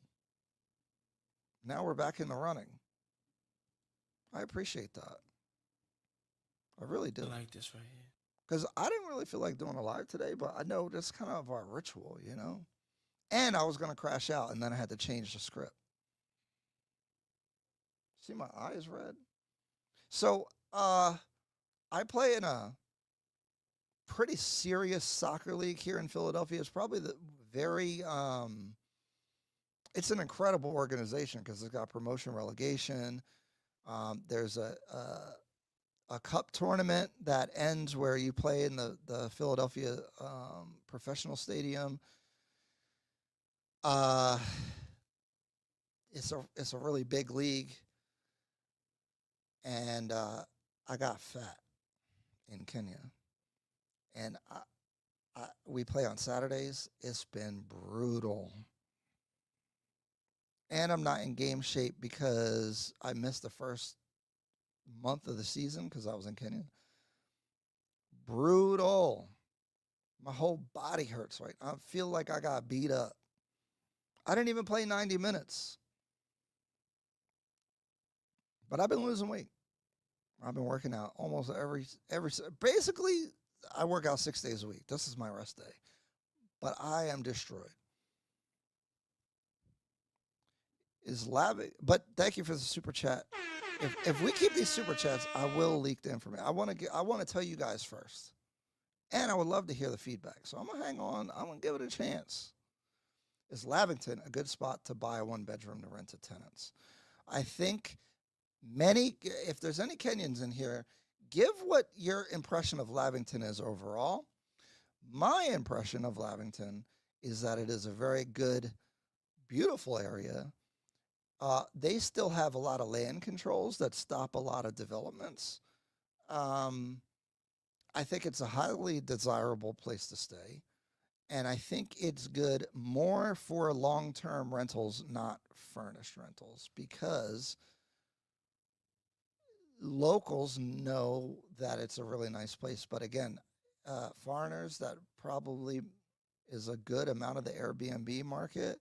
S1: Now we're back in the running. I appreciate that. I really do.
S2: I like this right here.
S1: Because I didn't really feel like doing a live today, but I know that's kind of our ritual, you know? And I was going to crash out, and then I had to change the script. See my eyes red? So, I play in a pretty serious soccer league here in Philadelphia. It's probably the very, it's an incredible organization because it's got promotion, relegation. There's a cup tournament that ends where you play in the Philadelphia professional stadium. It's a really big league, and I got fat in Kenya, and we play on Saturdays. It's been brutal, and I'm not in game shape because I missed the first month of the season because I was in Kenya. Brutal. My whole body hurts right now. I feel like I got beat up. I didn't even play 90 minutes. But I've been losing weight. I've been working out almost every basically I work out 6 days a week. This is my rest day. But I am destroyed. But thank you for the super chat. If we keep these super chats, I will leak the information. I want to tell you guys first. And I would love to hear the feedback. So I'm going to hang on. I'm going to give it a chance. Is Lavington a good spot to buy a one-bedroom to rent to tenants? I think if there's any Kenyans in here, give what your impression of Lavington is overall. My impression of Lavington is that it is a very good, beautiful area. They still have a lot of land controls that stop a lot of developments. I think it's a highly desirable place to stay. And I think it's good more for long-term rentals, not furnished rentals, because locals know that it's a really nice place. But again, foreigners, that probably is a good amount of the Airbnb market.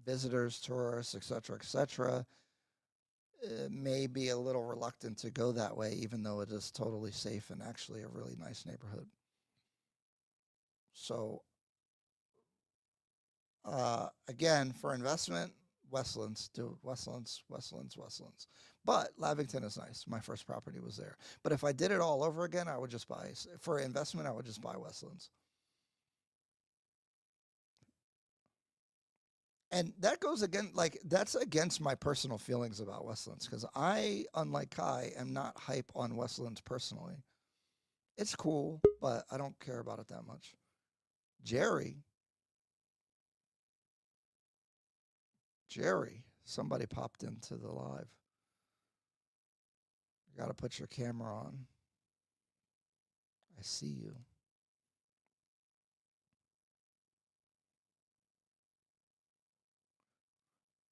S1: visitors, tourists, etc., may be a little reluctant to go that way, even though it is totally safe and actually a really nice neighborhood. So, again, for investment, Westlands, do Westlands. But Lavington is nice. My first property was there. But if I did it all over again, I would just buy, for investment, I would just buy Westlands. And that goes again, like, that's against my personal feelings about Westlands, because I, unlike Kai, am not hype on Westlands personally. It's cool, but I don't care about it that much. Jerry, somebody popped into the live. You got to put your camera on. I see you.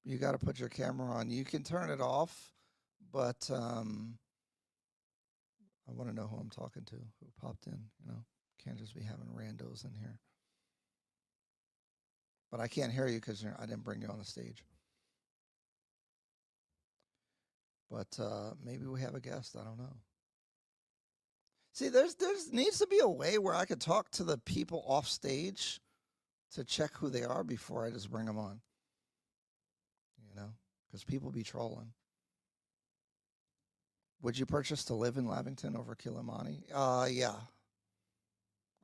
S1: You got to put your camera on. You can turn it off, but I want to know who I'm talking to, who popped in. You know, can't just be having randos in here. But I can't hear you because I didn't bring you on the stage. But maybe we have a guest. I don't know. See, there's needs to be a way where I could talk to the people off stage to check who they are before I just bring them on. You know, because people be trolling. Would you purchase to live in Lavington over Kilimani? Yeah.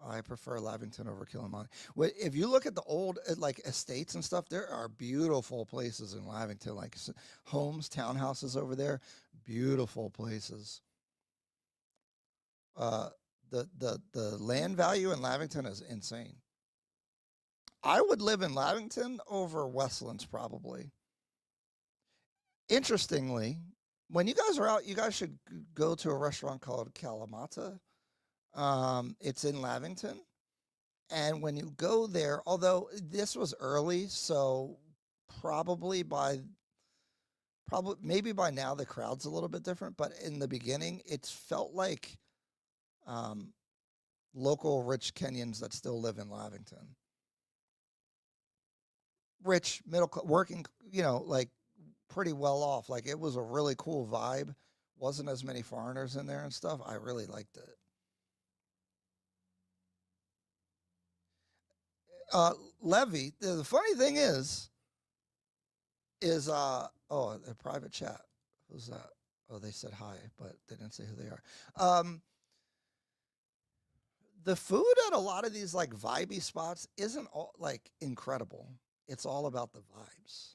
S1: I prefer Lavington over Kilimani. If you look at the old like estates and stuff, there are beautiful places in Lavington, like homes, townhouses over there, beautiful places. The land value in Lavington is insane. I would live in Lavington over Westlands probably. Interestingly, when you guys are out, you guys should go to a restaurant called Kalamata. It's in Lavington. And when you go there, although this was early, so maybe by now the crowd's a little bit different, but in the beginning, it felt like local rich Kenyans that still live in Lavington. Rich, working, you know, like pretty well off. Like it was a really cool vibe. Wasn't as many foreigners in there and stuff. I really liked it. Levy, the funny thing is oh, a private chat. Who's that? Oh, they said hi, but they didn't say who they are. The food at a lot of these like vibey spots isn't all like incredible. It's all about the vibes.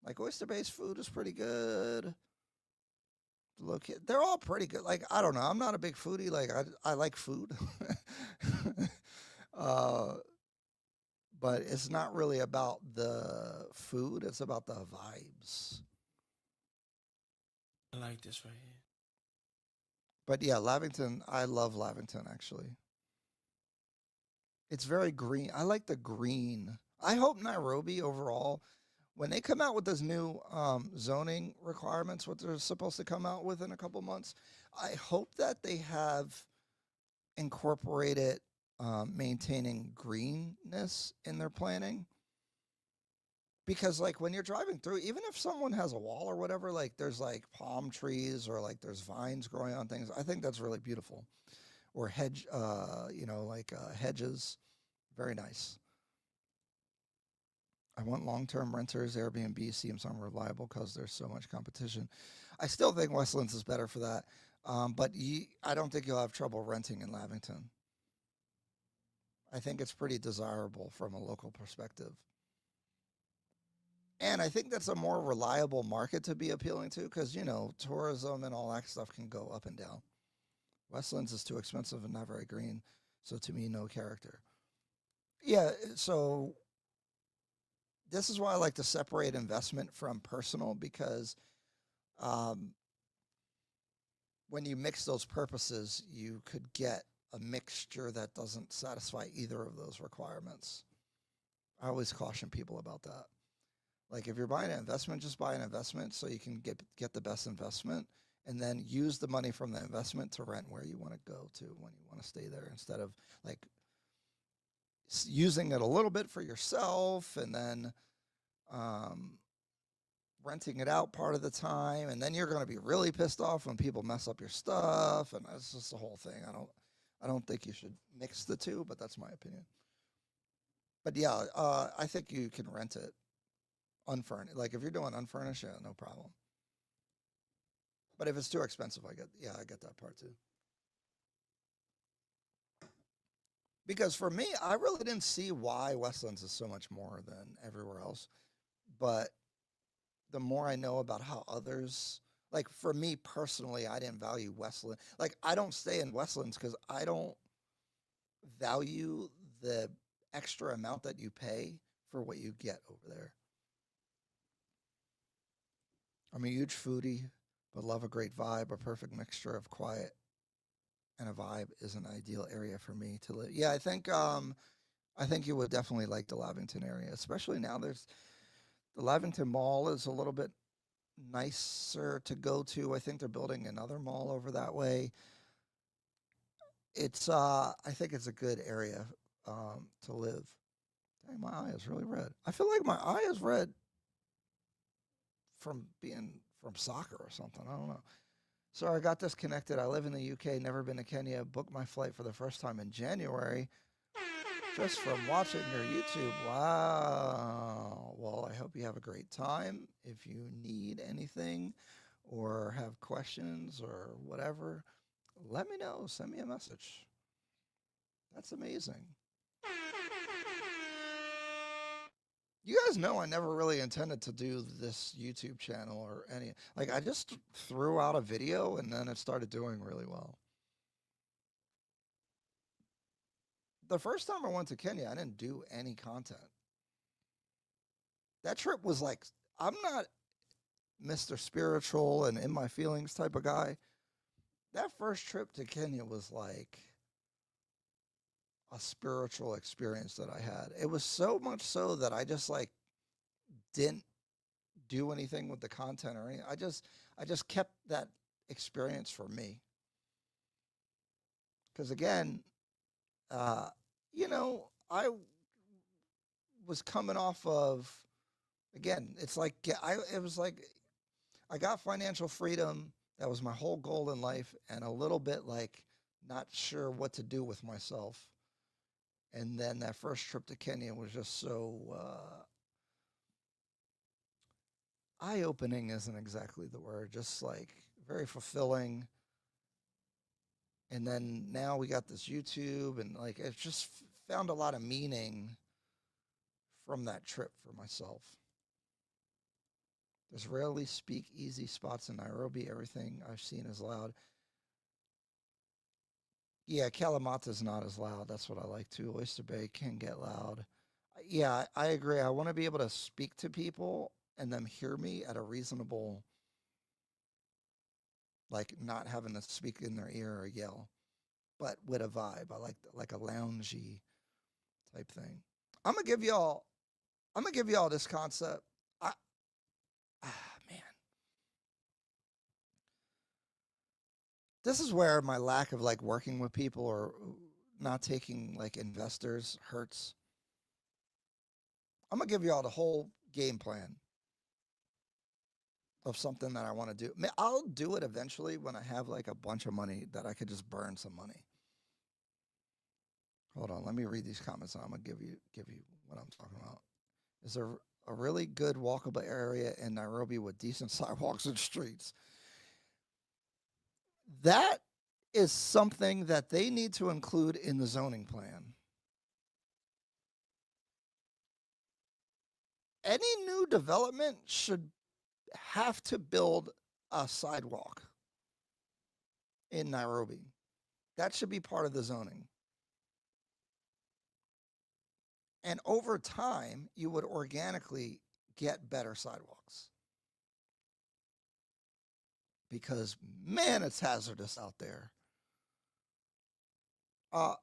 S1: Like oyster-based food is pretty good. They're all pretty good. Like I don't know. I'm not a big foodie. Like I like food. But it's not really about the food. It's about the vibes.
S2: I like this right here.
S1: But yeah, Lavington, I love Lavington actually. It's very green. I like the green. I hope Nairobi overall, when they come out with those new zoning requirements, what they're supposed to come out with in a couple months, I hope that they have incorporated maintaining greenness in their planning. Because like when you're driving through, even if someone has a wall or whatever, like there's like palm trees or like there's vines growing on things, I think that's really beautiful. Or hedge, hedges, very nice. I want long-term renters. Airbnb seems unreliable because there's so much competition. I still think Westlands is better for that, but I don't think you'll have trouble renting in Lavington. I think it's pretty desirable from a local perspective. And I think that's a more reliable market to be appealing to because, you know, tourism and all that stuff can go up and down. Westlands is too expensive and not very green. So to me, no character. Yeah, so this is why I like to separate investment from personal because when you mix those purposes, you could get a mixture that doesn't satisfy either of those requirements. I always caution people about that. Like if you're buying an investment, just buy an investment so you can get the best investment and then use the money from the investment to rent where you want to go to when you want to stay there instead of like using it a little bit for yourself, and then renting it out part of the time, and then you're going to be really pissed off when people mess up your stuff, and that's just the whole thing. I don't think you should mix the two, but that's my opinion. But yeah, I think you can rent it unfurnished. Like if you're doing unfurnished, yeah, no problem. But if it's too expensive, I get that part too. Because for me, I really didn't see why Westlands is so much more than everywhere else. But the more I know about how others, like for me personally, I didn't value Westland. Like I don't stay in Westlands because I don't value the extra amount that you pay for what you get over there. I'm a huge foodie, but love a great vibe. A perfect mixture of quiet and a vibe is an ideal area for me to live. Yeah, I think you would definitely like the Lavington area, especially now. There's the Lavington Mall is a little bit nicer to go to. I think they're building another mall over that way. It's I think it's a good area to live. Dang, my eye is really red. I feel like my eye is red from soccer or something. I don't know. So I got disconnected. I live in the UK, never been to Kenya. Booked my flight for the first time in January just from watching your YouTube. Wow. Well, I hope you have a great time. If you need anything or have questions or whatever, let me know. Send me a message. That's amazing. You guys know I never really intended to do this YouTube channel or any, like I just threw out a video and then it started doing really well. The first time I went to Kenya, I didn't do any content. That trip was like, I'm not Mr. Spiritual and in my feelings type of guy. That first trip to Kenya was like a spiritual experience that I had. It was so much so that I just like didn't do anything with the content or anything. I just kept that experience for me. Because again, you know, I was coming off of, again, it's like it was like I got financial freedom. That was my whole goal in life, and a little bit like not sure what to do with myself. And then that first trip to Kenya was just so eye-opening isn't exactly the word, just like very fulfilling. And then now we got this YouTube, and like it's just found a lot of meaning from that trip for myself. There's rarely speak easy spots in Nairobi. Everything I've seen is loud. Yeah, Kalamata's not as loud. That's what I like too. Oyster Bay can get loud. Yeah, I agree. I want to be able to speak to people and them hear me at a reasonable, like not having to speak in their ear or yell, but with a vibe. I like a loungy type thing. I'm gonna give y'all this concept. Man. This is where my lack of like working with people or not taking like investors hurts. I'm gonna give y'all the whole game plan of something that I want to do. I'll do it eventually when I have like a bunch of money that I could just burn some money. Hold on, let me read these comments. I'm gonna give you what I'm talking about. Is there a really good walkable area in Nairobi with decent sidewalks and streets? That is something that they need to include in the zoning plan. Any new development should have to build a sidewalk in Nairobi. That should be part of the zoning. And over time, you would organically get better sidewalks. Because, man, it's hazardous out there. One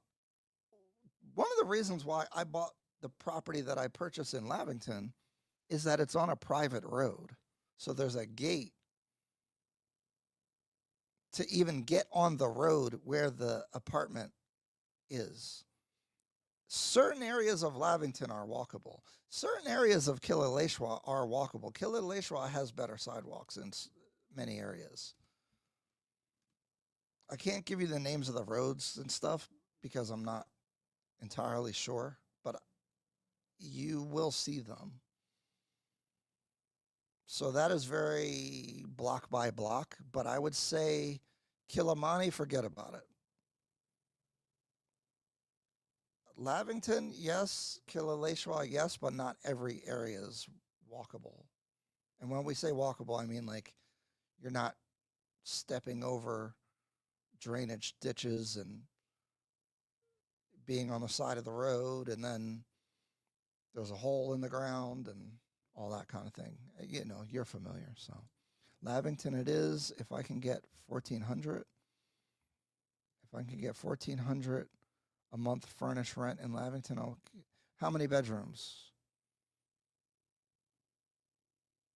S1: of the reasons why I bought the property that I purchased in Lavington is that it's on a private road. So there's a gate to even get on the road where the apartment is. certain areas of Lavington are walkable. Certain areas of Kilauea are walkable. Kilauea has better sidewalks in many areas. I can't give you the names of the roads and stuff because I'm not entirely sure, but you will see them. So that is very block by block, but I would say Kilimani, forget about it. Lavington, yes. Kilauea, yes, but not every area is walkable. And when we say walkable, I mean like you're not stepping over drainage ditches and being on the side of the road and then there's a hole in the ground and all that kind of thing. You know, you're familiar. So Lavington it is. If I can get 1,400, if I can get 1,400 a month furnished rent in Lavington, how many bedrooms?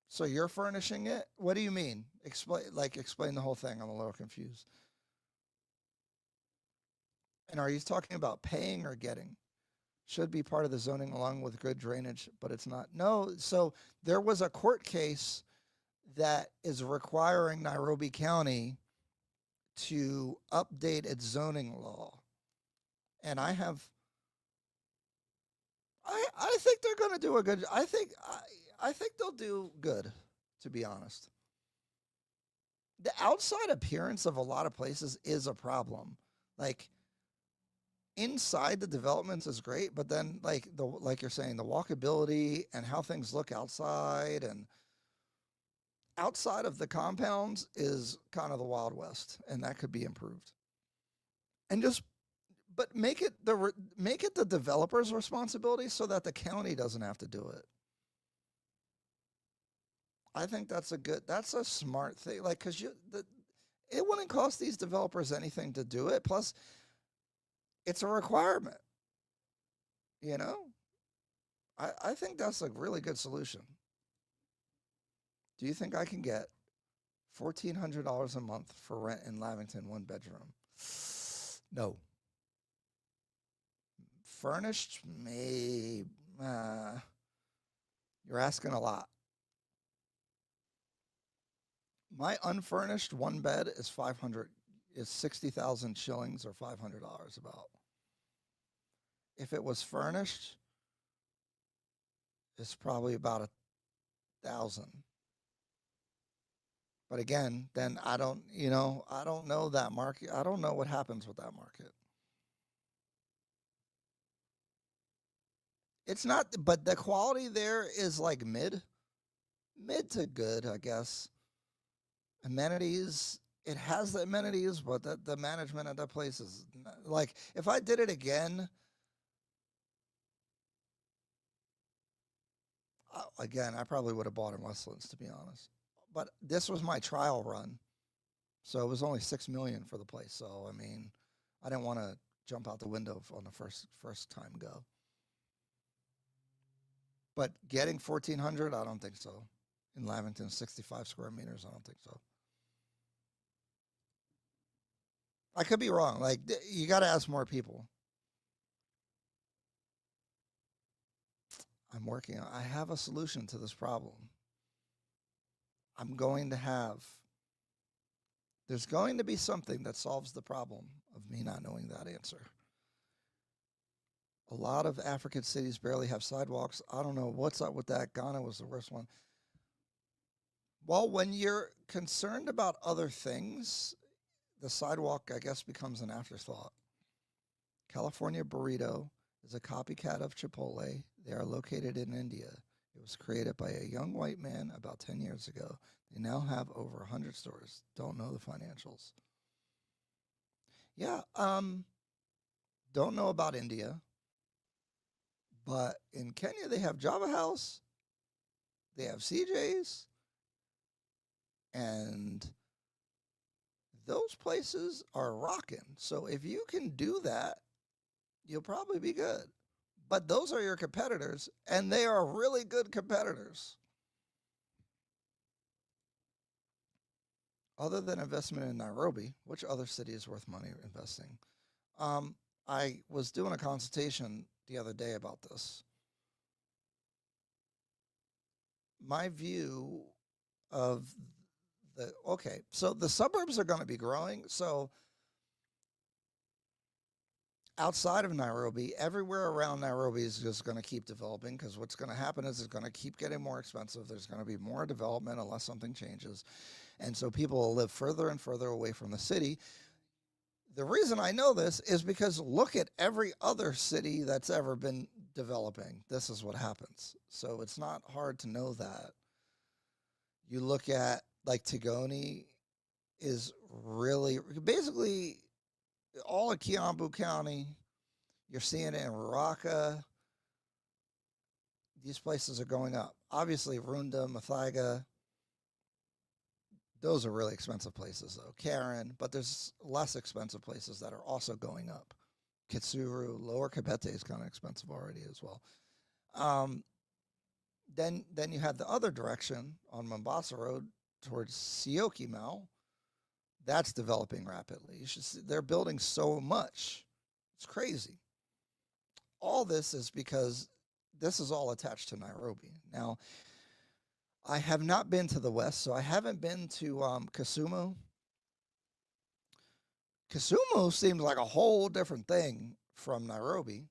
S1: So you're furnishing it? What do you mean? Explain the whole thing. I'm a little confused. And are you talking about paying or getting? Should be part of the zoning along with good drainage, but it's not. No, so there was a court case that is requiring Nairobi County to update its zoning law. And I think they're going to do a good, I think they'll do good, to be honest. The outside appearance of a lot of places is a problem. Like, inside the developments is great, but then like you're saying, the walkability and how things look outside and outside of the compounds is kind of the Wild West, and that could be improved. And but make it the developer's responsibility so that the county doesn't have to do it. I think that's a smart thing. Like, because it wouldn't cost these developers anything to do it. Plus, it's a requirement. You know, I think that's a really good solution. Do you think I can get $1,400 a month for rent in Lavington, 1 bedroom? No. Furnished, maybe. You're asking a lot. My unfurnished 1 bed is 60,000 shillings or $500 about. If it was furnished, it's probably about 1,000. But again, then I don't know that market. I don't know what happens with that market. It's not, but the quality there is like mid to good, I guess. Amenities, it has the amenities, but the management at that place is like, if I did it again, again, I probably would have bought in Westlands, to be honest. But this was my trial run, so it was only $6 million for the place. So I mean, I didn't want to jump out the window on the first time go. But getting 1,400, I don't think so. In Lavington, 65 square meters, I don't think so. I could be wrong. Like, you got to ask more people. I'm working on. I have a solution to this problem. There's going to be something that solves the problem of me not knowing that answer. A lot of African cities barely have sidewalks. I don't know what's up with that. Ghana was the worst one. Well, when you're concerned about other things, the sidewalk, I guess, becomes an afterthought. California Burrito is a copycat of Chipotle. They are located in India. It was created by a young white man about 10 years ago. They now have over 100 stores. Don't know the financials. Yeah, don't know about India. But in Kenya, they have Java House. They have CJ's. And those places are rocking. So if you can do that, you'll probably be good. But those are your competitors, and they are really good competitors. Other than investment in Nairobi, which other city is worth money investing? I was doing a consultation the other day about this. My view of so the suburbs are going to be growing. So outside of Nairobi, everywhere around Nairobi is just going to keep developing, because what's going to happen is it's going to keep getting more expensive. There's going to be more development unless something changes. And so people will live further and further away from the city. The reason I know this is because look at every other city that's ever been developing. This is what happens. So it's not hard to know that. You look at like Tigoni is really basically all of Kiambu County. You're seeing it in Ruaka. These places are going up. Obviously, Runda, Mathiga, those are really expensive places, though. Karen, but there's less expensive places that are also going up. Kitsuru, Lower Kabete is kind of expensive already as well. Then you have the other direction on Mombasa Road towards Sioki Mall. That's developing rapidly. You should see, they're building so much. It's crazy. All this is because this is all attached to Nairobi. Now, I have not been to the west, so I haven't been to Kisumu. Kisumu seems like a whole different thing from Nairobi.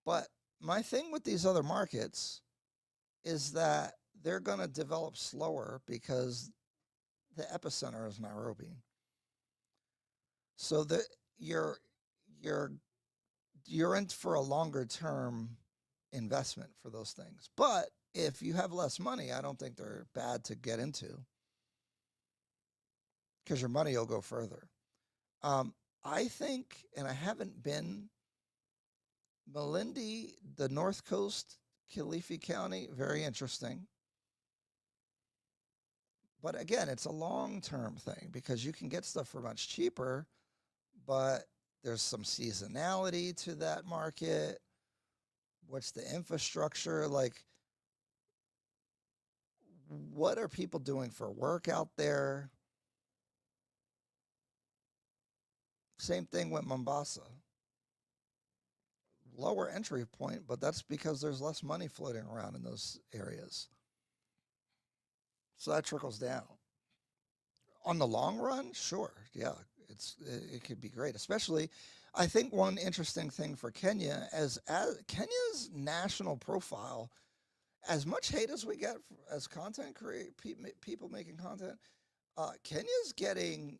S1: But my thing with these other markets is that they're going to develop slower because the epicenter is Nairobi. So that you're in for a longer term investment for those things. But if you have less money, I don't think they're bad to get into, because your money will go further. I think, and I haven't been, Malindi, the North Coast, Kilifi County, very interesting. But again, it's a long-term thing because you can get stuff for much cheaper, but there's some seasonality to that market. What's the infrastructure? Like, what are people doing for work out there? Same thing with Mombasa. Lower entry point, but that's because there's less money floating around in those areas. So that trickles down. On the long run, sure, yeah, it could be great. Especially, I think one interesting thing for Kenya as Kenya's national profile, as much hate as we get as content people making content, Kenya's getting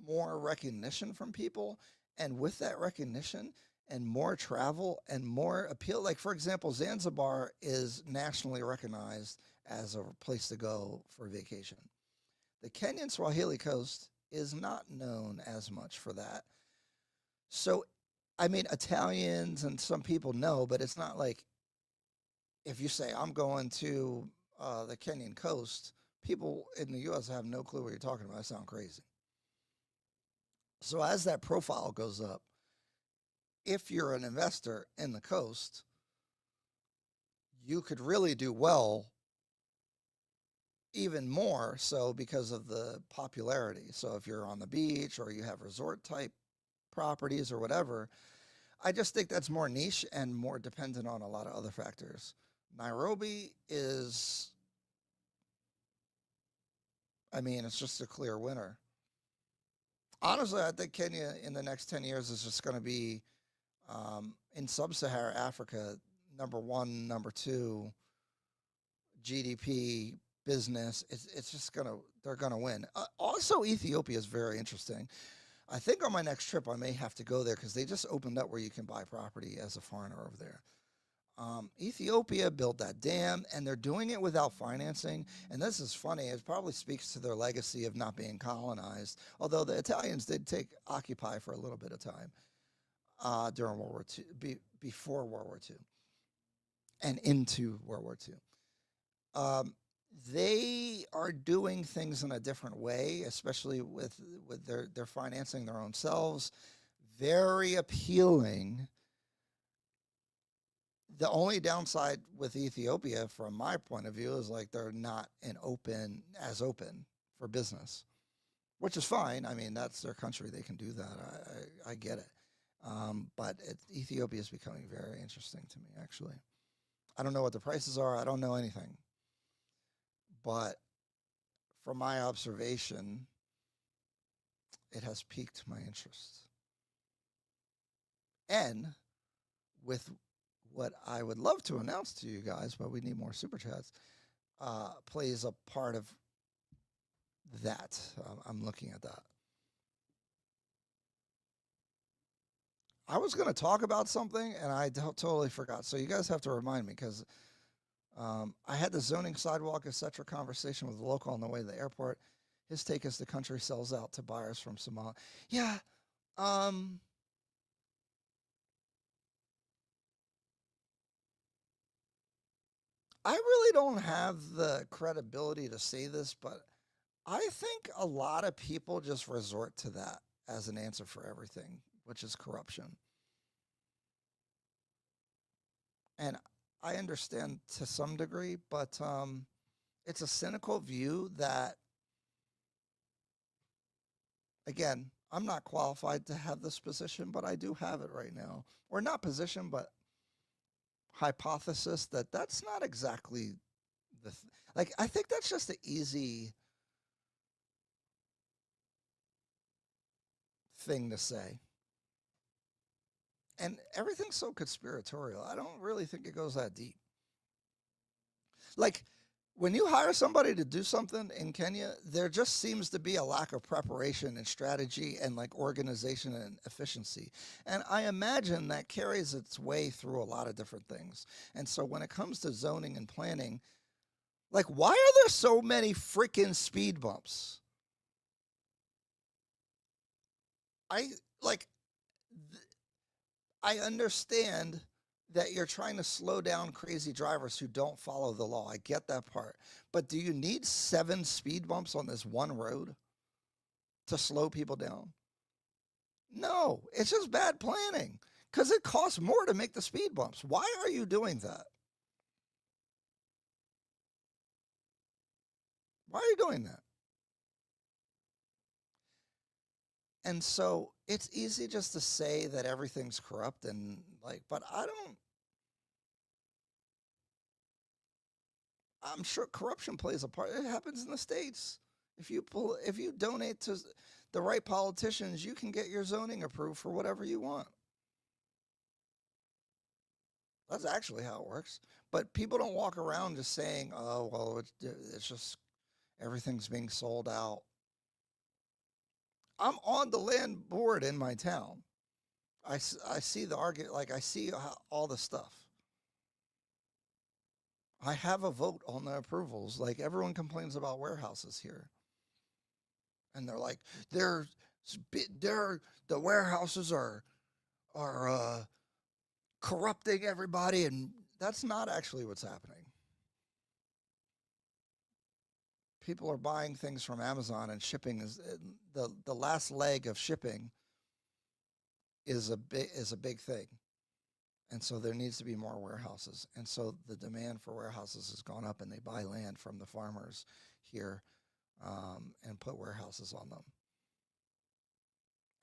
S1: more recognition from people, and with that recognition and more travel and more appeal, like for example, Zanzibar is nationally recognized as a place to go for vacation. The Kenyan Swahili coast is not known as much for that. So, I mean, Italians and some people know, but it's not like if you say, I'm going to the Kenyan coast, people in the U.S. have no clue what you're talking about. I sound crazy. So as that profile goes up, if you're an investor in the coast, you could really do well, even more so because of the popularity. So if you're on the beach or you have resort type properties or whatever, I just think that's more niche and more dependent on a lot of other factors. Nairobi is, I mean, it's just a clear winner. Honestly, I think Kenya in the next 10 years is just going to be, in sub-Saharan Africa, number one, number two, GDP, business. It's just they're going to win. Also, Ethiopia is very interesting. I think on my next trip, I may have to go there because they just opened up where you can buy property as a foreigner over there. Ethiopia built that dam, and they're doing it without financing. And this is funny. It probably speaks to their legacy of not being colonized, although the Italians did occupy for a little bit of time during World War II, before World War II, and into World War II. They are doing things in a different way, especially with their financing their own selves. Very appealing. The only downside with Ethiopia, from my point of view, is like they're not open for business, which is fine. I mean, that's their country; they can do that. I get it. But Ethiopia is becoming very interesting to me, actually. I don't know what the prices are. I don't know anything. But from my observation, it has piqued my interest. And with what I would love to announce to you guys, but we need more super chats, plays a part of that. I'm looking at that. I was going to talk about something and I totally forgot. So you guys have to remind me because I had the zoning sidewalk, etc. conversation with the local on the way to the airport. His take is the country sells out to buyers from Somalia. Yeah. I really don't have the credibility to say this, but I think a lot of people just resort to that as an answer for everything, which is corruption. And I understand to some degree, but it's a cynical view that, again, I'm not qualified to have this position, but I do have it right now. Or not position, but hypothesis that that's not exactly like, I think that's just an easy thing to say. And everything's so conspiratorial. I don't really think it goes that deep. Like, when you hire somebody to do something in Kenya, there just seems to be a lack of preparation and strategy and like organization and efficiency. And I imagine that carries its way through a lot of different things. And so when it comes to zoning and planning, like, why are there so many freaking speed bumps? I understand that you're trying to slow down crazy drivers who don't follow the law. I get that part. But do you need 7 speed bumps on this one road to slow people down? No, it's just bad planning because it costs more to make the speed bumps. Why are you doing that? Why are you doing that? And so it's easy just to say that everything's corrupt and like, but I'm sure corruption plays a part. It happens in the States. If you donate to the right politicians, you can get your zoning approved for whatever you want. That's actually how it works. But people don't walk around just saying, "Oh, well, it's just everything's being sold out." I'm on the land board in my town. I see the argument, like I see all the stuff. I have a vote on the approvals. Like everyone complains about warehouses here. And they're like, the warehouses are corrupting everybody, and that's not actually what's happening. People are buying things from Amazon, and shipping is the last leg of shipping is a big thing, and so there needs to be more warehouses, and so the demand for warehouses has gone up, and they buy land from the farmers here and put warehouses on them.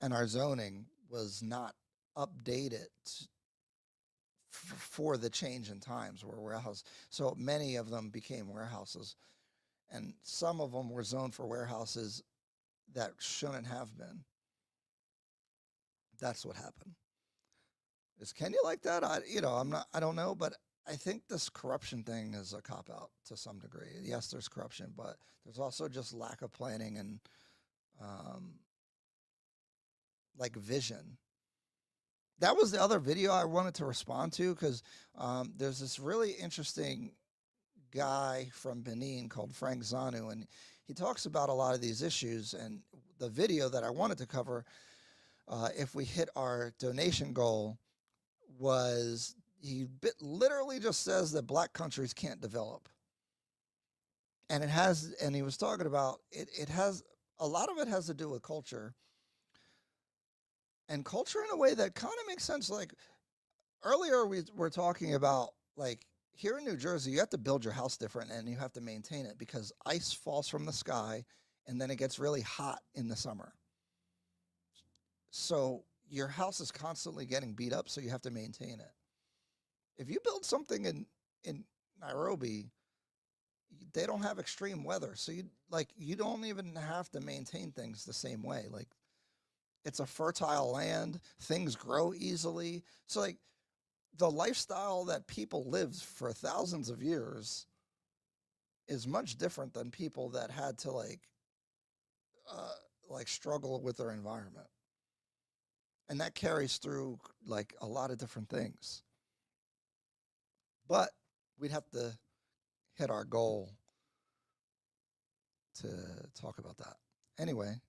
S1: And our zoning was not updated for the change in times where warehouse. So many of them became warehouses, and some of them were zoned for warehouses that shouldn't have been. That's what happened. Is Kenya like that? I don't know, but I think this corruption thing is a cop out to some degree. Yes, there's corruption, but there's also just lack of planning and like vision. That was the other video I wanted to respond to because there's this really interesting guy from Benin called Frank Zanu, and he talks about a lot of these issues. And the video that I wanted to cover, if we hit our donation goal, was he literally just says that black countries can't develop. And he was talking about it has a lot of it has to do with culture. And culture in a way that kind of makes sense. Like earlier we were talking about, like, here in New Jersey, you have to build your house different and you have to maintain it because ice falls from the sky and then it gets really hot in the summer. So your house is constantly getting beat up, so you have to maintain it. If you build something in Nairobi, they don't have extreme weather, so you don't even have to maintain things the same way. Like, it's a fertile land, things grow easily. So like the lifestyle that people lived for thousands of years is much different than people that had to struggle with their environment. And that carries through like a lot of different things. But we'd have to hit our goal to talk about that. Anyway,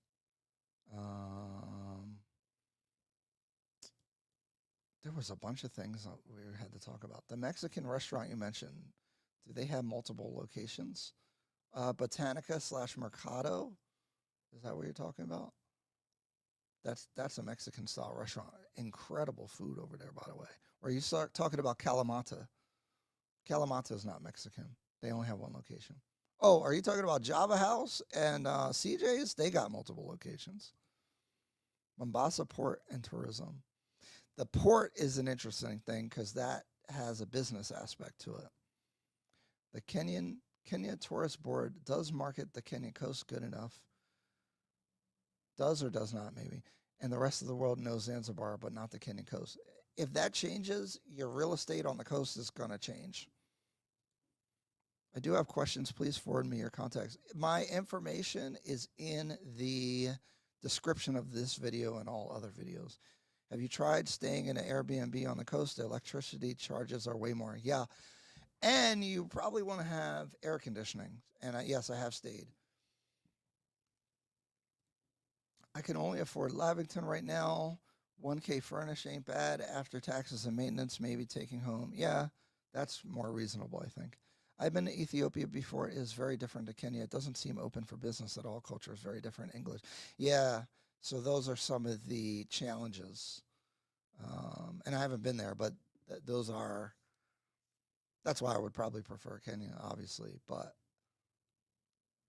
S1: there was a bunch of things that we had to talk about. The Mexican restaurant you mentioned, do they have multiple locations? Botanica / Mercado, is that what you're talking about? That's a Mexican style restaurant. Incredible food over there, by the way. Or you start talking about Kalamata. Kalamata is not Mexican. They only have one location. Oh, are you talking about Java House and CJ's? They got multiple locations. Mombasa Port and Tourism. The port is an interesting thing because that has a business aspect to it. The Kenya Tourist Board does market the Kenya coast good enough. Does or does not, maybe. And the rest of the world knows Zanzibar, but not the Kenyan coast. If that changes, your real estate on the coast is going to change. I do have questions. Please forward me your contacts. My information is in the description of this video and all other videos. Have you tried staying in an Airbnb on the coast? The electricity charges are way more. Yeah. And you probably want to have air conditioning. And yes, I have stayed. I can only afford Lavington right now. 1K furnished ain't bad. After taxes and maintenance, maybe taking home. Yeah, that's more reasonable, I think. I've been to Ethiopia before. It is very different to Kenya. It doesn't seem open for business at all. Culture is very different. English. Yeah, so those are some of the challenges. And I haven't been there, but those are, that's why I would probably prefer Kenya, obviously. But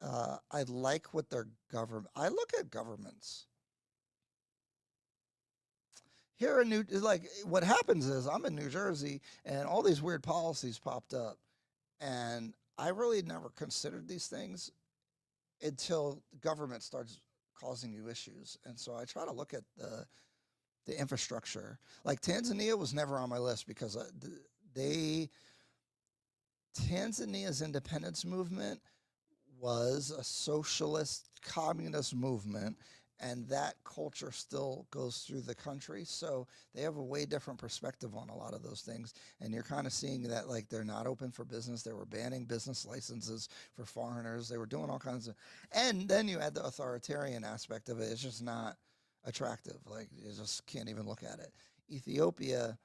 S1: I like what their government, I look at governments. Here in what happens is I'm in New Jersey and all these weird policies popped up. And I really never considered these things until the government starts causing you issues. And so I try to look at the infrastructure. Like Tanzania was never on my list because Tanzania's independence movement was a socialist communist movement, and that culture still goes through the country. So they have a way different perspective on a lot of those things. And you're kind of seeing that like they're not open for business. They were banning business licenses for foreigners. They were doing all kinds of, and then you add the authoritarian aspect of it. It's just not attractive. Like you just can't even look at it. Ethiopia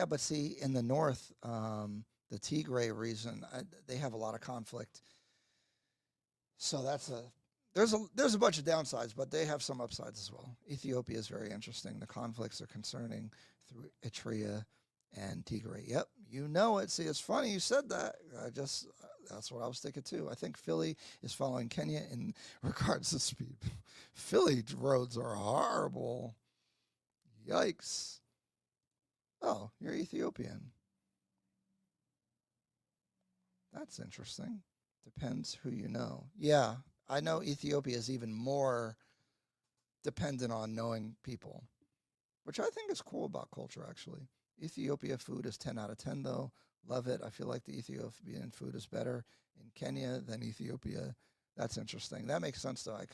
S1: but see in the north, the Tigray region, they have a lot of conflict. So there's a bunch of downsides, but they have some upsides as well. Ethiopia is very interesting. The conflicts are concerning through Eritrea and Tigray. Yep, you know it. See, it's funny you said that. That's what I was thinking too. I think Philly is following Kenya in regards to speed. Philly roads are horrible. Yikes. Oh, you're Ethiopian. That's interesting. Depends who you know. Yeah, I know Ethiopia is even more dependent on knowing people, which I think is cool about culture, actually. Ethiopia food is 10 out of 10, though. Love it. I feel like the Ethiopian food is better in Kenya than Ethiopia. That's interesting. That makes sense, though. I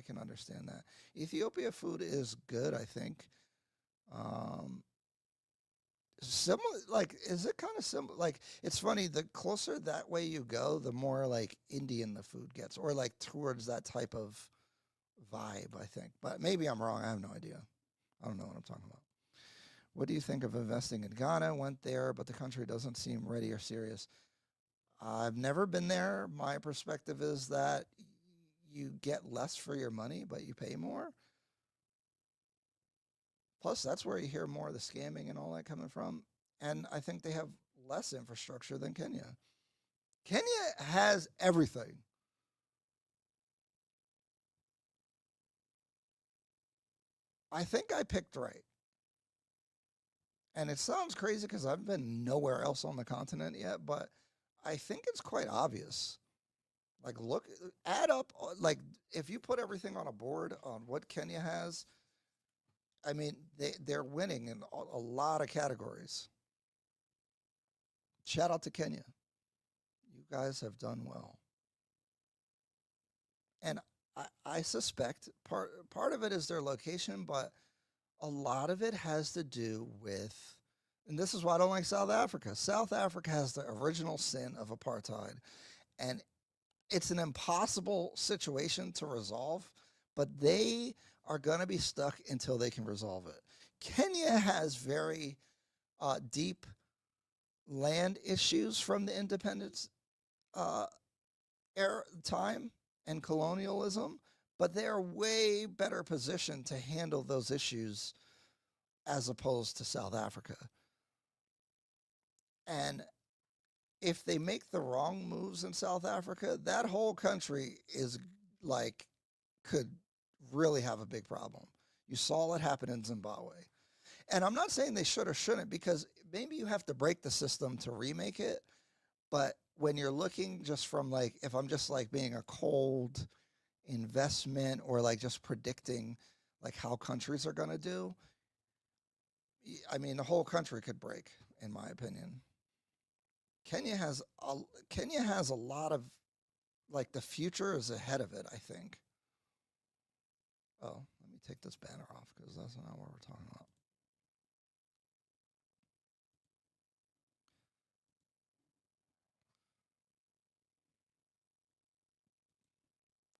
S1: can understand that. Ethiopia food is good, I think. Similar, like, is it kind of similar? Like, it's funny, the closer that way you go, the more like Indian the food gets, or like towards that type of vibe, I think. But maybe I'm wrong. I have no idea. I don't know what I'm talking about. What do you think of investing in Ghana? Went there, but the country doesn't seem ready or serious. I've never been there. My perspective is that you get less for your money, but you pay more. Plus, that's where you hear more of the scamming and all that coming from. And I think they have less infrastructure than Kenya. Kenya has everything. I think I picked right. And it sounds crazy because I've been nowhere else on the continent yet, but I think it's quite obvious. Like, look, add up, like, if you put everything on a board on what Kenya has, I mean, they're winning in a lot of categories. Shout out to Kenya. You guys have done well. And I suspect part of it is their location, but a lot of it has to do with, and this is why I don't like South Africa. South Africa has the original sin of apartheid, and it's an impossible situation to resolve, but they are going to be stuck until they can resolve it. Kenya has very deep land issues from the independence era time and colonialism, but they are way better positioned to handle those issues as opposed to South Africa. And if they make the wrong moves in South Africa, that whole country is like, could really have a big problem. You saw it happen in Zimbabwe. And I'm not saying they should or shouldn't, because maybe you have to break the system to remake it. But when you're looking just from like, if I'm just like being a cold investment or like just predicting like how countries are going to do, I mean, the whole country could break, in my opinion. Kenya has a lot of, like, the future is ahead of it, I think. Oh, let me take this banner off because that's not what we're talking about.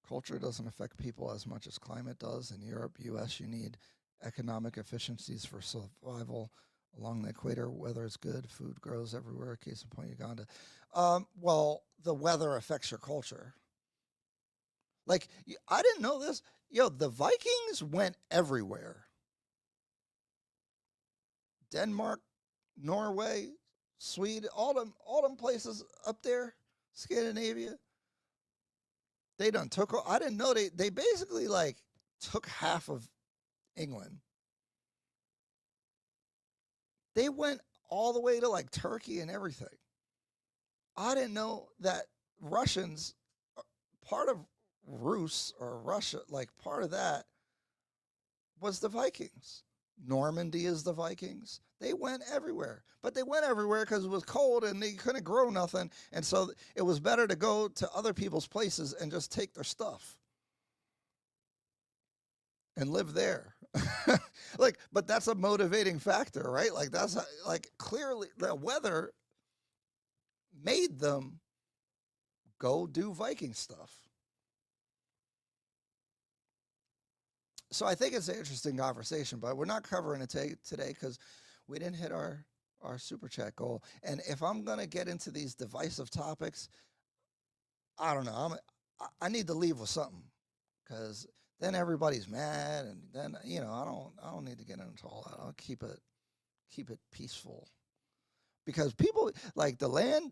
S1: Culture doesn't affect people as much as climate does. In Europe, US, you need economic efficiencies for survival along the equator. Weather is good. Food grows everywhere. Case in point, Uganda. Well, the weather affects your culture. Like, I didn't know this. Yo, the Vikings went everywhere. Denmark, Norway, Sweden, all them places up there, Scandinavia. They done took. I didn't know they basically like took half of England. They went all the way to like Turkey and everything. I didn't know that Russians, part of Rus or Russia, like part of that was the Vikings. Normandy is the Vikings. They went everywhere, but they went everywhere because it was cold and they couldn't grow nothing. And so it was better to go to other people's places and just take their stuff and live there. Like, but that's a motivating factor, right? Like, that's like clearly the weather made them go do Viking stuff. So I think it's an interesting conversation, but we're not covering it today because we didn't hit our super chat goal. And if I'm going to get into these divisive topics, I don't know. I need to leave with something because then everybody's mad, and then I don't need to get into all that. I'll keep it peaceful. Because people like the land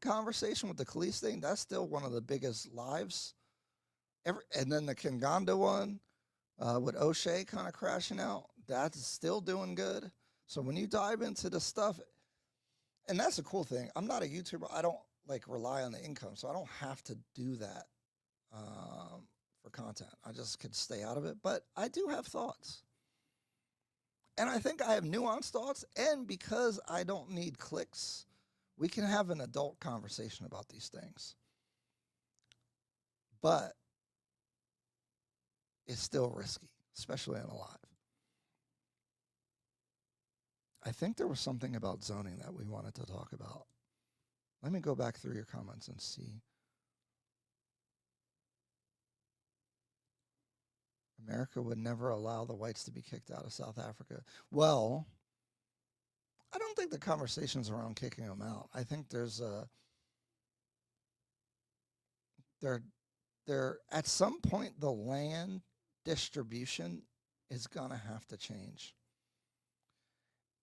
S1: conversation with the Khalees thing, that's still one of the biggest lives ever. And then the Kinganda one with O'Shea kind of crashing out, that's still doing good. So when you dive into the stuff, and that's a cool thing. I'm not a YouTuber. I don't like rely on the income, so I don't have to do that for content. I just could stay out of it. But I do have thoughts. And I think I have nuanced thoughts, and because I don't need clicks, we can have an adult conversation about these things. But it's still risky, especially on a live. I think there was something about zoning that we wanted to talk about. Let me go back through your comments and see. America would never allow the whites to be kicked out of South Africa. Well, I don't think the conversation's around kicking them out. I think there's at some point the land distribution is gonna have to change.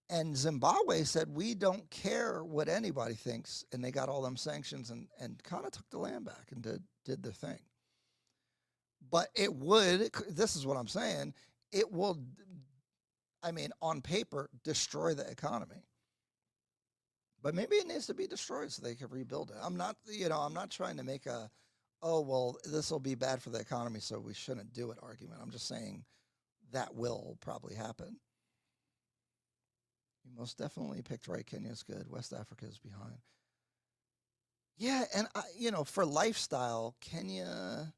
S1: And Zimbabwe said, we don't care what anybody thinks, and they got all them sanctions and kind of took the land back and did their thing. But it would, this is what I'm saying, it will, I mean, on paper, destroy the economy. But maybe it needs to be destroyed so they can rebuild it. I'm not, I'm not trying to make a, oh, well, this will be bad for the economy, so we shouldn't do it argument. I'm just saying that will probably happen. You most definitely picked right. Kenya's good. West Africa is behind. Yeah, and for lifestyle, Kenya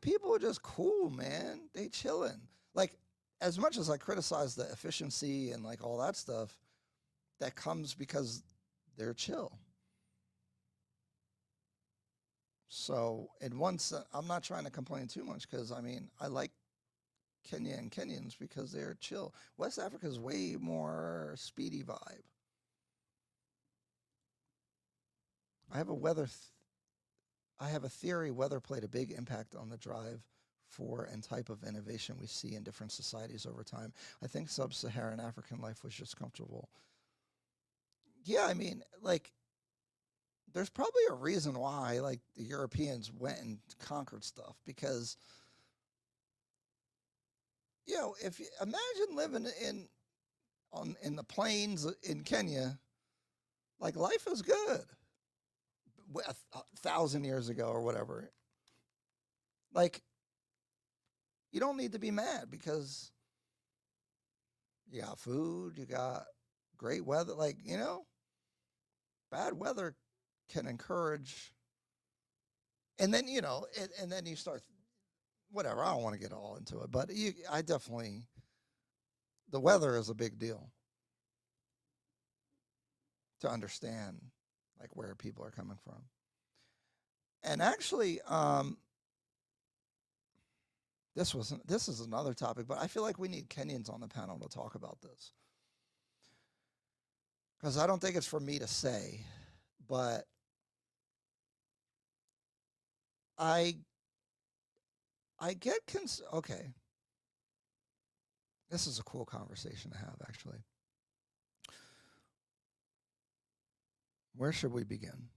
S1: people are just cool, man. They chilling. Like, as much as I criticize the efficiency and like all that stuff, that comes because they're chill. So in one sense, I'm not trying to complain too much because I mean I like Kenya and Kenyans because they're chill. West Africa is way more speedy vibe. I have a theory weather played a big impact on the drive for and type of innovation we see in different societies over time. I think sub-Saharan African life was just comfortable. Yeah, I mean, like, there's probably a reason why, like, the Europeans went and conquered stuff because, if you imagine living in the plains in Kenya, like, life is good. 1,000 years ago or whatever. Like, you don't need to be mad because you got food, you got great weather. Like, bad weather can encourage. And then, and then you start, whatever. I don't want to get all into it, but I definitely, the weather is a big deal to understand, like, where people are coming from. And actually, this is another topic, but I feel like we need Kenyans on the panel to talk about this. Because I don't think it's for me to say, but I get okay. This is a cool conversation to have, actually. Where should we begin?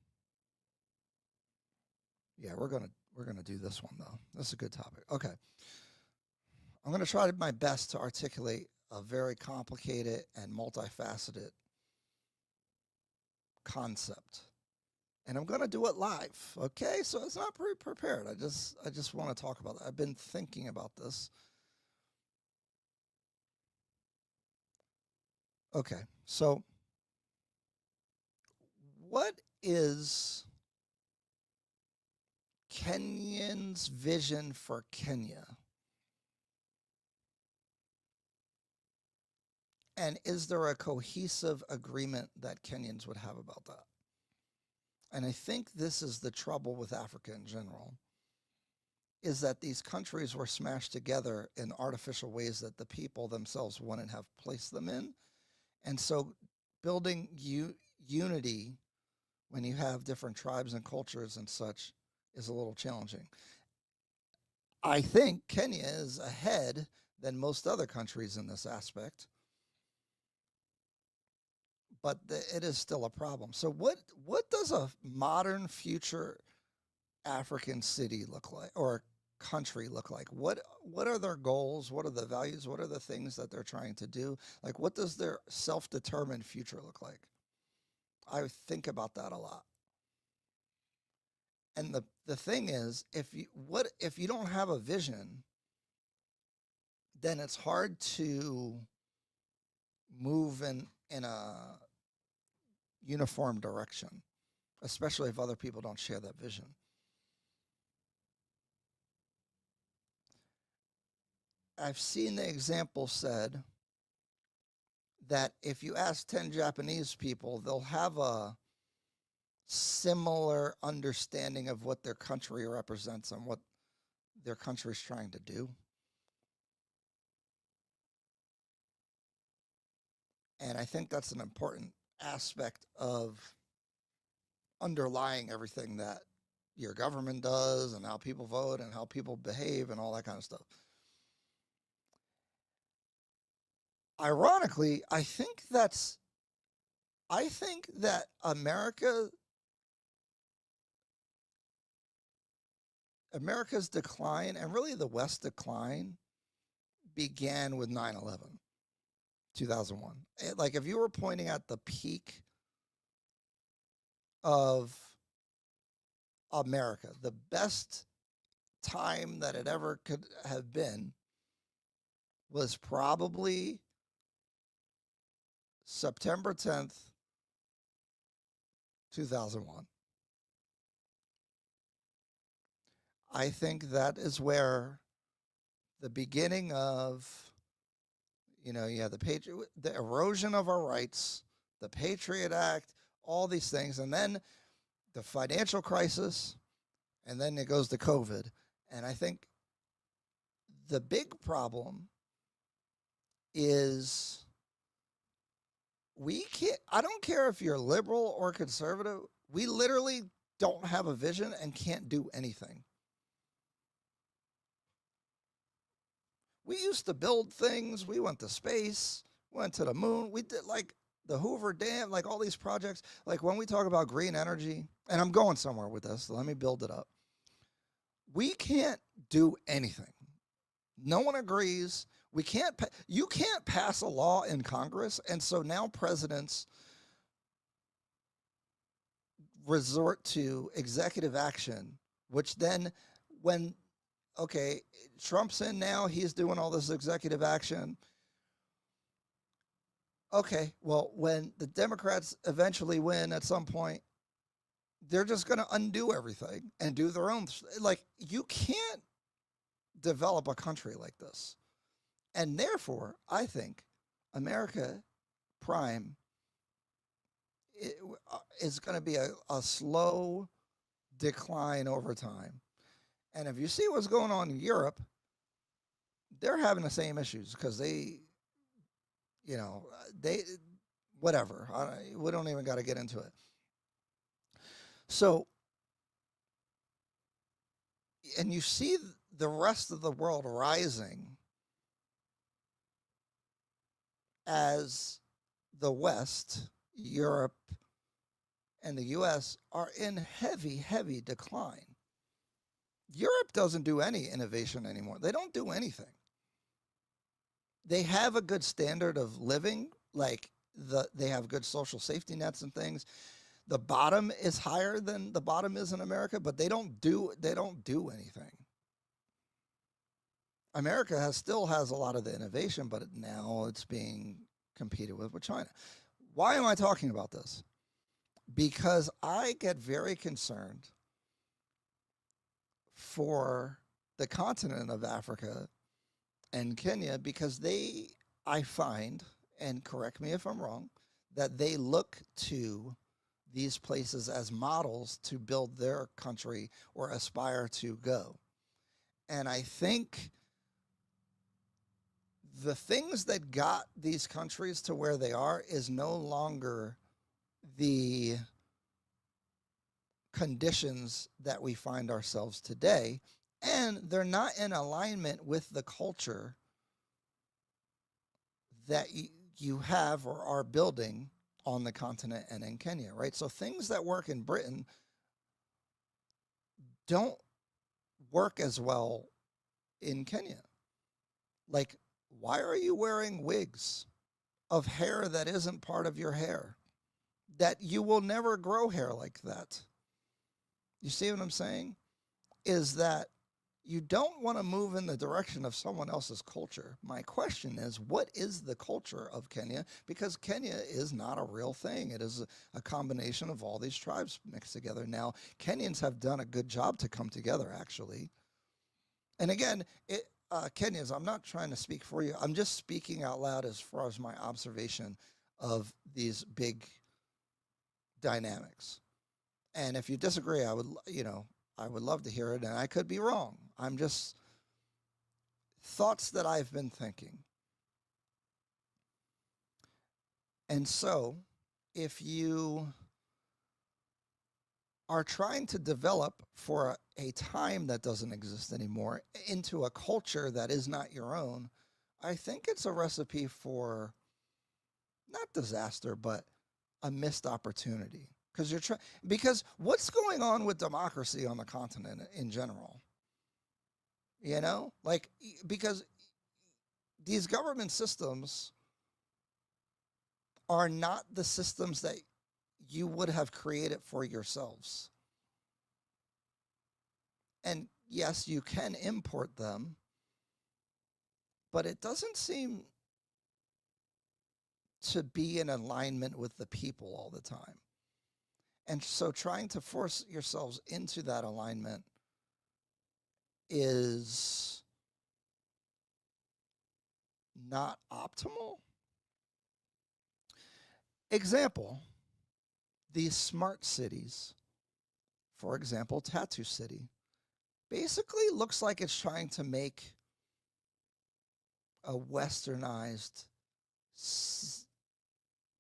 S1: Yeah, we're gonna do this one though. This is a good topic. Okay. I'm gonna try my best to articulate a very complicated and multifaceted concept. And I'm gonna do it live. Okay, so it's not prepared. I just want to talk about it. I've been thinking about this. Okay, so what is Kenyans' vision for Kenya? And is there a cohesive agreement that Kenyans would have about that? And I think this is the trouble with Africa in general, is that these countries were smashed together in artificial ways that the people themselves wouldn't have placed them in. And so building unity when you have different tribes and cultures and such is a little challenging. I think Kenya is ahead than most other countries in this aspect, but it is still a problem. So what does a modern future African city look like, or country look like? What are their goals? What are the values? What are the things that they're trying to do? Like, what does their self-determined future look like? I think about that a lot. And the thing is, if you don't have a vision, then it's hard to move in a uniform direction, especially if other people don't share that vision. I've seen the example said that if you ask 10 Japanese people, they'll have a similar understanding of what their country represents and what their country is trying to do. And I think that's an important aspect of underlying everything that your government does and how people vote and how people behave and all that kind of stuff. Ironically, I think that America's decline, and really the West's decline, began with 9/11, 2001. Like if you were pointing at the peak of America, the best time that it ever could have been was probably September 10th, 2001. I think that is where the beginning of, you have the erosion of our rights, the Patriot Act, all these things, and then the financial crisis, and then it goes to COVID. And I think the big problem is I don't care if you're liberal or conservative, we literally don't have a vision and can't do anything. We used to build things. We went to space, went to the moon. We did like the Hoover Dam, like all these projects. Like when we talk about green energy, and I'm going somewhere with this, so let me build it up. We can't do anything. No one agrees. You can't pass a law in Congress. And so now presidents resort to executive action, which then when, okay, Trump's in now, he's doing all this executive action. Okay, well, when the Democrats eventually win at some point, they're just going to undo everything and do their own. Like, you can't develop a country like this. And therefore, I think America Prime is going to be a slow decline over time. And if you see what's going on in Europe, they're having the same issues because they whatever. We don't even got to get into it. So, and you see the rest of the world rising as the West, Europe, and the US are in heavy, heavy decline. Europe doesn't do any innovation anymore. They don't do anything. They have a good standard of living, like they have good social safety nets and things. The bottom is higher than the bottom is in America, but they don't do anything. America still has a lot of the innovation, but now it's being competed with China. Why am I talking about this? Because I get very concerned for the continent of Africa and Kenya because I find, and correct me if I'm wrong, that they look to these places as models to build their country or aspire to go. And I think the things that got these countries to where they are is no longer the conditions that we find ourselves today, and they're not in alignment with the culture that you have or are building on the continent and in Kenya, right? So things that work in Britain don't work as well in Kenya. Like, why are you wearing wigs of hair that isn't part of your hair? That you will never grow hair like that. You see what I'm saying? Is that you don't want to move in the direction of someone else's culture. My question is, what is the culture of Kenya? Because Kenya is not a real thing. It is a combination of all these tribes mixed together. Now, Kenyans have done a good job to come together, actually. And again, Kenyans, I'm not trying to speak for you. I'm just speaking out loud as far as my observation of these big dynamics. And if you disagree, I would love to hear it, and I could be wrong. I'm just thoughts that I've been thinking. And so, if you are trying to develop for a time that doesn't exist anymore into a culture that is not your own, I think it's a recipe for not disaster, but a missed opportunity. Because what's going on with democracy on the continent in general? Because these government systems are not the systems that you would have created for yourselves. And yes, you can import them, but it doesn't seem to be in alignment with the people all the time. And so trying to force yourselves into that alignment is not optimal. Example, these smart cities, for example, Tattoo City, basically looks like it's trying to make a westernized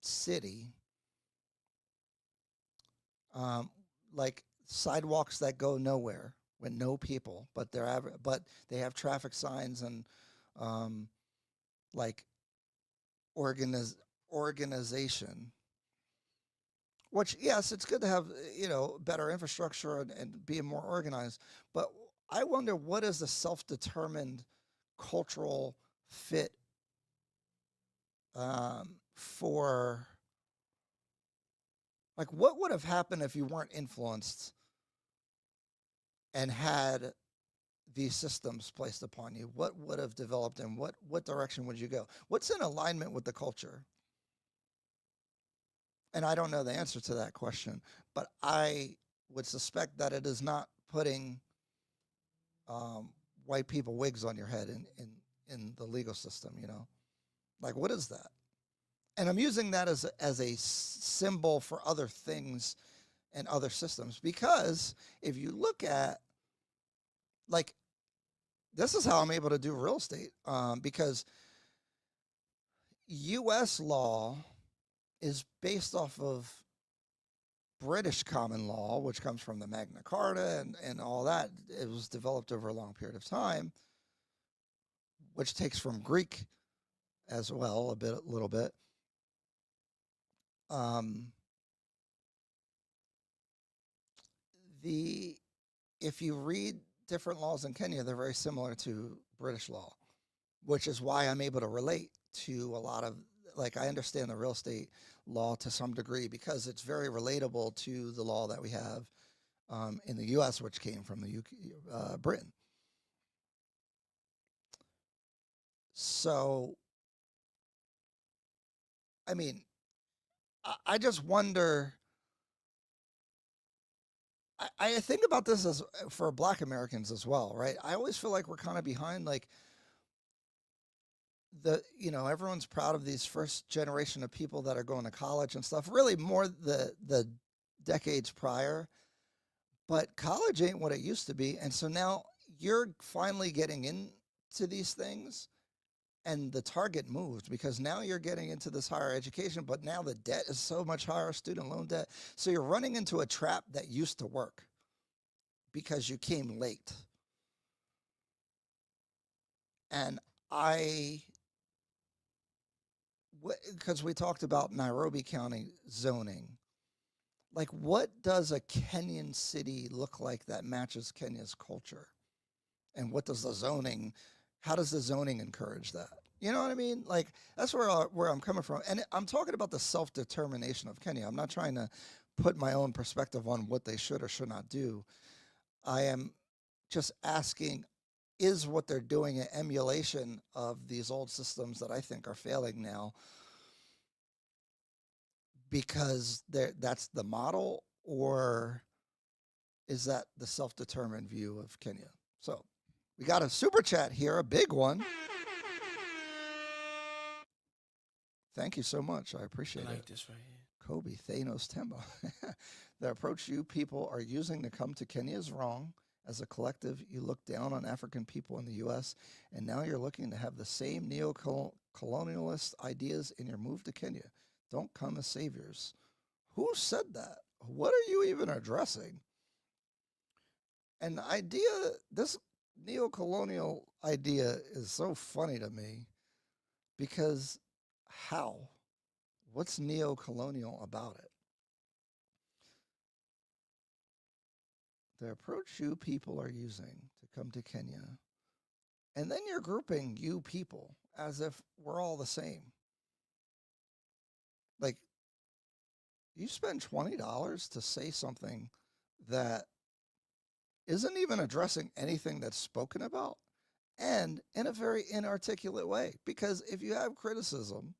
S1: city, like sidewalks that go nowhere with no people, but they have traffic signs and like organization. Which, yes, it's good to have, better infrastructure and being more organized. But I wonder, what is the self-determined cultural fit for, like, what would have happened if you weren't influenced and had these systems placed upon you? What would have developed, and what direction would you go? What's in alignment with the culture? And I don't know the answer to that question, but I would suspect that it is not putting white people wigs on your head in the legal system, Like, what is that? And I'm using that as a symbol for other things and other systems, because if you look at, like, this is how I'm able to do real estate, because U.S. law is based off of British common law, which comes from the Magna Carta and all that. It was developed over a long period of time, which takes from Greek as well, a little bit. If you read different laws in Kenya, they're very similar to British law, which is why I'm able to relate to a lot of, like, I understand the real estate law to some degree because it's very relatable to the law that we have in the U.S., which came from the UK, Britain. So, I mean, I just wonder. I think about this as for Black Americans as well, right? I always feel like we're kind of behind, like, everyone's proud of these first generation of people that are going to college and stuff, really more the decades prior, but college ain't what it used to be. And so now you're finally getting into these things, and the target moved because now you're getting into this higher education, but now the debt is so much higher, student loan debt. So you're running into a trap that used to work because you came late. And because we talked about Nairobi County zoning, like, what does a Kenyan city look like that matches Kenya's culture? And what does how does the zoning encourage that? You know what I mean? Like, that's where I'm coming from. And I'm talking about the self-determination of Kenya. I'm not trying to put my own perspective on what they should or should not do. I am just asking, is what they're doing an emulation of these old systems that I think are failing now because that's the model, or is that the self-determined view of Kenya? So we got a super chat here, a big one. Thank you so much. I appreciate it.
S2: I like this right here.
S1: Kobe Thanos Temba. The approach you people are using to come to Kenya is wrong. As a collective, you look down on African people in the U.S., and now you're looking to have the same neo-colonialist ideas in your move to Kenya. Don't come as saviors. Who said that? What are you even addressing? And the idea, this neo-colonial idea is so funny to me because how? What's neo-colonial about it? The approach you people are using to come to Kenya, And then you're grouping you people as if we're all the same. Like, you spend $20 to say something that isn't even addressing anything that's spoken about, and in a very inarticulate way. Because if you have criticism,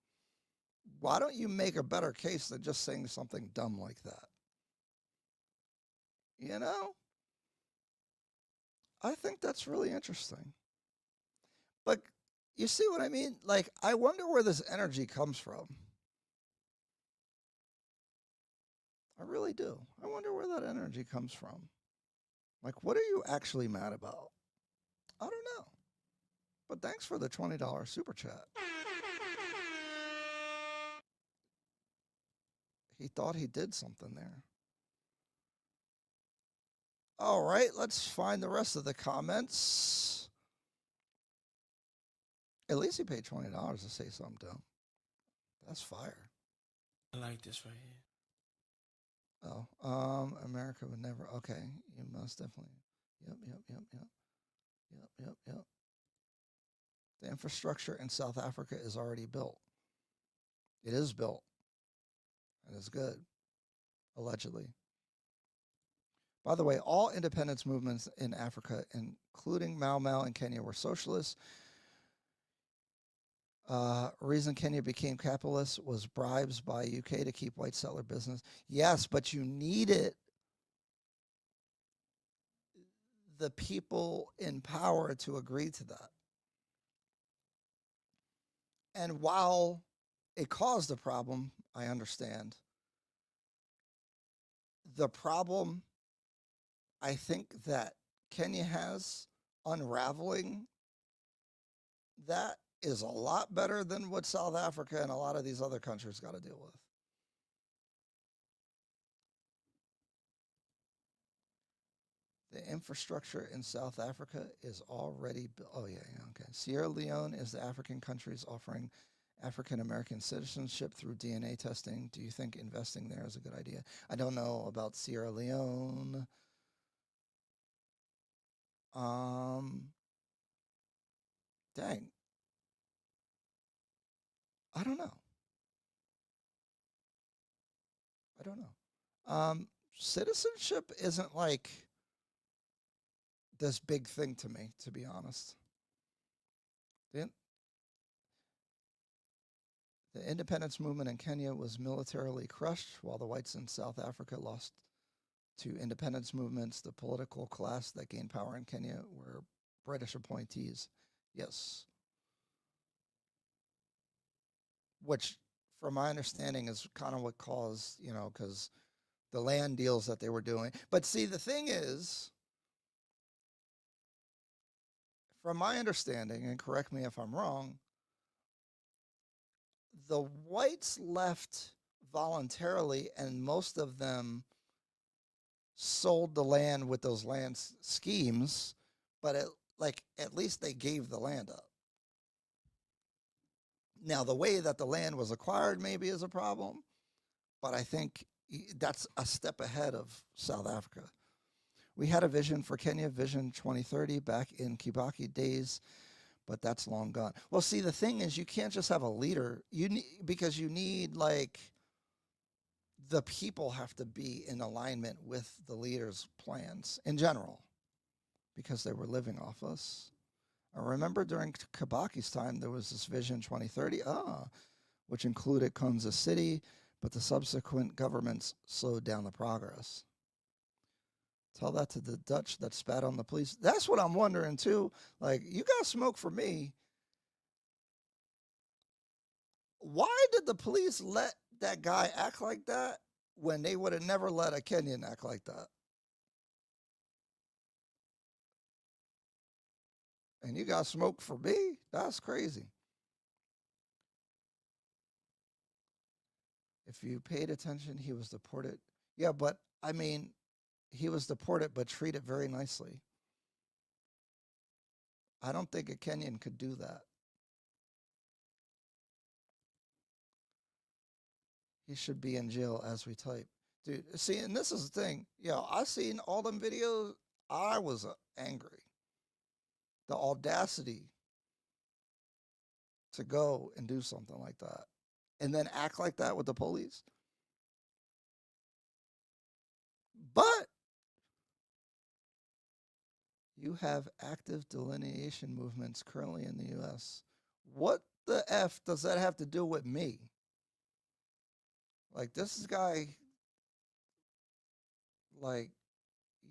S1: why don't you make a better case than just saying something dumb like that? You know? I think that's really interesting. But you see what I mean? Like, I wonder where this energy comes from. I really do. I wonder where that energy comes from. Like, what are you actually mad about? I don't know. But thanks for the $20 super chat. He thought he did something there. All right, let's find the rest of the comments. At least he paid $20 to say something dumb. That's fire.
S2: I like this right here.
S1: Oh, America would never. Okay, you must definitely. Yep. The infrastructure in South Africa is already built. It is built. And it's good, allegedly. By the way, all independence movements in Africa, including Mau Mau in Kenya, were socialist. Reason Kenya became capitalist was bribes by UK to keep white settler business. Yes, but you needed the people in power to agree to that. And while it caused a problem, I understand. The problem I think that Kenya has unraveling that is a lot better than what South Africa and a lot of these other countries got to deal with. The infrastructure in South Africa is already built. Oh, yeah, okay. Sierra Leone is the African countries offering African American citizenship through DNA testing. Do you think investing there is a good idea? I don't know about Sierra Leone. Dang. I don't know. Citizenship isn't like this big thing to me, to be honest. The independence movement in Kenya was militarily crushed, while the whites in South Africa lost to independence movements. The political class that gained power in Kenya were British appointees. Yes. Which, from my understanding, is kind of what caused, because the land deals that they were doing. But see, the thing is, from my understanding, and correct me if I'm wrong, the whites left voluntarily, and most of them sold the land with those land schemes, but at least they gave the land up. Now, the way that the land was acquired maybe is a problem, but I think that's a step ahead of South Africa. We had a vision for Kenya, Vision 2030, back in Kibaki days, but that's long gone. Well, see, the thing is, you can't just have a leader. Because you need, the people have to be in alignment with the leader's plans in general, because they were living off us. I remember during Kibaki's time, there was this Vision 2030, which included Kansas City, but the subsequent governments slowed down the progress. Tell that to the Dutch that spat on the police. That's what I'm wondering, too. Like, you got smoke for me. Why did the police let that guy act like that when they would have never let a Kenyan act like that? And you got smoke for me? That's crazy. If you paid attention, he was deported. Yeah, but I mean, he was deported but treated very nicely. I don't think a Kenyan could do that. He should be in jail as we type. Dude, see, and this is the thing. I seen all them videos. I was angry. the audacity to go and do something like that and then act like that with the police. But you have active delineation movements currently in the U.S. What the F does that have to do with me? Like, this guy, like,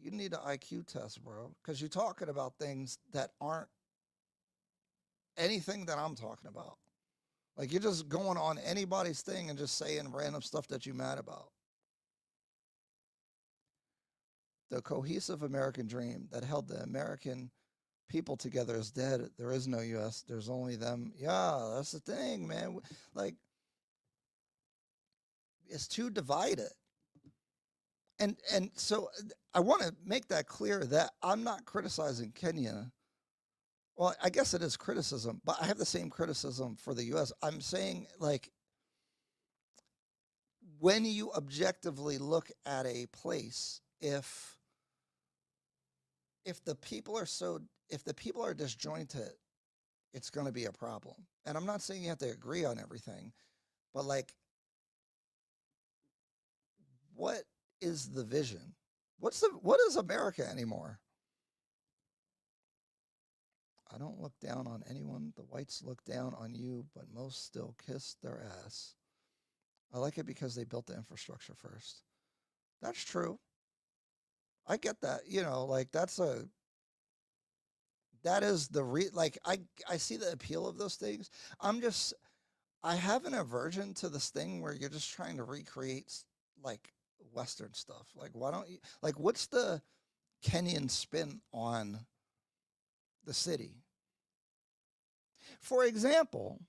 S1: you need an IQ test, bro, because you're talking about things that aren't anything that I'm talking about. Like, you're just going on anybody's thing and just saying random stuff that you're mad about. The cohesive American dream that held the American people together is dead. There is no U.S. There's only them. Yeah, that's the thing, man. Like, it's too divided. And so I want to make that clear that I'm not criticizing Kenya. Well, I guess it is criticism, but I have the same criticism for the U.S. I'm saying, like, when you objectively look at a place, if the people are disjointed, it's going to be a problem. And I'm not saying you have to agree on everything, but like, what is the vision? What is America anymore? I don't look down on anyone. The whites look down on you, but most still kiss their ass. I like it because they built the infrastructure first. That's true. I get that. You know, like that is like I see the appeal of those things. I have an aversion to this thing where you're just trying to recreate like Western stuff. Like, why don't you, like, what's the Kenyan spin on the city? For example,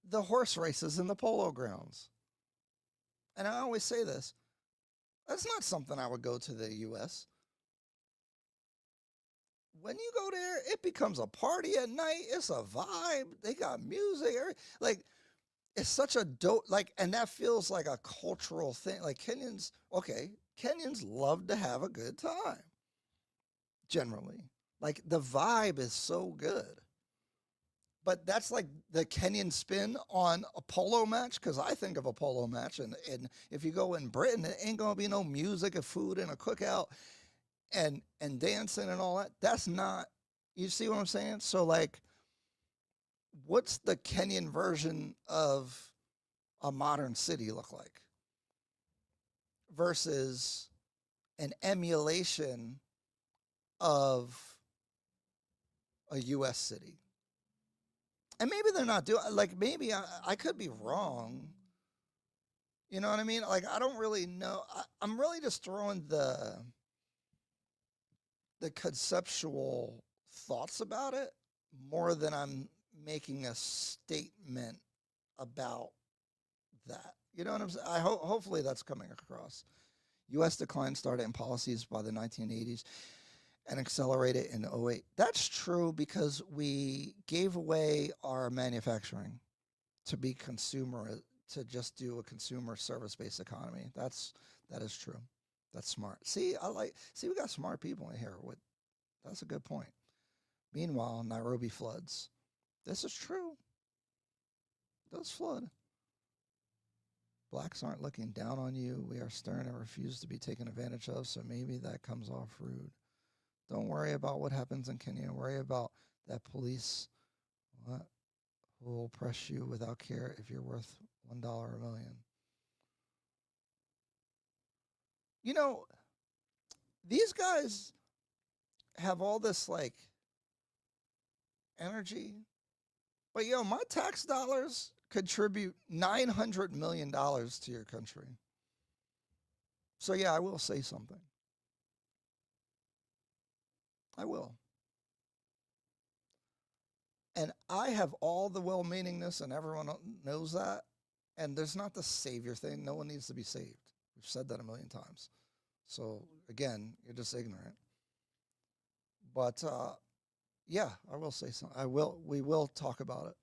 S1: the horse races in the polo grounds. And I always say this, that's not something I would go to the U.S. When you go there, it becomes a party at night. It's a vibe. They got music. Like, it's such a dope, like, and that feels like a cultural thing. Like, Kenyans love to have a good time, generally. Like, the vibe is so good. But that's like the Kenyan spin on a polo match, because I think of a polo match, and if you go in Britain, it ain't going to be no music and food and a cookout and dancing and all that. That's not, you see what I'm saying? So, like, what's the Kenyan version of a modern city look like versus an emulation of a U.S. city? And maybe they're not doing, like, maybe I could be wrong. You know what I mean? Like, I don't really know. I'm really just throwing the conceptual thoughts about it more than I'm making a statement about that. You know what I'm saying? Hopefully that's coming across. U.S. decline started in policies by the 1980s and accelerated in 2008. That's true because we gave away our manufacturing to be to just do a consumer service-based economy. That is true. That's smart. See, we got smart people in here. That's a good point. Meanwhile, Nairobi floods. This is true. Those flood. Blacks aren't looking down on you. We are stern and refuse to be taken advantage of, so maybe that comes off rude. Don't worry about what happens in Kenya. Worry about that police who will oppress you without care if you're worth $1 a million. You know, these guys have all this, like, energy. But, my tax dollars contribute $900 million to your country. So, yeah, I will say something. I will. And I have all the well-meaningness, and everyone knows that. And there's not the savior thing. No one needs to be saved. We've said that a million times. So, again, you're just ignorant. But, yeah, I will say something. We will talk about it.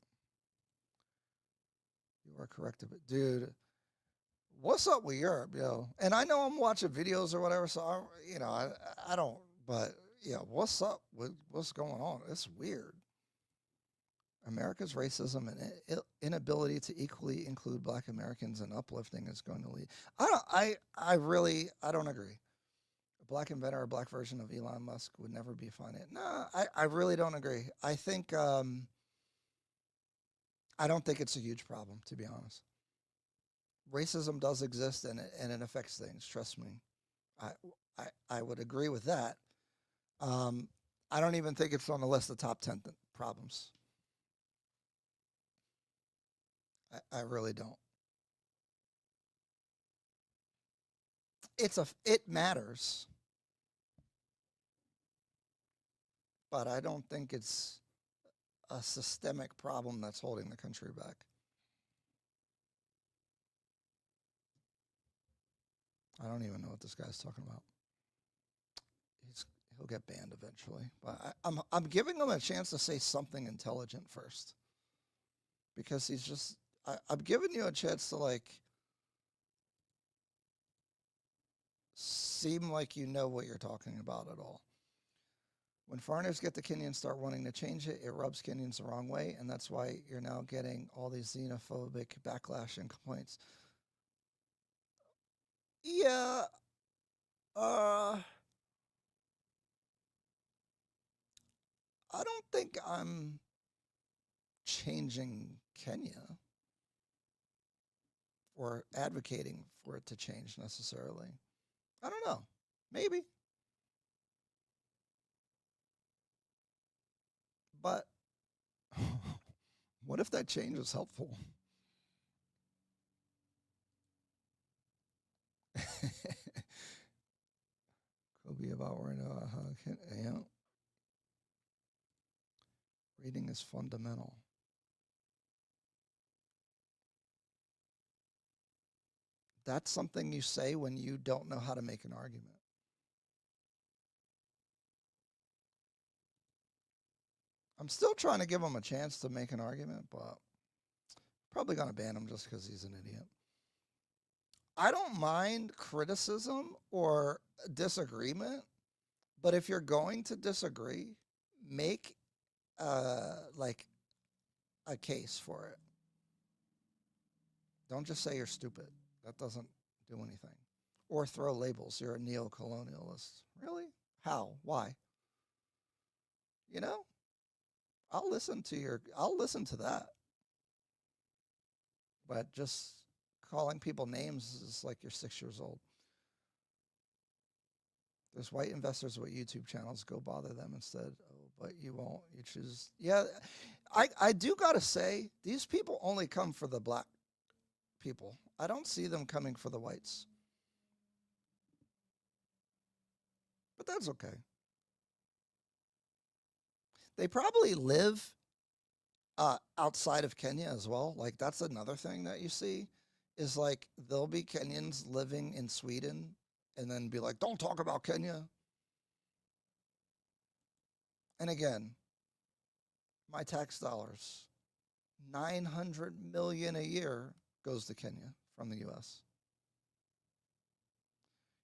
S1: You are correct. Dude, what's up with Europe, yo? And I know I'm watching videos or whatever, so I don't. But yeah, what's up with what's going on? It's weird. America's racism and inability to equally include Black Americans in uplifting is going to lead. I don't agree. A Black inventor, a Black version of Elon Musk would never be financed. No, I really don't agree. I think I don't think it's a huge problem, to be honest. Racism does exist and it affects things. Trust me. I, I would agree with that. I don't even think it's on the list of top 10 problems. I really don't. It matters, but I don't think it's a systemic problem that's holding the country back. I don't even know what this guy's talking about. He'll get banned eventually, but I'm giving him a chance to say something intelligent first, because he's just I'm giving you a chance to like seem like you know what you're talking about at all. When foreigners get to Kenya and start wanting to change it, it rubs Kenyans the wrong way, and that's why you're now getting all these xenophobic backlash and complaints. Yeah, I don't think I'm changing Kenya or advocating for it to change necessarily. I don't know. Maybe. But what if that change is helpful? Could be about where reading is fundamental. That's something you say when you don't know how to make an argument. I'm still trying to give him a chance to make an argument, but probably going to ban him just because he's an idiot. I don't mind criticism or disagreement, but if you're going to disagree, make like a case for it. Don't just say you're stupid. That doesn't do anything. Or throw labels. You're a neo-colonialist. Really? How? Why? You know? I'll listen to that. But just calling people names is like you're 6 years old. There's white investors with YouTube channels. Go bother them instead. Oh, but you won't. You choose. Yeah, I do got to say, these people only come for the Black people. I don't see them coming for the whites. But that's okay. They probably live outside of Kenya as well. Like, that's another thing that you see is like there'll be Kenyans living in Sweden and then be like, don't talk about Kenya. And again, my tax dollars, 900 million a year goes to Kenya from the US.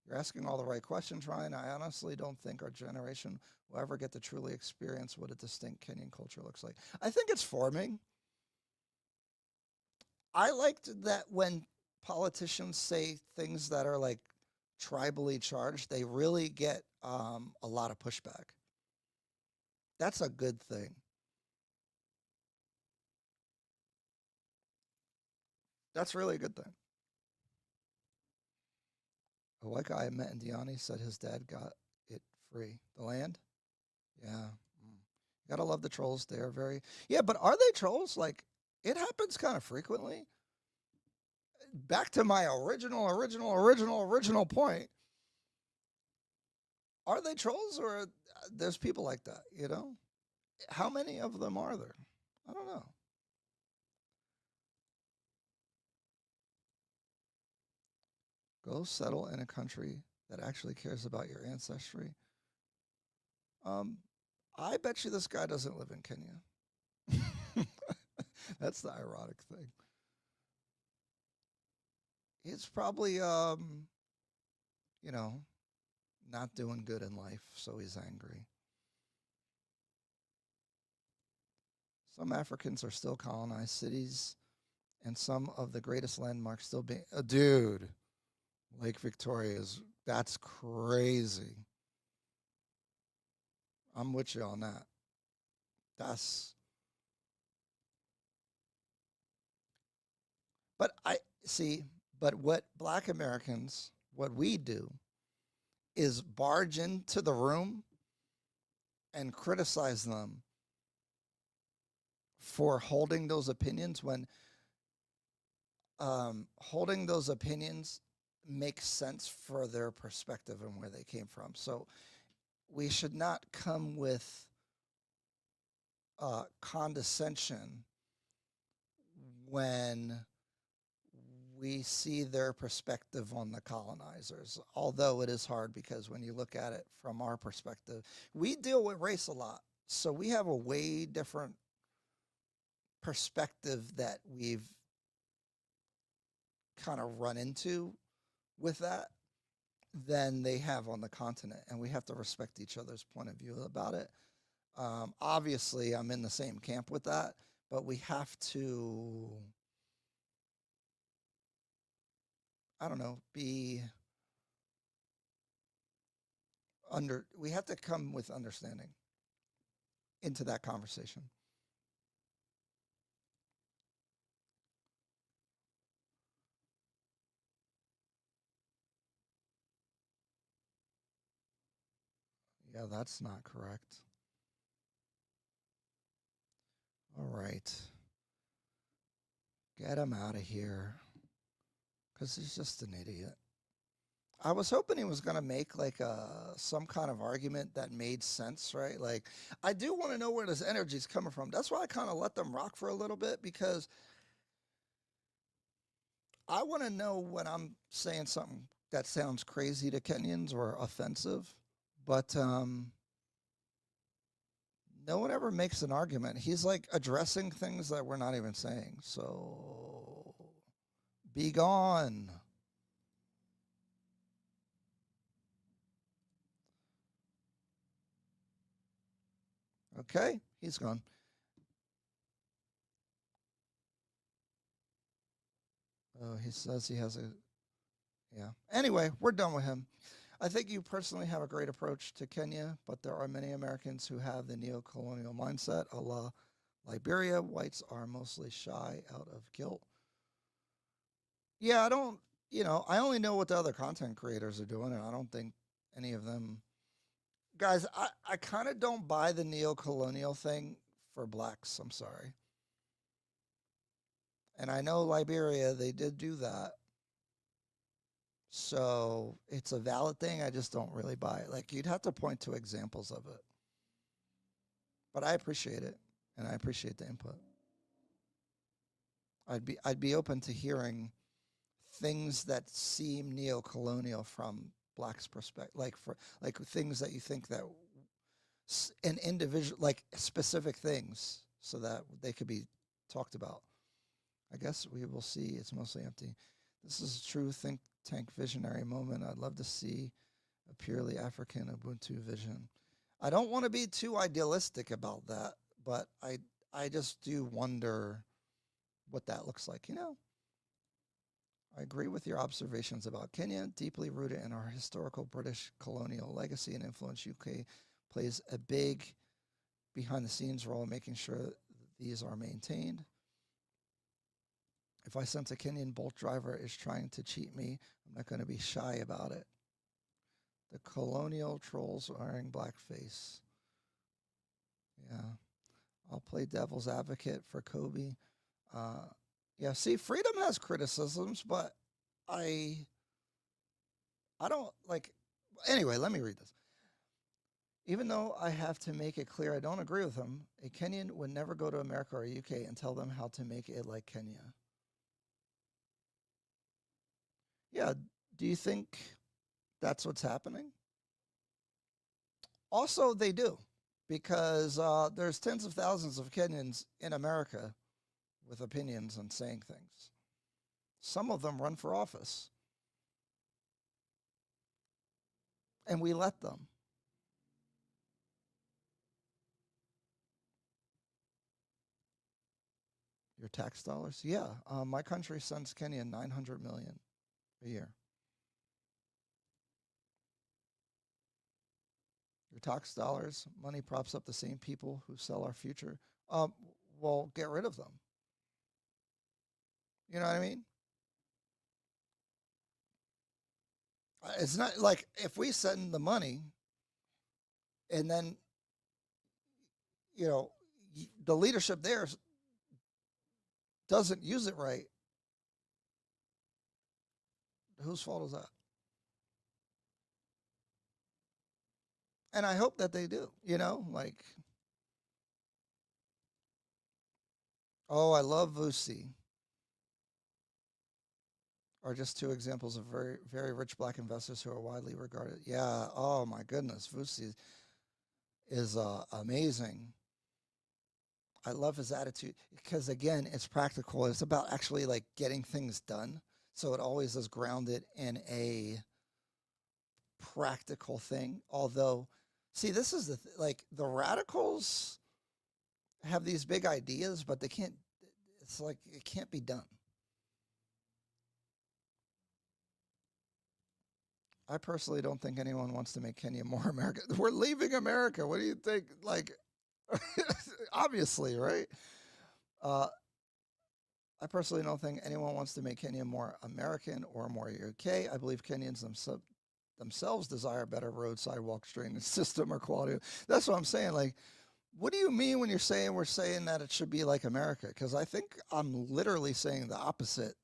S1: You're asking all the right questions, Ryan. I honestly don't think our generation will ever get to truly experience what a distinct Kenyan culture looks like. I think it's forming. I liked that when politicians say things that are like tribally charged, they really get a lot of pushback. That's a good thing. That's really a good thing. A white guy I met in Diani said his dad got it free. The land? Yeah. You gotta love the trolls. They are very... Yeah, but are they trolls? Like, it happens kind of frequently. Back to my original point. Are they trolls or there's people like that, you know? How many of them are there? I don't know. Go settle in a country that actually cares about your ancestry. I bet you this guy doesn't live in Kenya. That's the ironic thing. he's probably, you know, not doing good in life, so he's angry. Some Africans are still colonized cities, and some of the greatest landmarks still being. Dude, Lake Victoria that's crazy. I'm with you on that. That's. But I see, but what black Americans, what we do is barge into the room and criticize them for holding those opinions when holding those opinions makes sense for their perspective and where they came from. So we should not come with condescension when we see their perspective on the colonizers, although it is hard because when you look at it from our perspective, we deal with race a lot. So we have a way different perspective that we've kind of run into with that than they have on the continent. And we have to respect each other's point of view about it. Obviously, I'm in the same camp with that, but we have to, I don't know, we have to come with understanding into that conversation. Yeah, that's not correct. All right. Get him out of here. Because he's just an idiot. I was hoping he was going to make like some kind of argument that made sense, right? Like, I do want to know where this energy is coming from. That's why I kind of let them rock for a little bit, because I want to know when I'm saying something that sounds crazy to Kenyans or offensive, but no one ever makes an argument. He's like addressing things that we're not even saying. So be gone. Okay, he's gone. Oh, he says he has a, yeah. Anyway, we're done with him. I think you personally have a great approach to Kenya, but there are many Americans who have the neo-colonial mindset, a la Liberia. Whites are mostly shy out of guilt. Yeah, I don't, I only know what the other content creators are doing, and I don't think any of them. Guys, I kind of don't buy the neo-colonial thing for blacks. I'm sorry. And I know Liberia, they did do that. So it's a valid thing. I just don't really buy it. Like, you'd have to point to examples of it. But I appreciate it, and I appreciate the input. I'd be open to hearing things that seem neo-colonial from blacks' perspective, like things that you think that an individual, like specific things, so that they could be talked about. I guess we will see. It's mostly empty. This is a true think tank visionary moment. I'd love to see a purely African Ubuntu vision. I don't want to be too idealistic about that, but I just do wonder what that looks like, I agree with your observations about Kenya. Deeply rooted in our historical British colonial legacy and influence, UK plays a big behind-the-scenes role in making sure these are maintained. If I sense a Kenyan Bolt driver is trying to cheat me, I'm not going to be shy about it. The colonial trolls wearing blackface. Yeah. I'll play devil's advocate for Kobe. Yeah, see, freedom has criticisms, but I don't like. Anyway, let me read this. Even though I have to make it clear I don't agree with him, a Kenyan would never go to America or UK and tell them how to make it like Kenya. Yeah, do you think that's what's happening? Also, they do, because there's tens of thousands of Kenyans in America with opinions and saying things. Some of them run for office. And we let them. Your tax dollars? Yeah. My country sends Kenya $900 million a year. Your tax dollars, money props up the same people who sell our future. Well, get rid of them. You know what I mean? It's not like if we send the money and then, you know, the leadership there doesn't use it right, whose fault is that? And I hope that they do, you know, like, oh, I love Vusi. Are just two examples of very, very rich black investors who are widely regarded. Yeah, oh my goodness, Vusi is amazing. I love his attitude because, again, it's practical. It's about actually like getting things done. So it always is grounded in a practical thing. Although, see, this is like the radicals have these big ideas, but they can't, it's like it can't be done. I personally don't think anyone wants to make Kenya more American. We're leaving America. What do you think? Like, obviously, right? I personally don't think anyone wants to make Kenya more American or more UK. I believe Kenyans themselves desire better road, sidewalk, drainage system, or quality. That's what I'm saying. Like, what do you mean when you're saying we're saying that it should be like America? Because I think I'm literally saying the opposite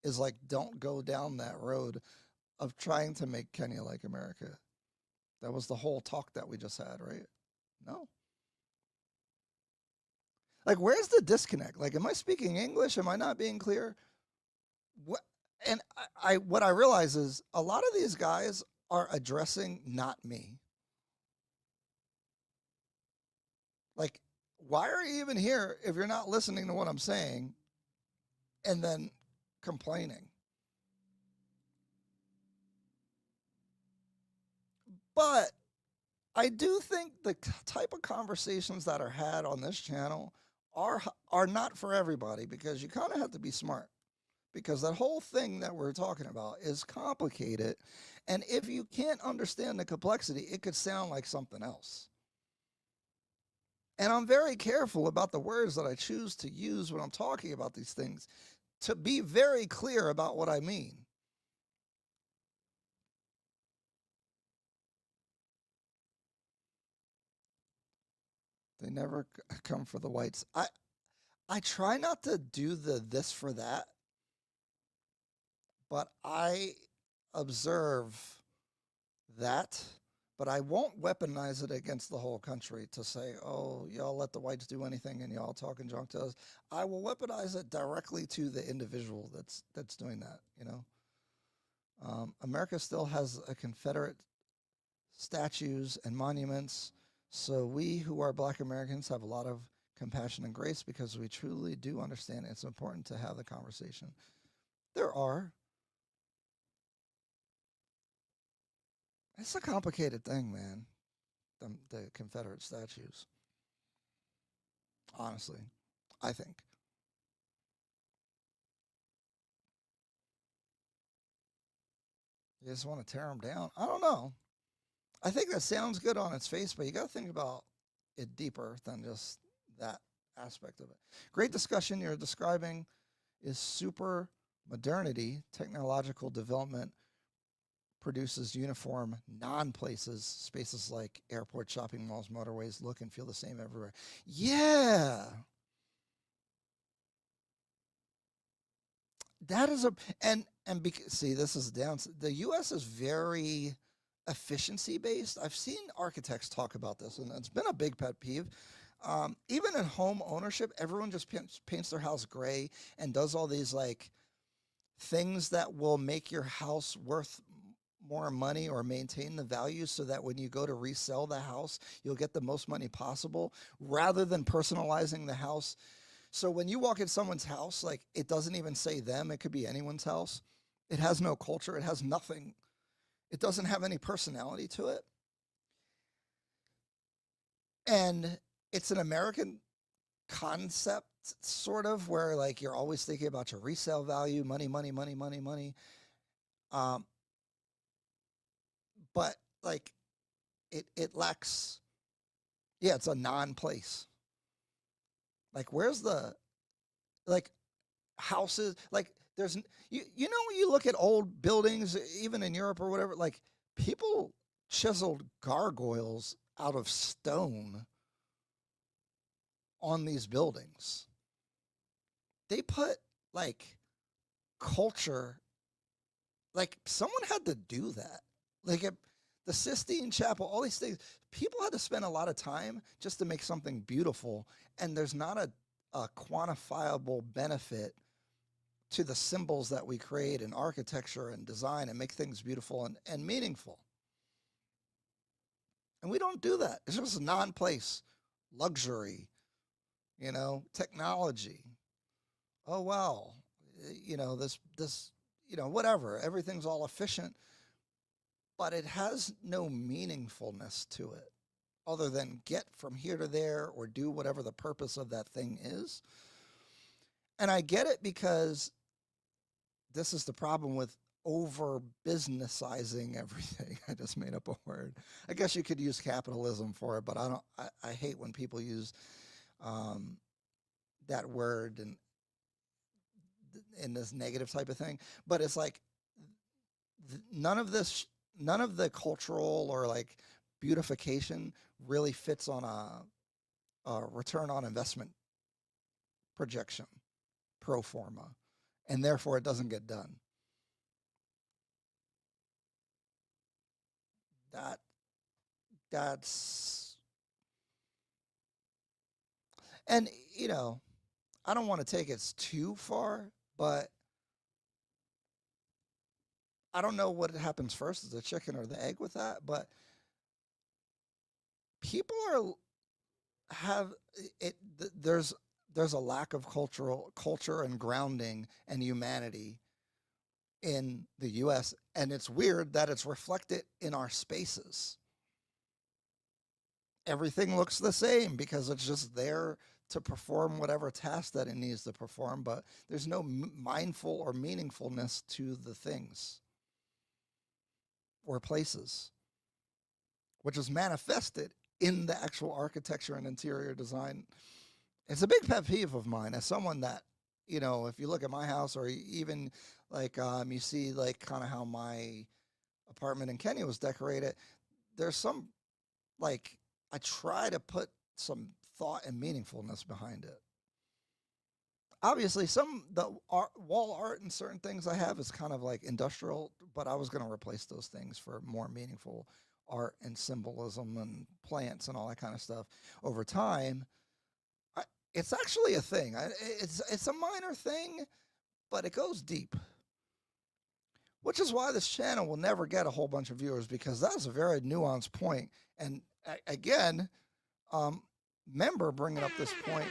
S1: is like, don't go down that road of trying to make Kenya like America. That was the whole talk that we just had, right? No. Like, where's the disconnect? Like, am I speaking English? Am I not being clear? What? And what I realize is a lot of these guys are addressing not me. Like, why are you even here if you're not listening to what I'm saying and then complaining? But I do think the type of conversations that are had on this channel are not for everybody, because you kind of have to be smart, because that whole thing that we're talking about is complicated. And if you can't understand the complexity, it could sound like something else. And I'm very careful about the words that I choose to use when I'm talking about these things, to be very clear about what I mean. They never come for the whites. I try not to do the this for that, but I observe that, but I won't weaponize it against the whole country to say, oh, y'all let the whites do anything and y'all talking junk to us. I will weaponize it directly to the individual that's doing that, you know. America still has a Confederate statues and monuments, so we who are Black Americans have a lot of compassion and grace, because we truly do understand it's important to have the conversation. There are. It's a complicated thing, man, the Confederate statues. Honestly, I think. You just want to tear them down? I don't know. I think that sounds good on its face, but you got to think about it deeper than just that aspect of it. Great discussion. You're describing is super modernity, technological development produces uniform non-places, spaces like airports, shopping malls, motorways look and feel the same everywhere. Yeah. That is see, this is down. The U.S. is very efficiency based. I've seen architects talk about this, and it's been a big pet peeve. Even in home ownership, everyone just paints their house gray and does all these like things that will make your house worth more money or maintain the value, so that when you go to resell the house, you'll get the most money possible, rather than personalizing the house So when you walk in someone's house, like it doesn't even say them, it could be anyone's house. It has no culture, it has nothing. It doesn't have any personality to it. And it's an American concept, sort of, where like you're always thinking about your resale value, money, money, money, money, money. But like it lacks, yeah, it's a non-place. Like where's the, like, houses, like there's, you know, when you look at old buildings, even in Europe or whatever, like people chiseled gargoyles out of stone on these buildings. They put like culture, like someone had to do that. Like the Sistine Chapel, all these things, people had to spend a lot of time just to make something beautiful, and there's not a quantifiable benefit to the symbols that we create in architecture and design and make things beautiful and meaningful. And we don't do that. It's just a non-place. Luxury, you know, technology. Oh, well, you know, this, you know, whatever. Everything's all efficient, but it has no meaningfulness to it other than get from here to there or do whatever the purpose of that thing is. And I get it, because this is the problem with over businessizing everything. I just made up a word. I guess you could use capitalism for it, but I hate when people use that word and in this negative type of thing. But it's like none of the cultural or like beautification really fits on a return on investment projection, pro forma, and therefore it doesn't get done. That's, and you know, I don't want to take it too far, but I don't know what happens first, is the chicken or the egg with that, but people have it, there's a lack of culture and grounding and humanity in the US, and it's weird that it's reflected in our spaces. Everything looks the same because it's just there to perform whatever task that it needs to perform, but there's no mindful or meaningfulness to the things or places, which is manifested in the actual architecture and interior design. It's a big pet peeve of mine as someone that, you know, if you look at my house or even like you see like kind of how my apartment in Kenya was decorated, there's some, like, I try to put some thought and meaningfulness behind it. Obviously, the wall art and certain things I have is kind of like industrial, but I was going to replace those things for more meaningful art and symbolism and plants and all that kind of stuff over time. It's actually a thing. It's a minor thing, but it goes deep. Which is why this channel will never get a whole bunch of viewers, because that's a very nuanced point. And again, member bringing up this point,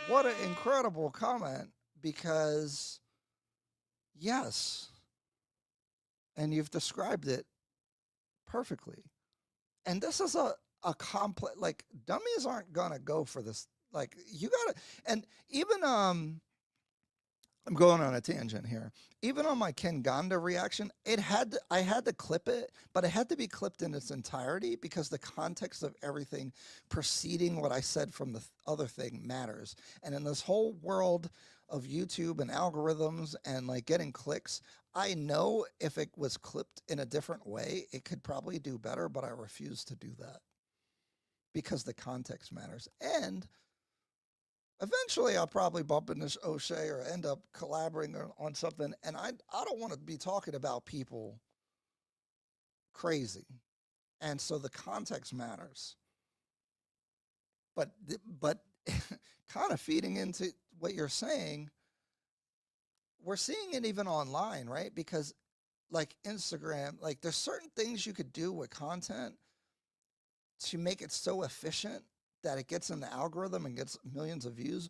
S1: what an incredible comment, because yes, and you've described it perfectly. And this is a complex, like dummies aren't gonna go for this. Like you gotta, and even I'm going on a tangent here. Even on my Ken Ganda reaction, I had to clip it, but it had to be clipped in its entirety because the context of everything preceding what I said from the other thing matters. And in this whole world of YouTube and algorithms and like getting clicks, I know if it was clipped in a different way, it could probably do better, but I refuse to do that because the context matters. And eventually, I'll probably bump into O'Shea or end up collaborating on something. And I don't want to be talking about people crazy. And so the context matters. But kind of feeding into what you're saying, we're seeing it even online, right? Because like Instagram, like there's certain things you could do with content to make it so efficient that it gets in the algorithm and gets millions of views.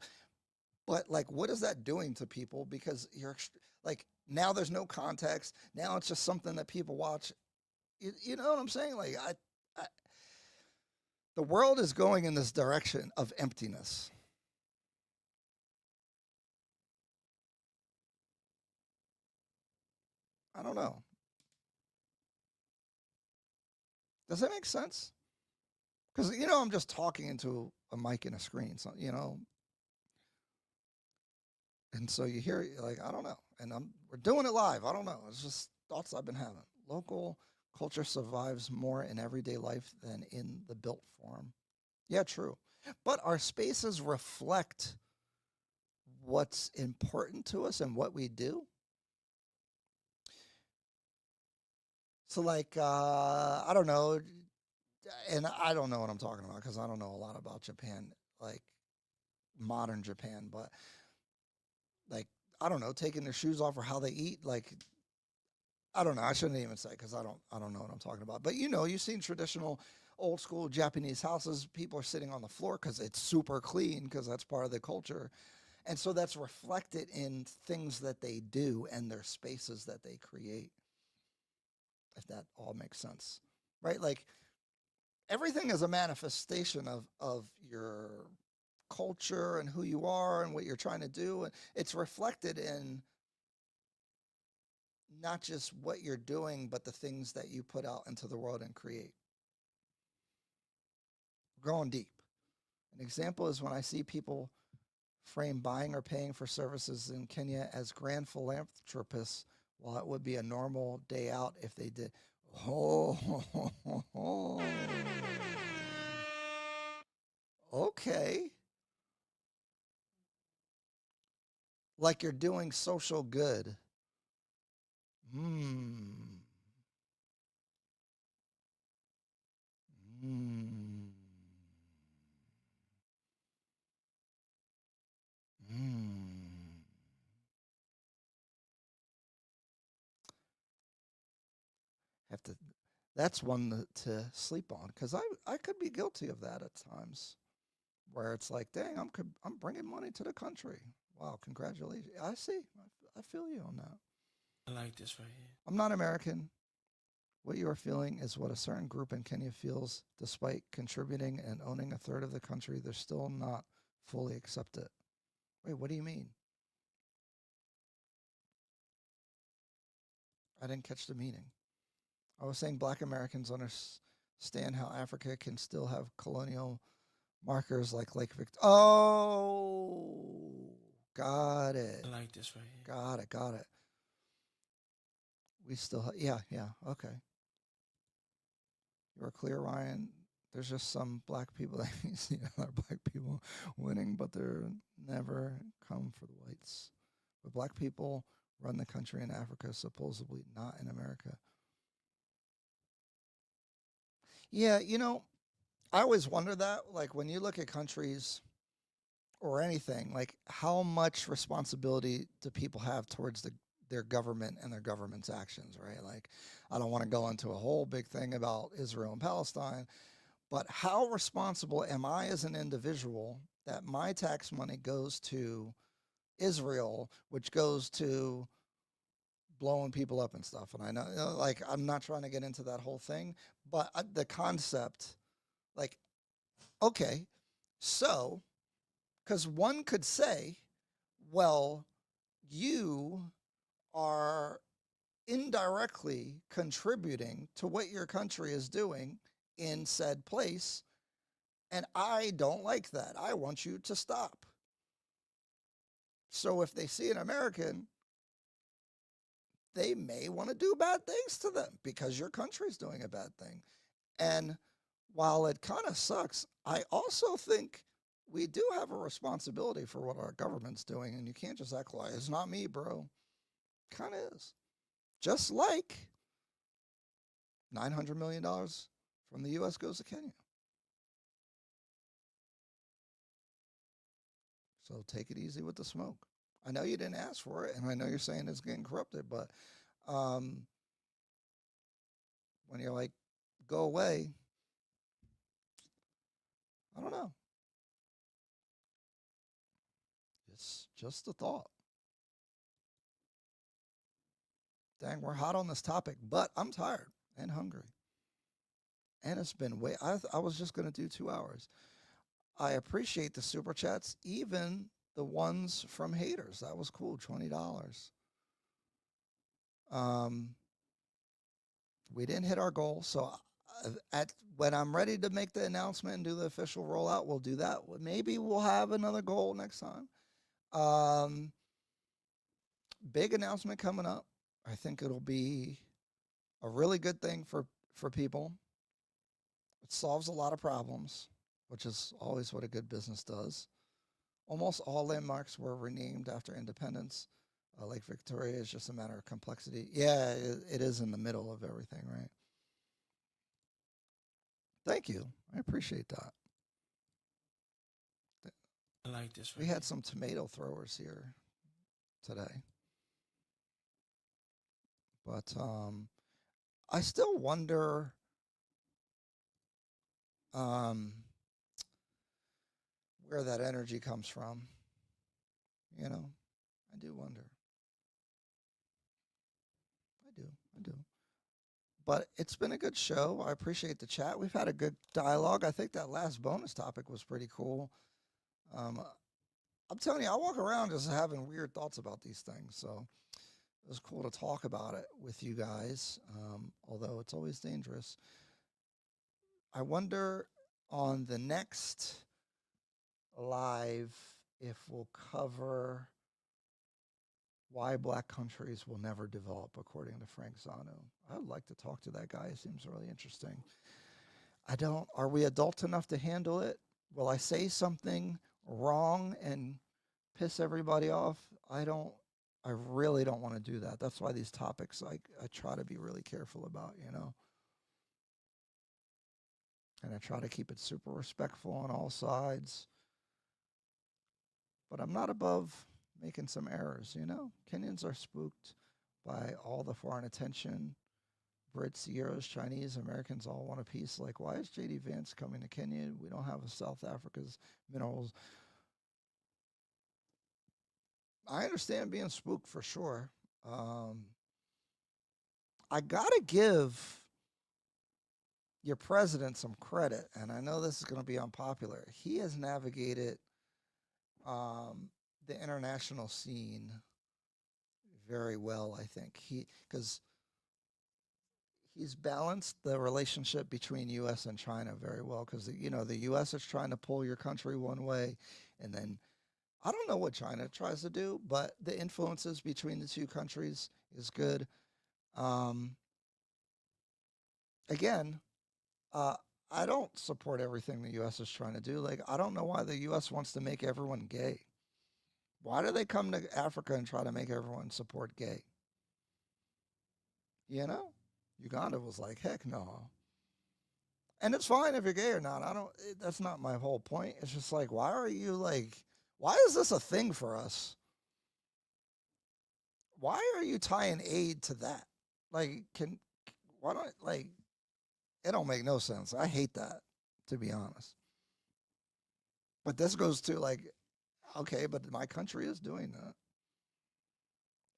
S1: But like, what is that doing to people? Because you're like, now there's no context. Now it's just something that people watch. You know what I'm saying? Like, the world is going in this direction of emptiness. I don't know. Does that make sense? Because, I'm just talking into a mic and a screen, so, and so you hear, like, I don't know. And we're doing it live. I don't know. It's just thoughts I've been having. Local culture survives more in everyday life than in the built form. Yeah, true. But our spaces reflect what's important to us and what we do. So, like, I don't know. And I don't know what I'm talking about because I don't know a lot about Japan, like modern Japan, but like, I don't know, taking their shoes off or how they eat, like, I don't know. I shouldn't even say because I don't know what I'm talking about. But you've seen traditional old school Japanese houses. People are sitting on the floor because it's super clean because that's part of the culture. And so that's reflected in things that they do and their spaces that they create, if that all makes sense. Right? Like everything is a manifestation of your culture and who you are and what you're trying to do. And it's reflected in not just what you're doing, but the things that you put out into the world and create. Going deep. An example is when I see people frame buying or paying for services in Kenya as grand philanthropists, while it would be a normal day out if they did. Oh, okay. Like you're doing social good. Hmm. Hmm. Hmm. Have to. That's one to sleep on because I could be guilty of that at times, where it's like, dang, I'm bringing money to the country. Wow, congratulations! I see. I feel you on that.
S2: I like this right here.
S1: I'm not American. What you are feeling is what a certain group in Kenya feels, despite contributing and owning a third of the country. They're still not fully accepted. Wait, what do you mean? I didn't catch the meaning. I was saying Black Americans understand how Africa can still have colonial markers like Lake Victoria. Oh, got it.
S2: I like this right here.
S1: Got it. We still, yeah, okay. You're clear, Ryan. There's just some black people that you see other black people winning, but they're never come for the whites. But black people run the country in Africa, supposedly not in America. Yeah, I always wonder that, like when you look at countries or anything, like how much responsibility do people have towards their government and their government's actions, right? Like, I don't want to go into a whole big thing about Israel and Palestine, but how responsible am I as an individual that my tax money goes to Israel, which goes to blowing people up and stuff? And I know, like, I'm not trying to get into that whole thing, but the concept, like, okay, so, because one could say, well, you are indirectly contributing to what your country is doing in said place, and I don't like that. I want you to stop. So if they see an American, they may want to do bad things to them because your country's doing a bad thing. And while it kind of sucks, I also think we do have a responsibility for what our government's doing, and you can't just act like it's not me, bro. Kind of is. Just like $900 million from the U.S. goes to Kenya. So take it easy with the smoke. I know you didn't ask for it, and I know you're saying it's getting corrupted, but when you're like, go away, I don't know. It's Just a thought. Dang, we're hot on this topic, but I'm tired and hungry. And it's been I was just going to do 2 hours. I appreciate the super chats, even the ones from haters. That was cool, $20. We didn't hit our goal, so when I'm ready to make the announcement and do the official rollout, we'll do that. Maybe we'll have another goal next time. Big announcement coming up. I think it'll be a really good thing for people. It solves a lot of problems, which is always what a good business does. Almost all landmarks were renamed after independence. Lake Victoria is just a matter of complexity. Yeah, it is in the middle of everything, right? Thank you. I appreciate that.
S2: I like this right
S1: We
S2: here.
S1: had some tomato throwers here today. But I still wonder where that energy comes from. You know, I do wonder. I do. But it's been a good show. I appreciate the chat. We've had a good dialogue. I think that last bonus topic was pretty cool. I'm telling you, I walk around just having weird thoughts about these things. So it was cool to talk about it with you guys, although it's always dangerous. I wonder on the next live if we'll cover why black countries will never develop, according to Frank Zanu. I would like to talk to that guy. It seems really interesting. Are we adult enough to handle it? Will I say something wrong and piss everybody off? I really don't want to do that. That's why these topics, I try to be really careful about, and I try to keep it super respectful on all sides. But I'm not above making some errors, Kenyans are spooked by all the foreign attention. Brits, Euros, Chinese, Americans all want a piece. Like, why is J.D. Vance coming to Kenya? We don't have a South Africa's minerals. I understand being spooked for sure. I got to give your president some credit, and I know this is going to be unpopular. He has navigated the international scene very well, I think. Because he's balanced the relationship between U.S. and China very well, because, the U.S. is trying to pull your country one way, and then I don't know what China tries to do, but the influences between the two countries is good. Again, I don't support everything the U.S. is trying to do. Like, I don't know why the U.S. wants to make everyone gay. Why do they come to Africa and try to make everyone support gay? Uganda was like, heck no. And it's fine if you're gay or not. That's not my whole point. It's just like, why is this a thing for us? Why are you tying aid to that? Like, it don't make no sense. I hate that, to be honest. But this goes to okay, but my country is doing that.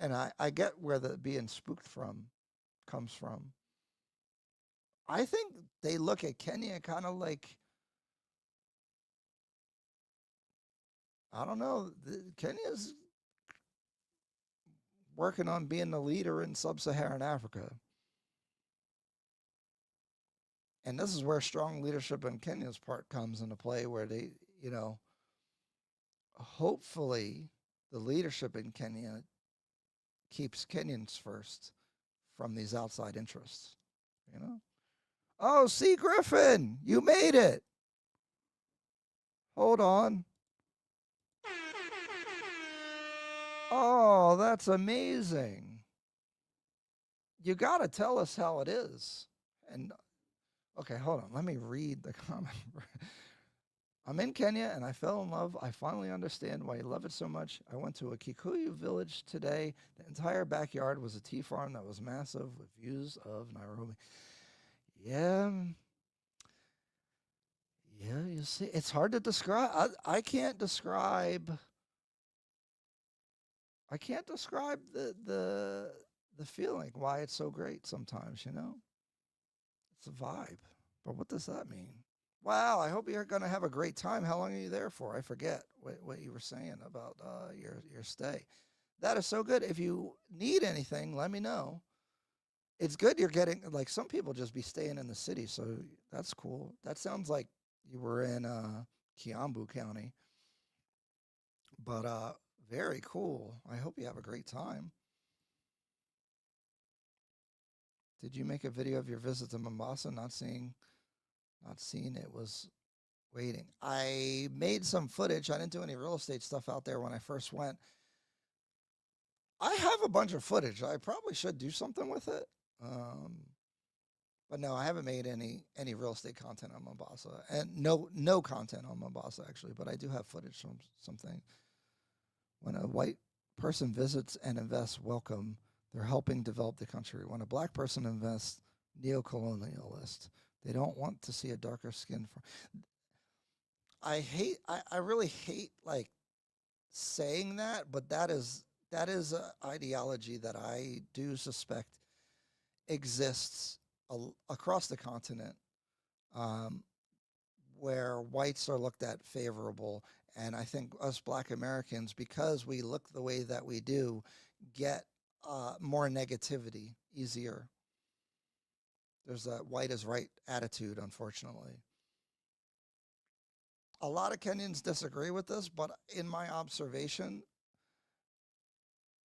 S1: And I get where the being spooked comes from. I think they look at Kenya kind of like, I don't know, Kenya's working on being the leader in sub-Saharan Africa. And this is where strong leadership on Kenya's part comes into play, where they, hopefully the leadership in Kenya keeps Kenyans first from these outside interests, Oh, C. Griffin, you made it. Hold on. Oh, that's amazing. You got to tell us how it is. And okay, hold on. Let me read the comment. I'm in Kenya and I fell in love. I finally understand why you love it so much. I went to a Kikuyu village today. The entire backyard was a tea farm that was massive with views of Nairobi. Yeah. Yeah, you see, it's hard to describe. I can't describe I can't describe the feeling, why it's so great sometimes, you know? It's a vibe. But what does that mean? Wow, I hope you're going to have a great time. How long are you there for? I forget what you were saying about your stay. That is so good. If you need anything, let me know. It's good you're getting, like, some people just be staying in the city, so that's cool. That sounds like you were in Kiambu County. But very cool. I hope you have a great time. Did you make a video of your visit to Mombasa? Not seeing it was waiting. I made some footage. I didn't do any real estate stuff out there when I first went. I have a bunch of footage. I probably should do something with it. But no, I haven't made any real estate content on Mombasa, and no content on Mombasa actually. But I do have footage from something. When a white person visits and invests, welcome. They're helping develop the country. When a black person invests, neo-colonialist. They don't want to see a darker skin. I really hate like saying that, but that is an ideology that I do suspect exists across the continent, where whites are looked at favorable. And I think us black Americans, because we look the way that we do, get more negativity easier. There's a white is right attitude, unfortunately. A lot of Kenyans disagree with this, but in my observation,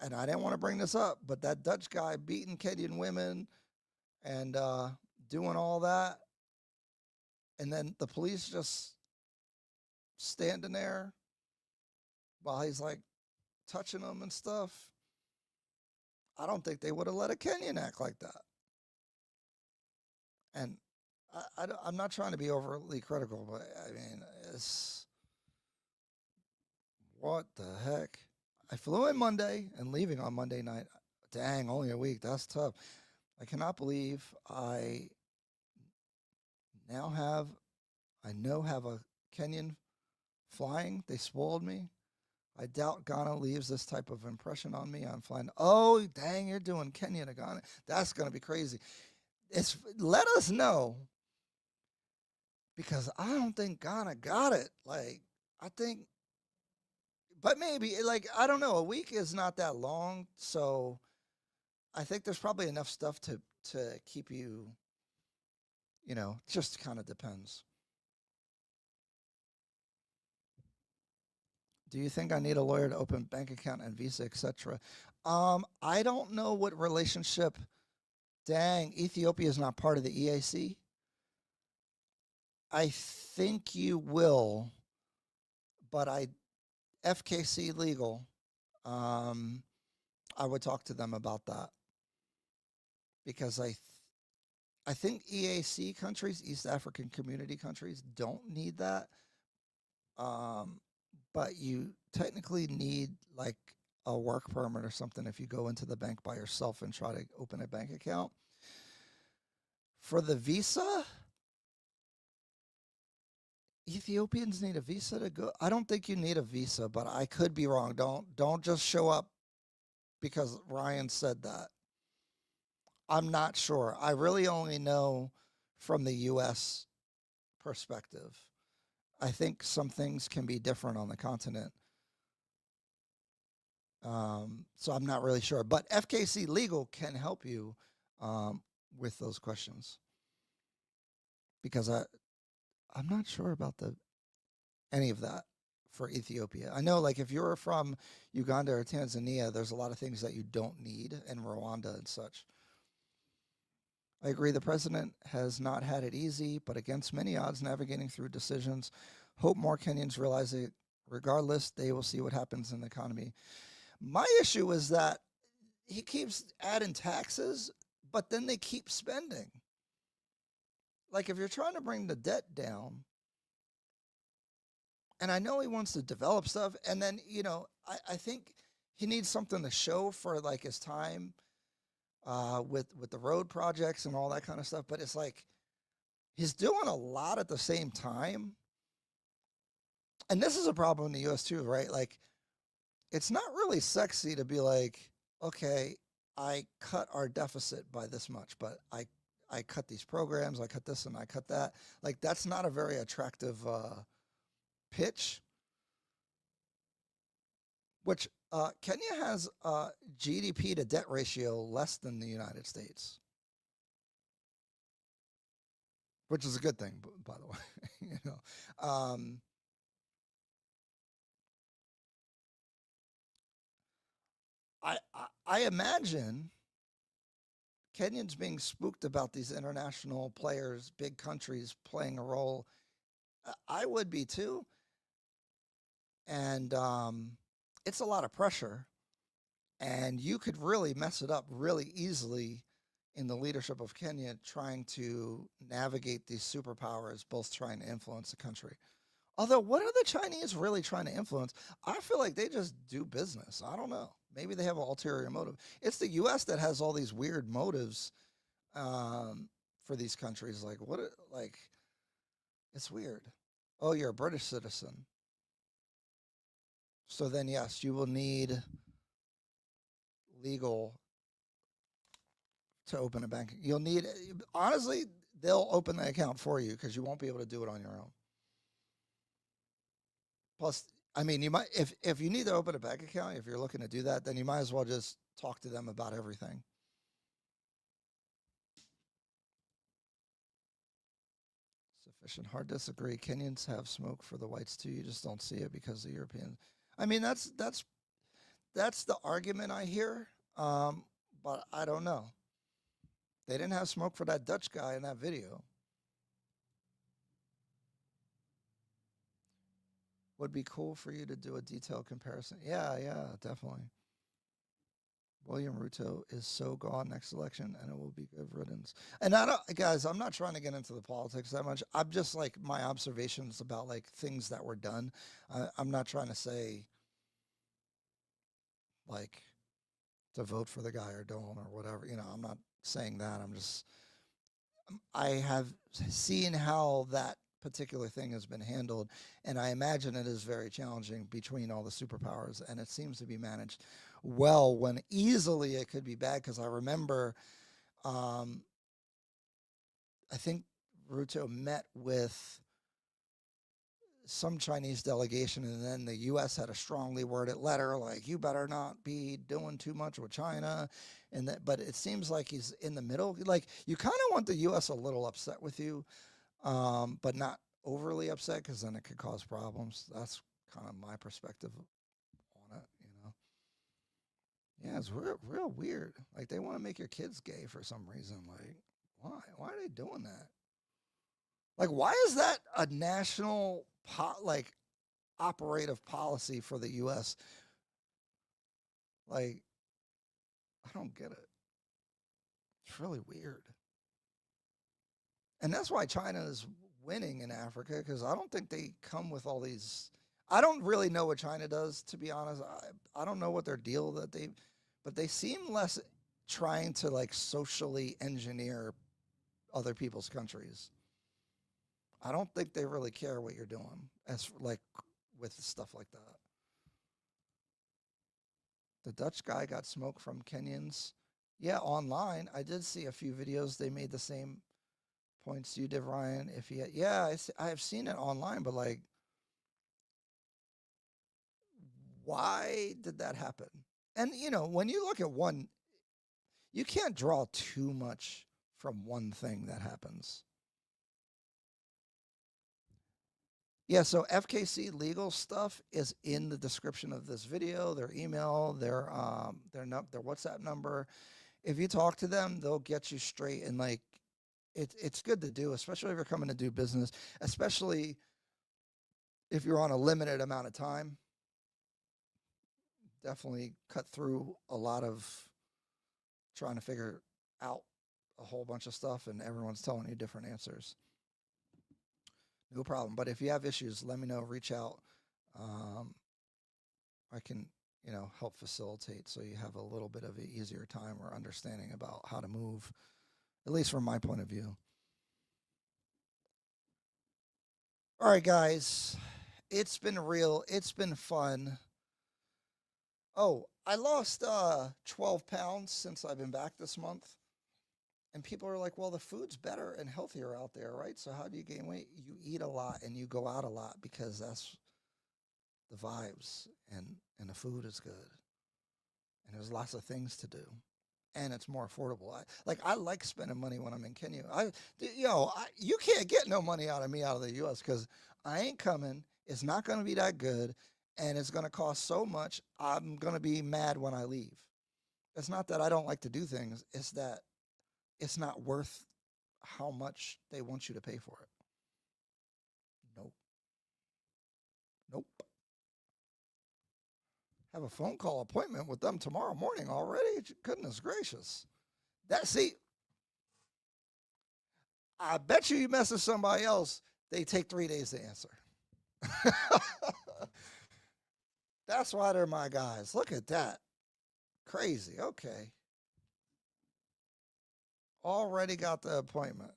S1: and I didn't want to bring this up, but that Dutch guy beating Kenyan women and doing all that, and then the police just standing there while he's like touching them and stuff. I don't think they would have let a Kenyan act like that. And I'm not trying to be overly critical, but I mean, it's what the heck? I flew in Monday and leaving on Monday night. Dang, only a week. That's tough. I cannot believe I now have a Kenyan flying. They spoiled me. I doubt Ghana leaves this type of impression on me. I'm flying. Oh, dang, you're doing Kenya to Ghana. That's going to be crazy. Let us know, because I don't think Ghana got it. Like, I think, but maybe, like, I don't know. A week is not that long, so I think there's probably enough stuff to keep you, just kind of depends. Do you think I need a lawyer to open bank account and visa, etc.? I don't know what relationship. Dang, Ethiopia is not part of the EAC. I think you will, but FKC legal. I would talk to them about that, because I think EAC countries, East African Community countries, don't need that. But you technically need like a work permit or something if you go into the bank by yourself and try to open a bank account. For the visa, Ethiopians need a visa to go. I don't think you need a visa, but I could be wrong. Don't just show up because Ryan said that. I'm not sure. I really only know from the US perspective. I think some things can be different on the continent. So I'm not really sure. But FKC Legal can help you with those questions. Because I'm not sure about any of that for Ethiopia. I know, like, if you're from Uganda or Tanzania, there's a lot of things that you don't need, and Rwanda and such. I agree the president has not had it easy, but against many odds navigating through decisions. Hope more Kenyans realize that regardless, they will see what happens in the economy. My issue is that he keeps adding taxes, but then they keep spending. Like, if you're trying to bring the debt down, and I know he wants to develop stuff, and then, I think he needs something to show for like his time with the road projects and all that kind of stuff. But it's like he's doing a lot at the same time. And this is a problem in the US too, right? Like, it's not really sexy to be like, okay, I cut our deficit by this much, but I cut these programs, I cut this and I cut that. Like that's not a very attractive pitch. Which Kenya has GDP to debt ratio less than the United States, which is a good thing, by the way. you know, I imagine Kenyans being spooked about these international players, big countries playing a role. I would be too, and it's a lot of pressure, and you could really mess it up really easily in the leadership of Kenya trying to navigate these superpowers, both trying to influence the country. Although, what are the Chinese really trying to influence? I feel like they just do business. I don't know. Maybe they have an ulterior motive. It's the U.S. that has all these weird motives for these countries. Like, what? Like, it's weird. Oh, you're a British citizen. So then, yes, you will need legal to open a bank. You'll need, honestly, they'll open the account for you because you won't be able to do it on your own. Plus, I mean, you might, if you need to open a bank account, if you're looking to do that, then you might as well just talk to them about everything. Sufficient. Hard disagree. Kenyans have smoke for the whites too. You just don't see it because the Europeans. I mean, that's the argument I hear, but I don't know. They didn't have smoke for that Dutch guy in that video. Would be cool for you to do a detailed comparison. Yeah, definitely. William Ruto is so gone next election, and it will be good riddance. And I don't, guys, I'm not trying to get into the politics that much. I'm just like my observations about like things that were done. I'm not trying to say like to vote for the guy or don't or whatever. You know, I'm not saying that. I have seen how that particular thing has been handled, and I imagine it is very challenging between all the superpowers, and it seems to be managed well when easily it could be bad, because I remember I think Ruto met with some Chinese delegation, and then the U.S. had a strongly worded letter like, you better not be doing too much with China. And that, but it seems like he's in the middle. Like, you kind of want the U.S. a little upset with you, but not overly upset, because then it could cause problems. That's kind of my perspective on it, you know. Yeah, it's real weird. Like, they want to make your kids gay for some reason. Like, why? Why are they doing that? Like, why is that a national operative policy for the U.S.? Like, I don't get it. It's really weird. And that's why China is winning in Africa, because I don't think they come with all these. I don't really know what China does, to be honest. I don't know what their deal but they seem less trying to like socially engineer other people's countries. I don't think they really care what you're doing as like with stuff like that. The Dutch guy got smoke from Kenyans. Yeah, online. I did see a few videos. They made the same points you did, Ryan. If he had, yeah, I have seen it online, but like, why did that happen? And you know, when you look at one, you can't draw too much from one thing that happens. Yeah, so FKC legal stuff is in the description of this video, their email, their WhatsApp number. If you talk to them, they'll get you straight, and like it's good to do, especially if you're coming to do business, especially if you're on a limited amount of time. Definitely cut through a lot of trying to figure out a whole bunch of stuff, and everyone's telling you different answers. No problem. But if you have issues, let me know. Reach out. I can, you know, help facilitate so you have a little bit of an easier time or understanding about how to move, at least from my point of view. All right, guys. It's been real. It's been fun. Oh, I lost 12 pounds since I've been back this month. And people are like, well, the food's better and healthier out there, right? So how do you gain weight? You eat a lot and you go out a lot because that's the vibes and the food is good. And there's lots of things to do. And it's more affordable. I like spending money when I'm in Kenya. You can't get no money out of me out of the U.S. because I ain't coming. It's not going to be that good, and it's going to cost so much. I'm going to be mad when I leave. It's not that I don't like to do things. It's that it's not worth how much they want you to pay for it. Nope. Nope. Have a phone call appointment with them tomorrow morning already? Goodness gracious. I bet you message somebody else, they take 3 days to answer. That's why they're my guys. Look at that. Crazy. Okay. Already got the appointment.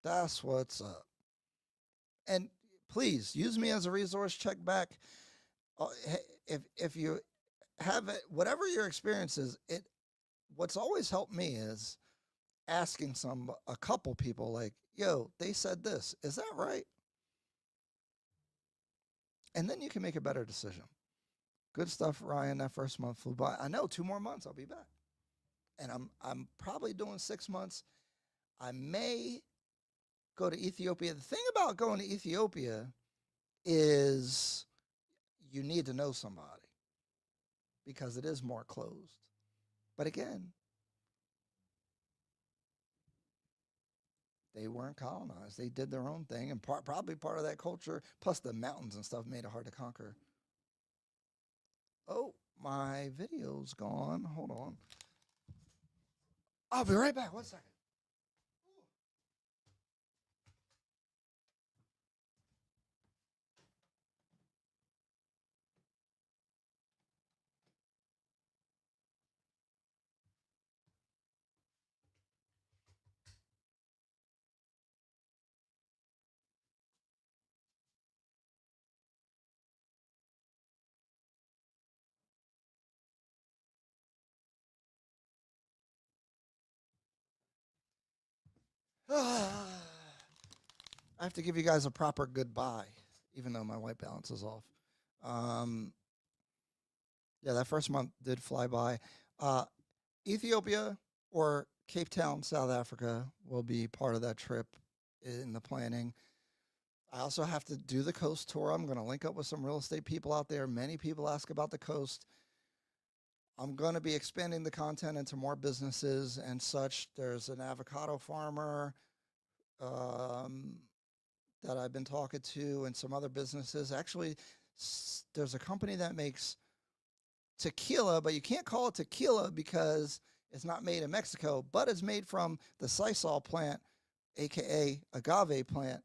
S1: That's what's up. And please use me as a resource. Check back. If you have it, whatever your experience is, what's always helped me is asking a couple people like, yo, they said this. Is that right? And then you can make a better decision. Good stuff, Ryan. That first month flew by. I know 2 more months I'll be back. And I'm probably doing 6 months. I may go to Ethiopia. The thing about going to Ethiopia is you need to know somebody because it is more closed. But again, they weren't colonized. They did their own thing, and probably part of that culture, plus the mountains and stuff, made it hard to conquer. Oh, my video's gone. Hold on. I'll be right back. 1 second. I have to give you guys a proper goodbye, even though my white balance is off. Yeah, that first month did fly by. Ethiopia or Cape Town, South Africa will be part of that trip in the planning. I also have to do the coast tour. I'm going to link up with some real estate people out there. Many people ask about the coast. I'm going to be expanding the content into more businesses and such. There's an avocado farmer that I've been talking to and some other businesses. Actually, there's a company that makes tequila, but you can't call it tequila because it's not made in Mexico, but it's made from the sisal plant, aka agave plant.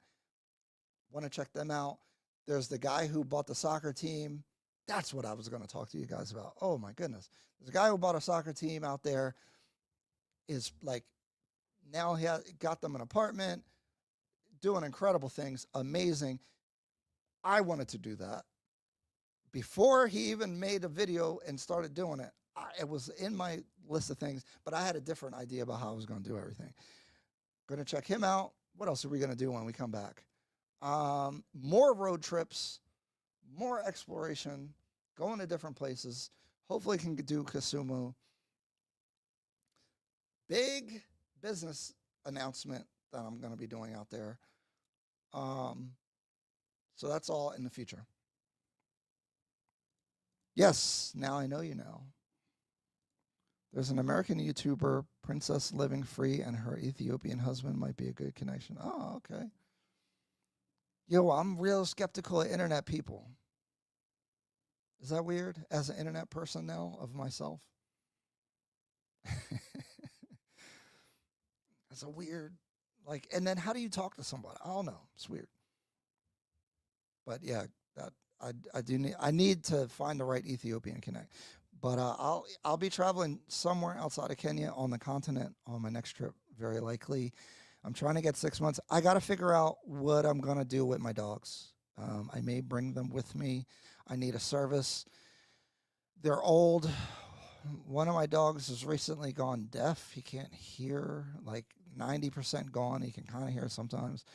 S1: Want to check them out. There's the guy who bought the soccer team. That's what I was going to talk to you guys about. Oh my goodness. There's a guy who bought a soccer team out there, is like, now he got them an apartment, doing incredible things, amazing. I wanted to do that. Before he even made a video and started doing it, it was in my list of things, but I had a different idea about how I was going to do everything. Going to check him out. What else are we going to do when we come back? More road trips, more exploration, going to different places. Hopefully can do Kisumu. Big business announcement that I'm going to be doing out there. So that's all in the future. Yes, now I know you know. There's an American YouTuber, Princess Living Free, and her Ethiopian husband might be a good connection. Oh, okay. Yo, I'm real skeptical of internet people. Is that weird as an internet person now of myself? That's a weird, and then how do you talk to somebody? I don't know. It's weird. But yeah, that I need to find the right Ethiopian connect. But I'll be traveling somewhere outside of Kenya on the continent on my next trip, very likely. I'm trying to get 6 months. I got to figure out what I'm going to do with my dogs. I may bring them with me. I need a service. They're old. One of my dogs has recently gone deaf. He can't hear, like 90% gone. He can kind of hear sometimes.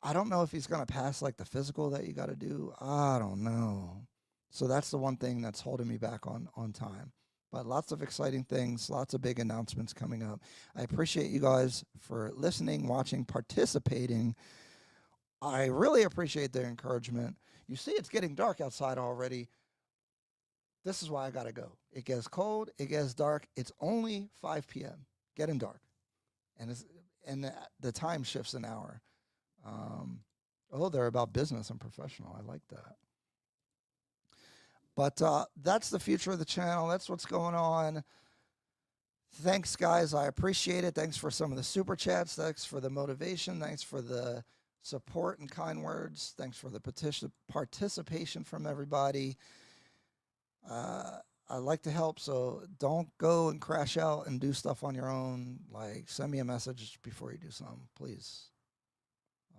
S1: I don't know if he's going to pass like the physical that you got to do. I don't know. So that's the one thing that's holding me back on time. But lots of exciting things, lots of big announcements coming up. I appreciate you guys for listening, watching, participating. I really appreciate the encouragement. You see, it's getting dark outside already. This is why I got to go. It gets cold. It gets dark. It's only 5 p.m. Getting dark. And the time shifts an hour. They're about business and professional. I like that. But that's the future of the channel. That's what's going on. Thanks, guys. I appreciate it. Thanks for some of the super chats. Thanks for the motivation. Thanks for the support and kind words. Thanks for the participation from everybody. I like to help, so don't go and crash out and do stuff on your own. Like, send me a message before you do something, please.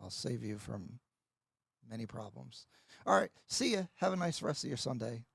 S1: I'll save you from many problems. All right, see ya. Have a nice rest of your Sunday.